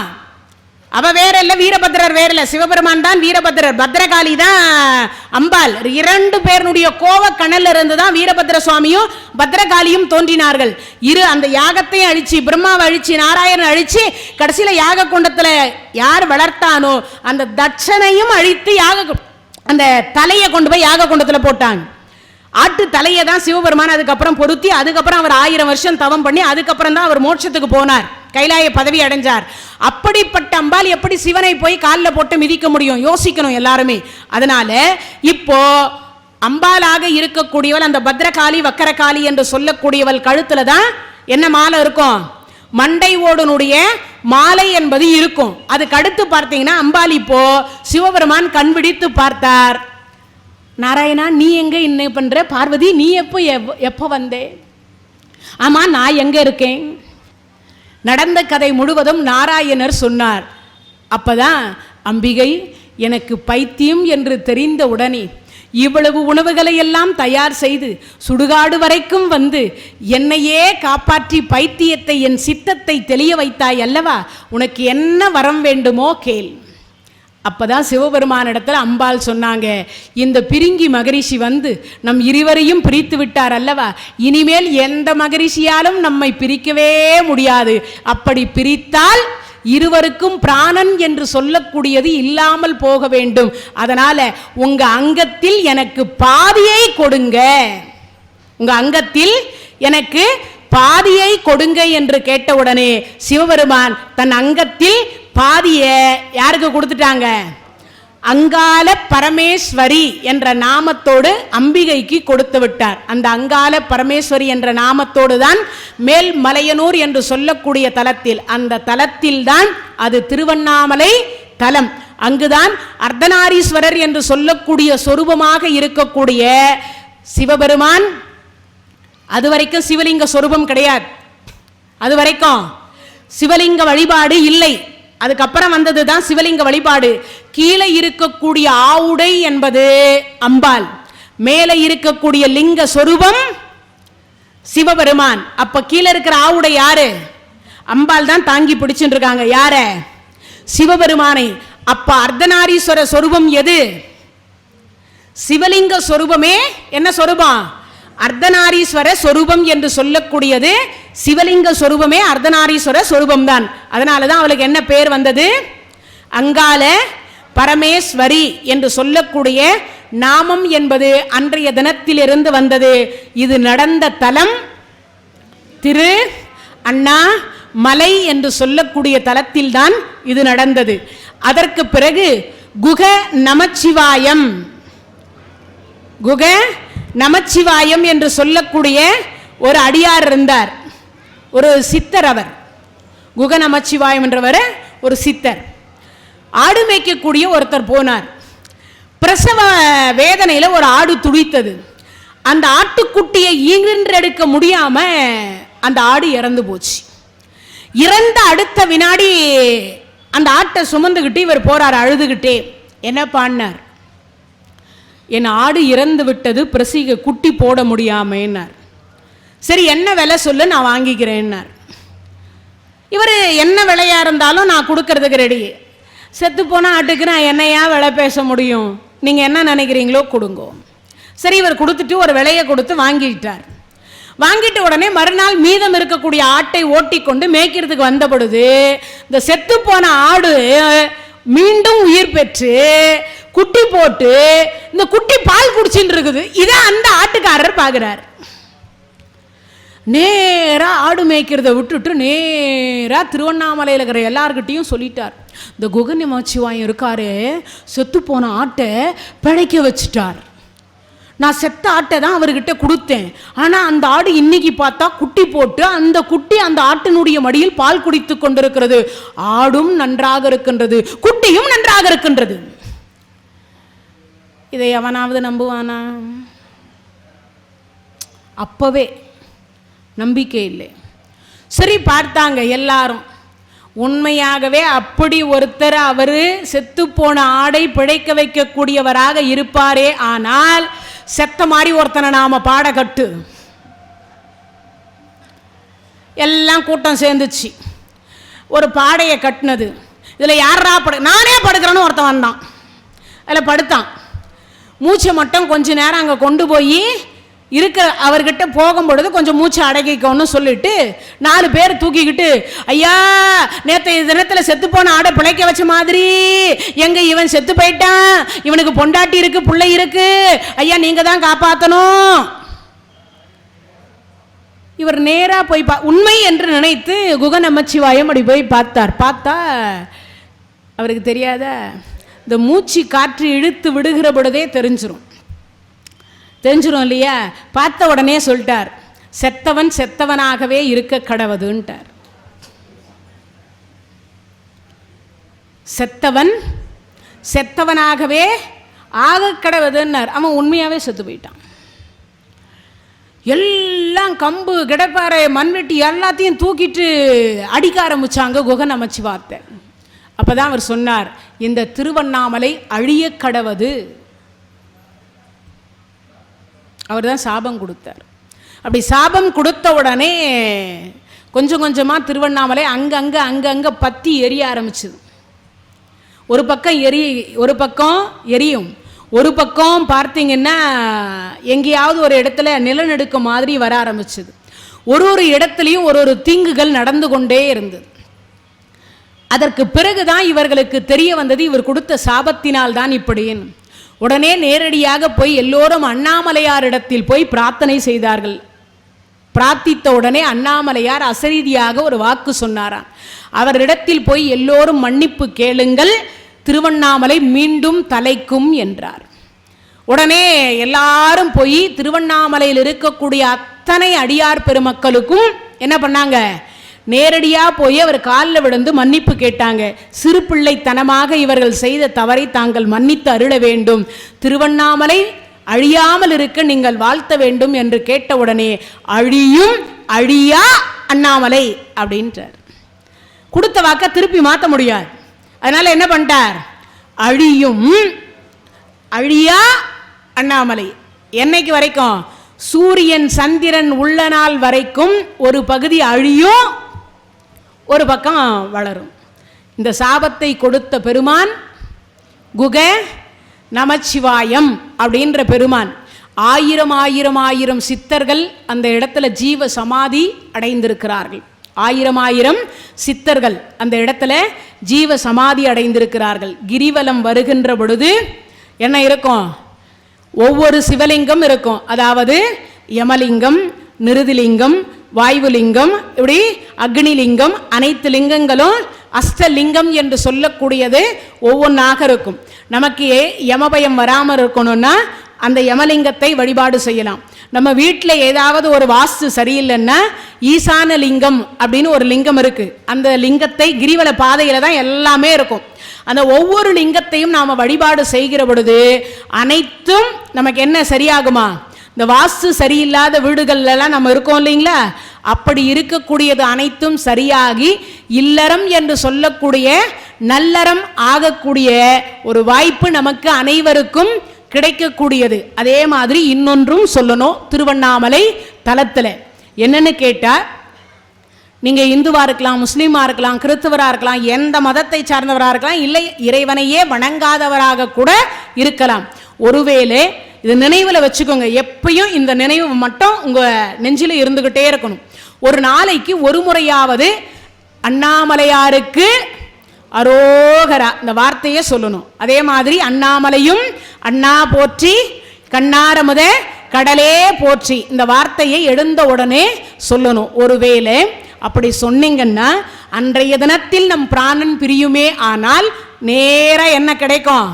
அவ வேற இல்ல, வீரபத்ரர் வேற இல்ல, சிவபெருமான் தான் வீரபத்ரர், பத்ரகாளி தான் அம்பாள். 2 பேருடைய கோவ கணல் இருந்து தான் வீரபத்ர சுவாமியும் பத்ரகாளியும் தோன்றினார்கள். அந்த யாகத்தையும் அழிச்சு, பிரம்மாவை அழிச்சு, நாராயணன் அழிச்சு, கடைசியில யாக குண்டத்துல யார் வளர்த்தானோ அந்த தட்சனையும் அழித்து அந்த தலையை கொண்டு போய் யாக குண்டத்துல போட்டாங்க. ஆட்டு தலையை தான் சிவபெருமான் அதுக்கப்புறம் பொருத்தி, அதுக்கப்புறம் அவர் 1000 வருஷம் தவம் பண்ணி அதுக்கப்புறம் தான் அவர் மோட்சத்துக்கு போனார், கைலாய பதவி அடைஞ்சார். அப்படிப்பட்ட அம்பாள் எப்படி சிவனை போய் காலில் போட்டு மிதிக்க முடியும்? யோசிக்கணும் எல்லாருமே. அதனால இப்போ அம்பாளாக இருக்கக்கூடியவள் அந்த பத்ரகாளி வக்கரகாளி என்று சொல்லக்கூடியவள் கழுத்துல தான் என்ன மாலை இருக்கும்? மண்டை ஓடனுடைய மாலை என்பது இருக்கும். அதுக்கு அடுத்து பார்த்தீங்கன்னா அம்பாள் இப்போ சிவபெருமான் கண் விழித்து பார்த்தார். நாராயணா நீ எங்க என்ன பண்ற? பார்வதி நீ எப்போ வந்தே? ஆமா நான் எங்க இருக்கேன்? நடந்த கதை முழுவதும் நாராயணர் சொன்னார். அப்பதான் அம்பிகை எனக்கு பைத்தியம் என்று தெரிந்த உடனே இவ்வளவு உணவுகளை எல்லாம் தயார் செய்து சுடுகாடு வரைக்கும் வந்து என்னையே காப்பாற்றி பைத்தியத்தை என் சித்தத்தை தெளிய வைத்தாய் அல்லவா, உனக்கு என்ன வரம் வேண்டுமோ கேள். அப்பதான் சிவபெருமானிடத்தில் அம்பாள் சொன்னாங்க, இந்த பிரிங்கி மகரிஷி வந்து நம் இருவரையும் பிரித்து விட்டார் அல்லவா, இனிமேல் எந்த மகரிஷியாலும் நம்மை பிரிக்கவே முடியாது. அப்படி பிரித்தால் இருவருக்கும் பிராணன் என்று சொல்லக்கூடியது இல்லாமல் போக வேண்டும். அதனால உங்க அங்கத்தில் எனக்கு பாதியை கொடுங்க, உங்க அங்கத்தில் எனக்கு பாதியை கொடுங்க என்று கேட்டவுடனே சிவபெருமான் தன் அங்கத்தில் பாதிய யாருக்கு கொடுத்துட்டாங்க? அங்காள பரமேஸ்வரி என்ற நாமத்தோடு அம்பிகைக்கு கொடுத்து விட்டார். அந்த அங்காள பரமேஸ்வரி என்ற நாமத்தோடு தான் மேல் மலையனூர் என்று சொல்லக்கூடிய தலத்தில், அந்த தலத்தில் தான் அது திருவண்ணாமலை தலம். அங்குதான் அர்த்தநாரீஸ்வரர் என்று சொல்லக்கூடிய சொரூபமாக இருக்கக்கூடிய சிவபெருமான். அதுவரைக்கும் சிவலிங்க சொரூபம் கிடையாது, அதுவரைக்கும் சிவலிங்க வழிபாடு இல்லை. அதுக்கப்புறம் வந்தது தான் சிவலிங்க வழிபாடு. கீழே இருக்கக்கூடிய ஆவுடை என்பது அம்பாள், மேலே இருக்கக்கூடிய லிங்க சொரூபம் சிவபெருமான். அப்ப கீழே இருக்கிற ஆவுடை யாரு? அம்பாள் தான் தாங்கி பிடிச்சுட்டு இருக்காங்க. யார? சிவபெருமானை. அப்ப அர்த்தநாரீஸ்வர சொரூபம் எது? சிவலிங்க சொரூபமே என்ன சொரூபம்? அர்த்தநாரீஸ்வர சொரூபம் என்று சொல்லக்கூடியது சிவலிங்க சொரூபமே அர்த்தநாரீஸ்வர சொரூபம் தான். அதனாலதான் அவளுக்கு என்ன பேர் வந்தது? அங்காள பரமேஸ்வரி என்று சொல்லக்கூடிய நாமம் என்பது அன்றைய தினத்திலிருந்து வந்தது. இது நடந்த தலம் திரு அண்ணாமலை என்று சொல்லக்கூடிய தலத்தில் தான் இது நடந்தது. அதற்கு பிறகு குக நமச்சிவாயம், குக நமச்சிவாயம் என்று சொல்லக்கூடிய ஒரு அடியார் இருந்தார், ஒரு சித்தர். அவர் குக நமச்சிவாயம் என்றவர் ஒரு சித்தர். ஆடு மேய்க்கக்கூடிய ஒருத்தர் போனார். பிரசவ வேதனையில ஒரு ஆடு துடித்தது. அந்த ஆட்டுக்குட்டியை ஈன்றெடுக்க முடியாம அந்த ஆடு இறந்து போச்சு. இறந்த அடுத்த வினாடி அந்த ஆட்டை சுமந்துகிட்டு இவர் போறார் அழுதுகிட்டே. என்ன பாடினார்? என் ஆடு இறந்து விட்டது, பிரசிக குட்டி போட முடியாமன்னார். சரி என்ன விலை சொல்லு, நான் வாங்கிக்கிறேன்னார். இவர் என்ன விலையா இருந்தாலும் நான் கொடுக்கறதுக்கு ரெடி. செத்து போன ஆட்டுக்கு நான் என்னையா விலை பேச முடியும், நீங்க என்ன நினைக்கிறீங்களோ கொடுங்க. சரி இவர் கொடுத்துட்டு ஒரு விலையை கொடுத்து வாங்கிட்டார். வாங்கிட்ட உடனே மறுநாள் மீதம் இருக்கக்கூடிய ஆட்டை ஓட்டி கொண்டு மேய்க்கிறதுக்கு வந்த பொழுது இந்த செத்து போன ஆடு மீண்டும் உயிர் பெற்று குட்டி போட்டு இந்த குட்டி பால் குடிச்சுட்டு இருக்குது. இதை அந்த ஆட்டுக்காரர் பார்க்கிறார். நேரா ஆடு மேய்க்கிறத விட்டுட்டு நேரா திருவண்ணாமலையில் இருக்கிற எல்லார்கிட்டையும் சொல்லிட்டார், இந்த குக நமச்சிவாயம் இருக்காரு செத்து போன ஆட்டை பிழைக்க வச்சுட்டார். நான் செத்த ஆட்டை தான் அவர்கிட்ட கொடுத்தேன், ஆனால் அந்த ஆடு இன்னைக்கு பார்த்தா குட்டி போட்டு அந்த குட்டி அந்த ஆட்டினுடைய மடியில் பால் குடித்து கொண்டிருக்கிறது. ஆடும் நன்றாக இருக்கின்றது, குட்டியும் நன்றாக இருக்கின்றது. இதை எவனாவது நம்புவானா? அப்பவே நம்பிக்கை இல்லை. சரி பார்த்தாங்க எல்லாரும். உண்மையாகவே அப்படி ஒருத்தர் அவர் செத்து போன ஆடை பிழைக்க வைக்கக்கூடியவராக இருப்பாரே, ஆனால் செத்த மாதிரி ஒருத்தனை நாம பாட கட்டு. எல்லாம் கூட்டம் சேர்ந்துச்சு, ஒரு பாடையை கட்டினது. இதில் யாரா நானே படுக்கிறேன்னு ஒருத்தன் வந்தான், அதில் படுத்தான். மூச்சை மட்டும் கொஞ்ச நேரம் அங்கே கொண்டு போய் இருக்க அவர்கிட்ட போகும்பொழுது கொஞ்சம் மூச்சை அடக்கிக்கோன்னு சொல்லிட்டு 4 பேர் தூக்கிக்கிட்டு, ஐயா நேற்று தினத்தில் செத்து போன ஆடை பிழைக்க வச்ச மாதிரி எங்க இவன் செத்து போயிட்டான், இவனுக்கு பொண்டாட்டி இருக்கு பிள்ளை இருக்கு, ஐயா நீங்க தான் காப்பாற்றணும். இவர் நேரா போய் உண்மை என்று நினைத்து குக நமச்சிவாயம் அப்படி போய் பார்த்தார். பார்த்தா அவருக்கு தெரியாத இந்த மூச்சு காற்று இழுத்து விடுகிற பொழுதே தெரிஞ்சிரும் இல்லையா? பார்த்த உடனே சொல்லிட்டார், செத்தவன் செத்தவனாகவே இருக்க கடவுதுன்ட்டார். செத்தவன் செத்தவனாகவே ஆக கடவுதுன்னார். அவன் உண்மையாகவே செத்து போயிட்டான். எல்லாம் கம்பு கிடப்பாறை மண்வெட்டி எல்லாத்தையும் தூக்கிட்டு அடிக்க ஆரம்பிச்சாங்க குகை நமச்சிவாயத்தை. அப்போ தான் அவர் சொன்னார், இந்த திருவண்ணாமலை அழிய கடவுது. அவர் தான் சாபம் கொடுத்தார். அப்படி சாபம் கொடுத்த உடனே கொஞ்சம் கொஞ்சமாக திருவண்ணாமலை அங்கங்கே பற்றி எரிய ஆரம்பிச்சுது. ஒரு பக்கம் எரியும், ஒரு பக்கம் பார்த்தீங்கன்னா எங்கேயாவது ஒரு இடத்துல நிலநடுக்கம் மாதிரி வர ஆரம்பிச்சுது. ஒரு இடத்துலையும் ஒரு தீங்குகள் நடந்து கொண்டே இருந்தது. அதற்கு பிறகுதான் இவர்களுக்கு தெரிய வந்தது, இவர் கொடுத்த சாபத்தினால் தான் இப்படின்னு. உடனே நேரடியாக போய் எல்லோரும் அண்ணாமலையாரிடத்தில் போய் பிரார்த்தனை செய்தார்கள். பிரார்த்தித்த உடனே அண்ணாமலையார் அசரீதியாக ஒரு வாக்கு சொன்னாராம். அவரிடத்தில் போய் எல்லோரும் மன்னிப்பு கேளுங்கள், திருவண்ணாமலை மீண்டும் தலைக்கும் என்றார். உடனே எல்லாரும் போய் திருவண்ணாமலையில் இருக்கக்கூடிய அத்தனை அடியார் பெருமக்களுக்கும் என்ன பண்ணாங்க, நேரடியாக போய் அவர் காலில் விழுந்து மன்னிப்பு கேட்டாங்க. சிறு பிள்ளைத்தனமாக இவர்கள் செய்த தவறை தாங்கள் மன்னித்து அருள வேண்டும், திருவண்ணாமலை அழியாமல் இருக்க நீங்கள் வாழ்த்த வேண்டும் என்று கேட்டவுடனே அழியும் அழியா அண்ணாமலை அப்படின்றார். கொடுத்த வாக்க திருப்பி மாற்ற முடியாது. அதனால என்ன பண்ணிட்டார், அழியும் அழியா அண்ணாமலை. என்னைக்கு வரைக்கும்? சூரியன் சந்திரன் உள்ள நாள் வரைக்கும் ஒரு பகுதி அழியும், ஒரு பக்கம் வளரும். இந்த சாபத்தை கொடுத்த பெருமான் குகை நமச்சிவாயம் அப்படின்ற பெருமான். 1000 சித்தர்கள் அந்த இடத்துல ஜீவ சமாதி அடைந்திருக்கிறார்கள். 1000 சித்தர்கள் அந்த இடத்துல ஜீவ சமாதி அடைந்திருக்கிறார்கள். கிரிவலம் வருகின்ற பொழுது என்ன இருக்கும், ஒவ்வொரு சிவலிங்கம் இருக்கும். அதாவது யமலிங்கம், நிருதிலிங்கம், வாயுலிங்கம், இப்படி அக்னிலிங்கம், அனைத்து லிங்கங்களும் அஷ்டலிங்கம் என்று சொல்லக்கூடியது ஒவ்வொன்றாக இருக்கும். நமக்கு யமபயம் வராமல் இருக்கணும்னா அந்த யமலிங்கத்தை வழிபாடு செய்யலாம். நம்ம வீட்டில் ஏதாவது ஒரு வாஸ்து சரியில்லைன்னா ஈசான லிங்கம் அப்படின்னு ஒரு லிங்கம் இருக்கு. அந்த லிங்கத்தை கிரிவல பாதையில தான் எல்லாமே இருக்கும். அந்த ஒவ்வொரு லிங்கத்தையும் நாம் வழிபாடு செய்கிற பொழுது அனைத்தும் நமக்கு என்ன சரியாகுமா, இந்த வாஸ்து சரியில்லாத வீடுகள்லாம் நம்ம இருக்கோம் இல்லைங்களா, அப்படி இருக்கக்கூடியது அனைத்தும் சரியாகி இல்லறம் என்று சொல்லக்கூடிய நல்லறம் ஆகக்கூடிய ஒரு வாய்ப்பு நமக்கு அனைவருக்கும் கிடைக்கக்கூடியது. அதே மாதிரி இன்னொன்றும் சொல்லணும். திருவண்ணாமலை தலத்தில் என்னன்னு கேட்டால், நீங்கள் இந்துவாக இருக்கலாம், முஸ்லீமாக இருக்கலாம், கிறிஸ்தவராக இருக்கலாம், எந்த மதத்தை சார்ந்தவராக இருக்கலாம், இல்லை இறைவனையே வணங்காதவராக கூட இருக்கலாம். ஒருவேளை இது நினைவில் வச்சுக்கோங்க, எப்பயும் இந்த நினைவு மட்டும் உங்கள் நெஞ்சில் இருந்துக்கிட்டே இருக்கணும். ஒரு நாளைக்கு ஒரு முறையாவது அண்ணாமலையாருக்கு அரோகரா இந்த வார்த்தையை சொல்லணும். அதே மாதிரி அண்ணாமலையும் அண்ணா போற்றி கண்ணாரமுத கடலே போற்றி இந்த வார்த்தையை எழுந்த உடனே சொல்லணும். ஒருவேளை அப்படி சொன்னீங்கன்னா அன்றைய தினத்தில் நம் பிராணன் பிரியுமே, ஆனால் நேர என்ன கிடைக்கும்,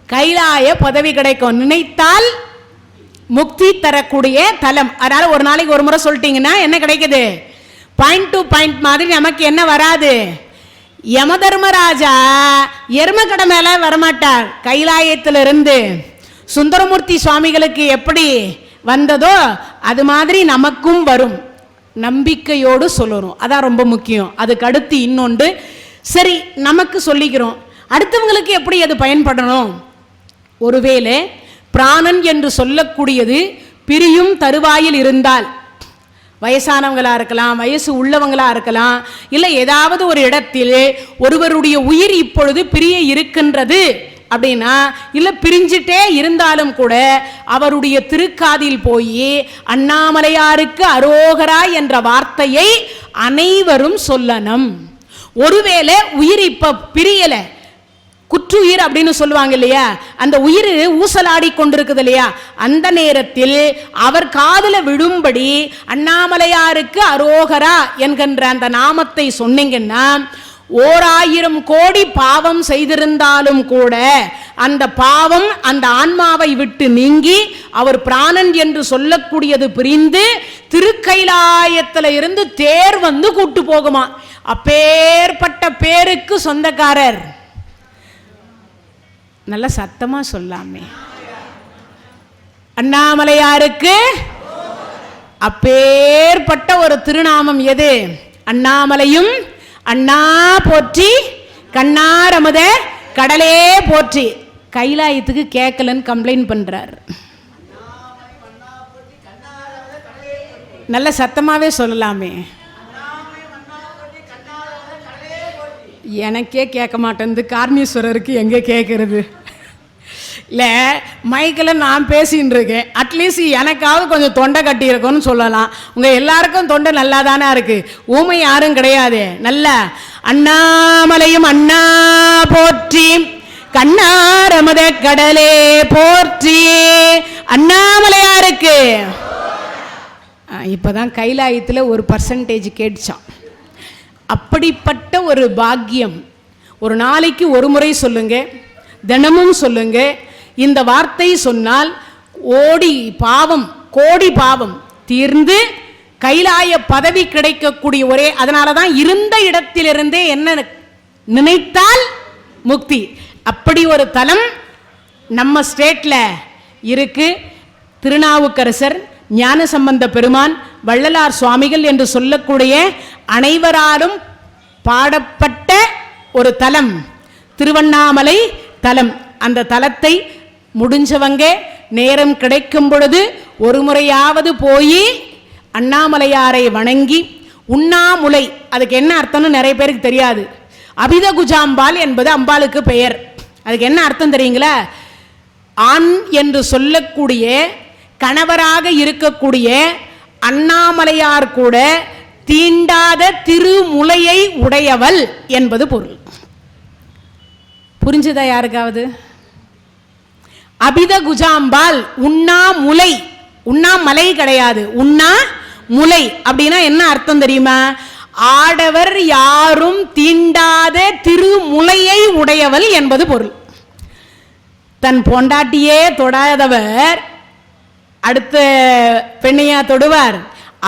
கைலாய பதவி கிடைக்கும். நினைத்தால் முக்தி தரக்கூடிய தலம். அதனால ஒரு நாளைக்கு ஒரு முறை சொல்லிட்டீங்கன்னா என்ன கிடைக்குது, பாயிண்ட் டு பாயிண்ட் மாதிரி நமக்கு என்ன வராது. யம தர்மராஜா எருமக்கடை மேல வரமாட்டார். கைலாயத்திலிருந்து சுந்தரமூர்த்தி சுவாமிகளுக்கு எப்படி வந்ததோ அது மாதிரி நமக்கும் வரும். நம்பிக்கையோடு சொல்லணும், அதான் ரொம்ப முக்கியம். அதுக்கு அடுத்து இன்னொன்று, சரி நமக்கு சொல்லிக்கிறோம், அடுத்தவங்களுக்கு எப்படி அது பயன்படணும். ஒருவேளை பிராணன் என்று சொல்லக்கூடியது பிரியும் தருவாயில் இருந்தால், வயசானவங்களா இருக்கலாம், வயசு உள்ளவங்களா இருக்கலாம், இல்லை ஏதாவது ஒரு இடத்தில் ஒருவருடைய உயிர் இப்பொழுது பிரிய இருக்கின்றது அப்படின்னா, இல்லை பிரிஞ்சிட்டே இருந்தாலும் கூட அவருடைய திருக்காதில் போய் அண்ணாமலையாருக்கு அரோகரா என்ற வார்த்தையை அனைவரும் சொல்லணும். ஒருவேளை உயிர் இப்ப பிரியல, குற்றுயிர் அப்படின்னு சொல்லுவாங்க இல்லையா, அந்த உயிர் ஊசலாடி கொண்டிருக்குது இல்லையா, அந்த நேரத்தில் அவர் காதுல விடும்படி அண்ணாமலையாருக்கு அரோகரா என்கின்ற அந்த நாமத்தை சொன்னீங்கன்னா 1000 கோடி பாவம் செய்திருந்தாலும் கூட அந்த பாவம் அந்த ஆன்மாவை விட்டு நீங்கி அவர் பிராணன் என்று சொல்லக்கூடியது பிரிந்து திருக்கைலாயத்தில் இருந்து தேர் வந்து கூட்டு போகுமா. அப்பேற்பட்ட பேருக்கு சொந்தக்காரர். நல்ல சத்தமா சொல்லாமே, அண்ணாமலையாருக்கு அப்பேற்பட்ட ஒரு திருநாமம் எது? அண்ணாமலையும் அண்ணா போற்றி கண்ணாரமுத கடலே போற்றி. கைலாயத்துக்கு கேட்கலன்னு கம்ப்ளைண்ட் பண்றார். நல்ல சத்தமாவே சொல்லலாமே. எனக்கே கேட்க மாட்டேங்குது, காரணீஸ்வரருக்கு எங்கே கேட்கறது? இல்லை, மைக்கில் நான் பேசின்னு இருக்கேன், அட்லீஸ்ட் எனக்காவது கொஞ்சம் தொண்டை கட்டி இருக்கும்னு சொல்லலாம். உங்கள் எல்லாருக்கும் தொண்டை நல்லா தானே இருக்குது, ஊமை யாரும் கிடையாது. நல்ல அண்ணாமலையும் அண்ணா போற்றி கண்ணாரமுத கடலே போற்றி. அண்ணாமலையாருக்கு இப்போதான் கைலாயத்தில் ஒரு பர்சன்டேஜ் கேட்டுச்சான். அப்படிப்பட்ட ஒரு பாக்கியம். ஒரு நாளைக்கு ஒரு முறை சொல்லுங்க, தினமும் சொல்லுங்க. இந்த வார்த்தை சொன்னால் கோடி பாவம் தீர்ந்து கைலாய பதவி கிடைக்கக்கூடிய ஒரே. அதனால தான் இருந்த இடத்திலிருந்தே என்ன நினைத்தால் முக்தி. அப்படி ஒரு தலம் நம்ம ஸ்டேட்ல இருக்கு. திருநாவுக்கரசர், ஞானசம்பந்த பெருமான், வள்ளலார் சுவாமிகள் என்று சொல்லக்கூடிய அனைவராலும் பாடப்பட்ட ஒரு தலம் திருவண்ணாமலை தலம். அந்த தலத்தை முடிஞ்சவங்க நேரம் கிடைக்கும் பொழுது ஒரு முறையாவது போய் அண்ணாமலையாரை வணங்கி உண்ணாமுலை, அதுக்கு என்ன அர்த்தம்னு நிறைய பேருக்கு தெரியாது. அபித குஜாம்பாள் என்பது அம்பாளுக்கு பெயர். அதுக்கு என்ன அர்த்தம் தெரியுங்களா? ஆண் என்று சொல்லக்கூடிய கணவராக இருக்கக்கூடிய அண்ணாமலையார் கூட தீண்டாத திருமுலையை உடையவள் என்பது பொருள். புரிஞ்சுதா யாருக்காவது? அபித குஜாம்பாள் உண்ணாமுலை, உண்ணாமலை கிடையாது, உண்ணா முலை அப்படின்னா என்ன அர்த்தம் தெரியுமா? ஆடவர் யாரும் தீண்டாத திருமுலையை உடையவள் என்பது பொருள். தன் பொண்டாட்டியே தொடாதவர் அடுத்த பெண்ணையா தொடுவார்?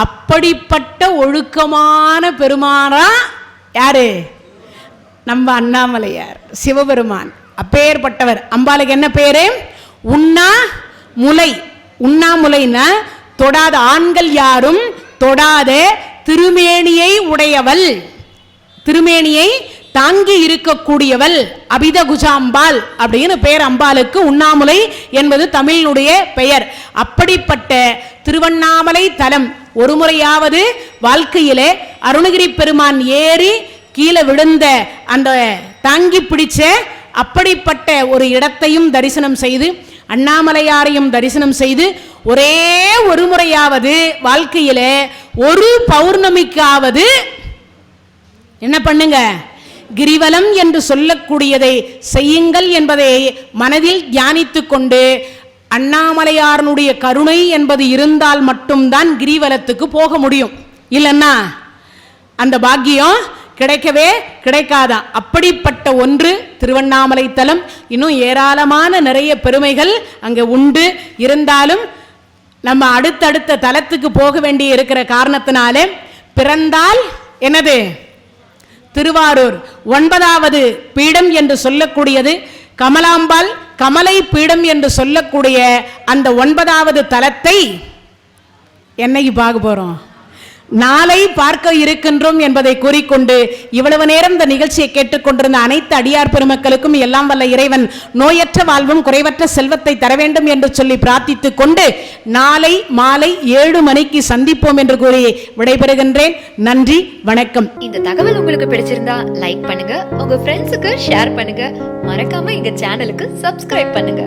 அப்படிப்பட்ட ஒழுக்கமான பெருமானா யாரு? நம்ம அண்ணாமலையார் சிவபெருமான். அப்பேற்பட்டவர். அம்பாளுக்கு என்ன பேரு? உண்ணா முலை. உண்ணாமுலைன்னா தொடாத, ஆண்கள் யாரும் தொடாத திருமேனியை உடையவள், திருமேனியை தாங்கி இருக்கக்கூடியவள் அபித குஜாம்பாள் அப்படின்னு பெயர் அம்பாளுக்கு. உண்ணாமுலை என்பது தமிழினுடைய பெயர். அப்படிப்பட்ட திருவண்ணாமலை தலம் ஒரு முறையாவது வாழ்க்கையிலே அருணகிரி பெருமான் ஏறி கீழே விழுந்த அந்த தாங்கி பிடிச்ச அப்படிப்பட்ட ஒரு இடத்தையும் தரிசனம் செய்து அண்ணாமலையாரையும் தரிசனம் செய்து ஒரே ஒரு முறையாவது வாழ்க்கையிலே ஒரு பௌர்ணமிக்காவது என்ன பண்ணுங்க? கிரிவலம் என்று சொல்லக்கூடியதை செய்யுங்கள் என்பதை மனதில் தியானித்துக் கொண்டு அண்ணாமலையாரனுடைய கருணை என்பது இருந்தால் மட்டும்தான் கிரிவலத்துக்கு போக முடியும். இல்லைன்னா அந்த பாக்கியம் கிடைக்கவே கிடைக்காதா. அப்படிப்பட்ட ஒன்று திருவண்ணாமலை தலம். இன்னும் ஏராளமான நிறைய பெருமைகள் அங்கே உண்டு. இருந்தாலும் நம்ம அடுத்தடுத்த தலத்துக்கு போக வேண்டி இருக்கிற காரணத்தினாலே பிறந்தால் என்னது? திருவாரூர் 9வது பீடம் என்று சொல்லக்கூடியது கமலாம்பாள் கமலை பீடம் என்று சொல்லக்கூடிய அந்த 9வது தலத்தை என்னைக்கு பார்க்க போறோம்? நாளை பார்க்க இருக்கின்றோம் என்பதை கூறிக்கொண்டு இவ்வளவு நேரம் இந்த நிகழ்ச்சியை கேட்டுக்கொண்டிருந்த அனைத்து அடியார் பெருமக்களுக்கும் எல்லாம் வல்ல இறைவன் நோயற்ற வாழ்வும் குறைவற்ற செல்வத்தை தர வேண்டும் என்று சொல்லி பிரார்த்தித்துக் கொண்டு நாளை மாலை 7 மணிக்கு சந்திப்போம் என்று கூறி விடைபெறுகின்றேன். நன்றி, வணக்கம். இந்த தகவல் உங்களுக்கு பிடிச்சிருந்தா லைக் பண்ணுங்க, உங்க ஃப்ரெண்ட்ஸுக்கு ஷேர் பண்ணுங்க, மறக்காம எங்க சேனலுக்கு சப்ஸ்கிரைப் பண்ணுங்க.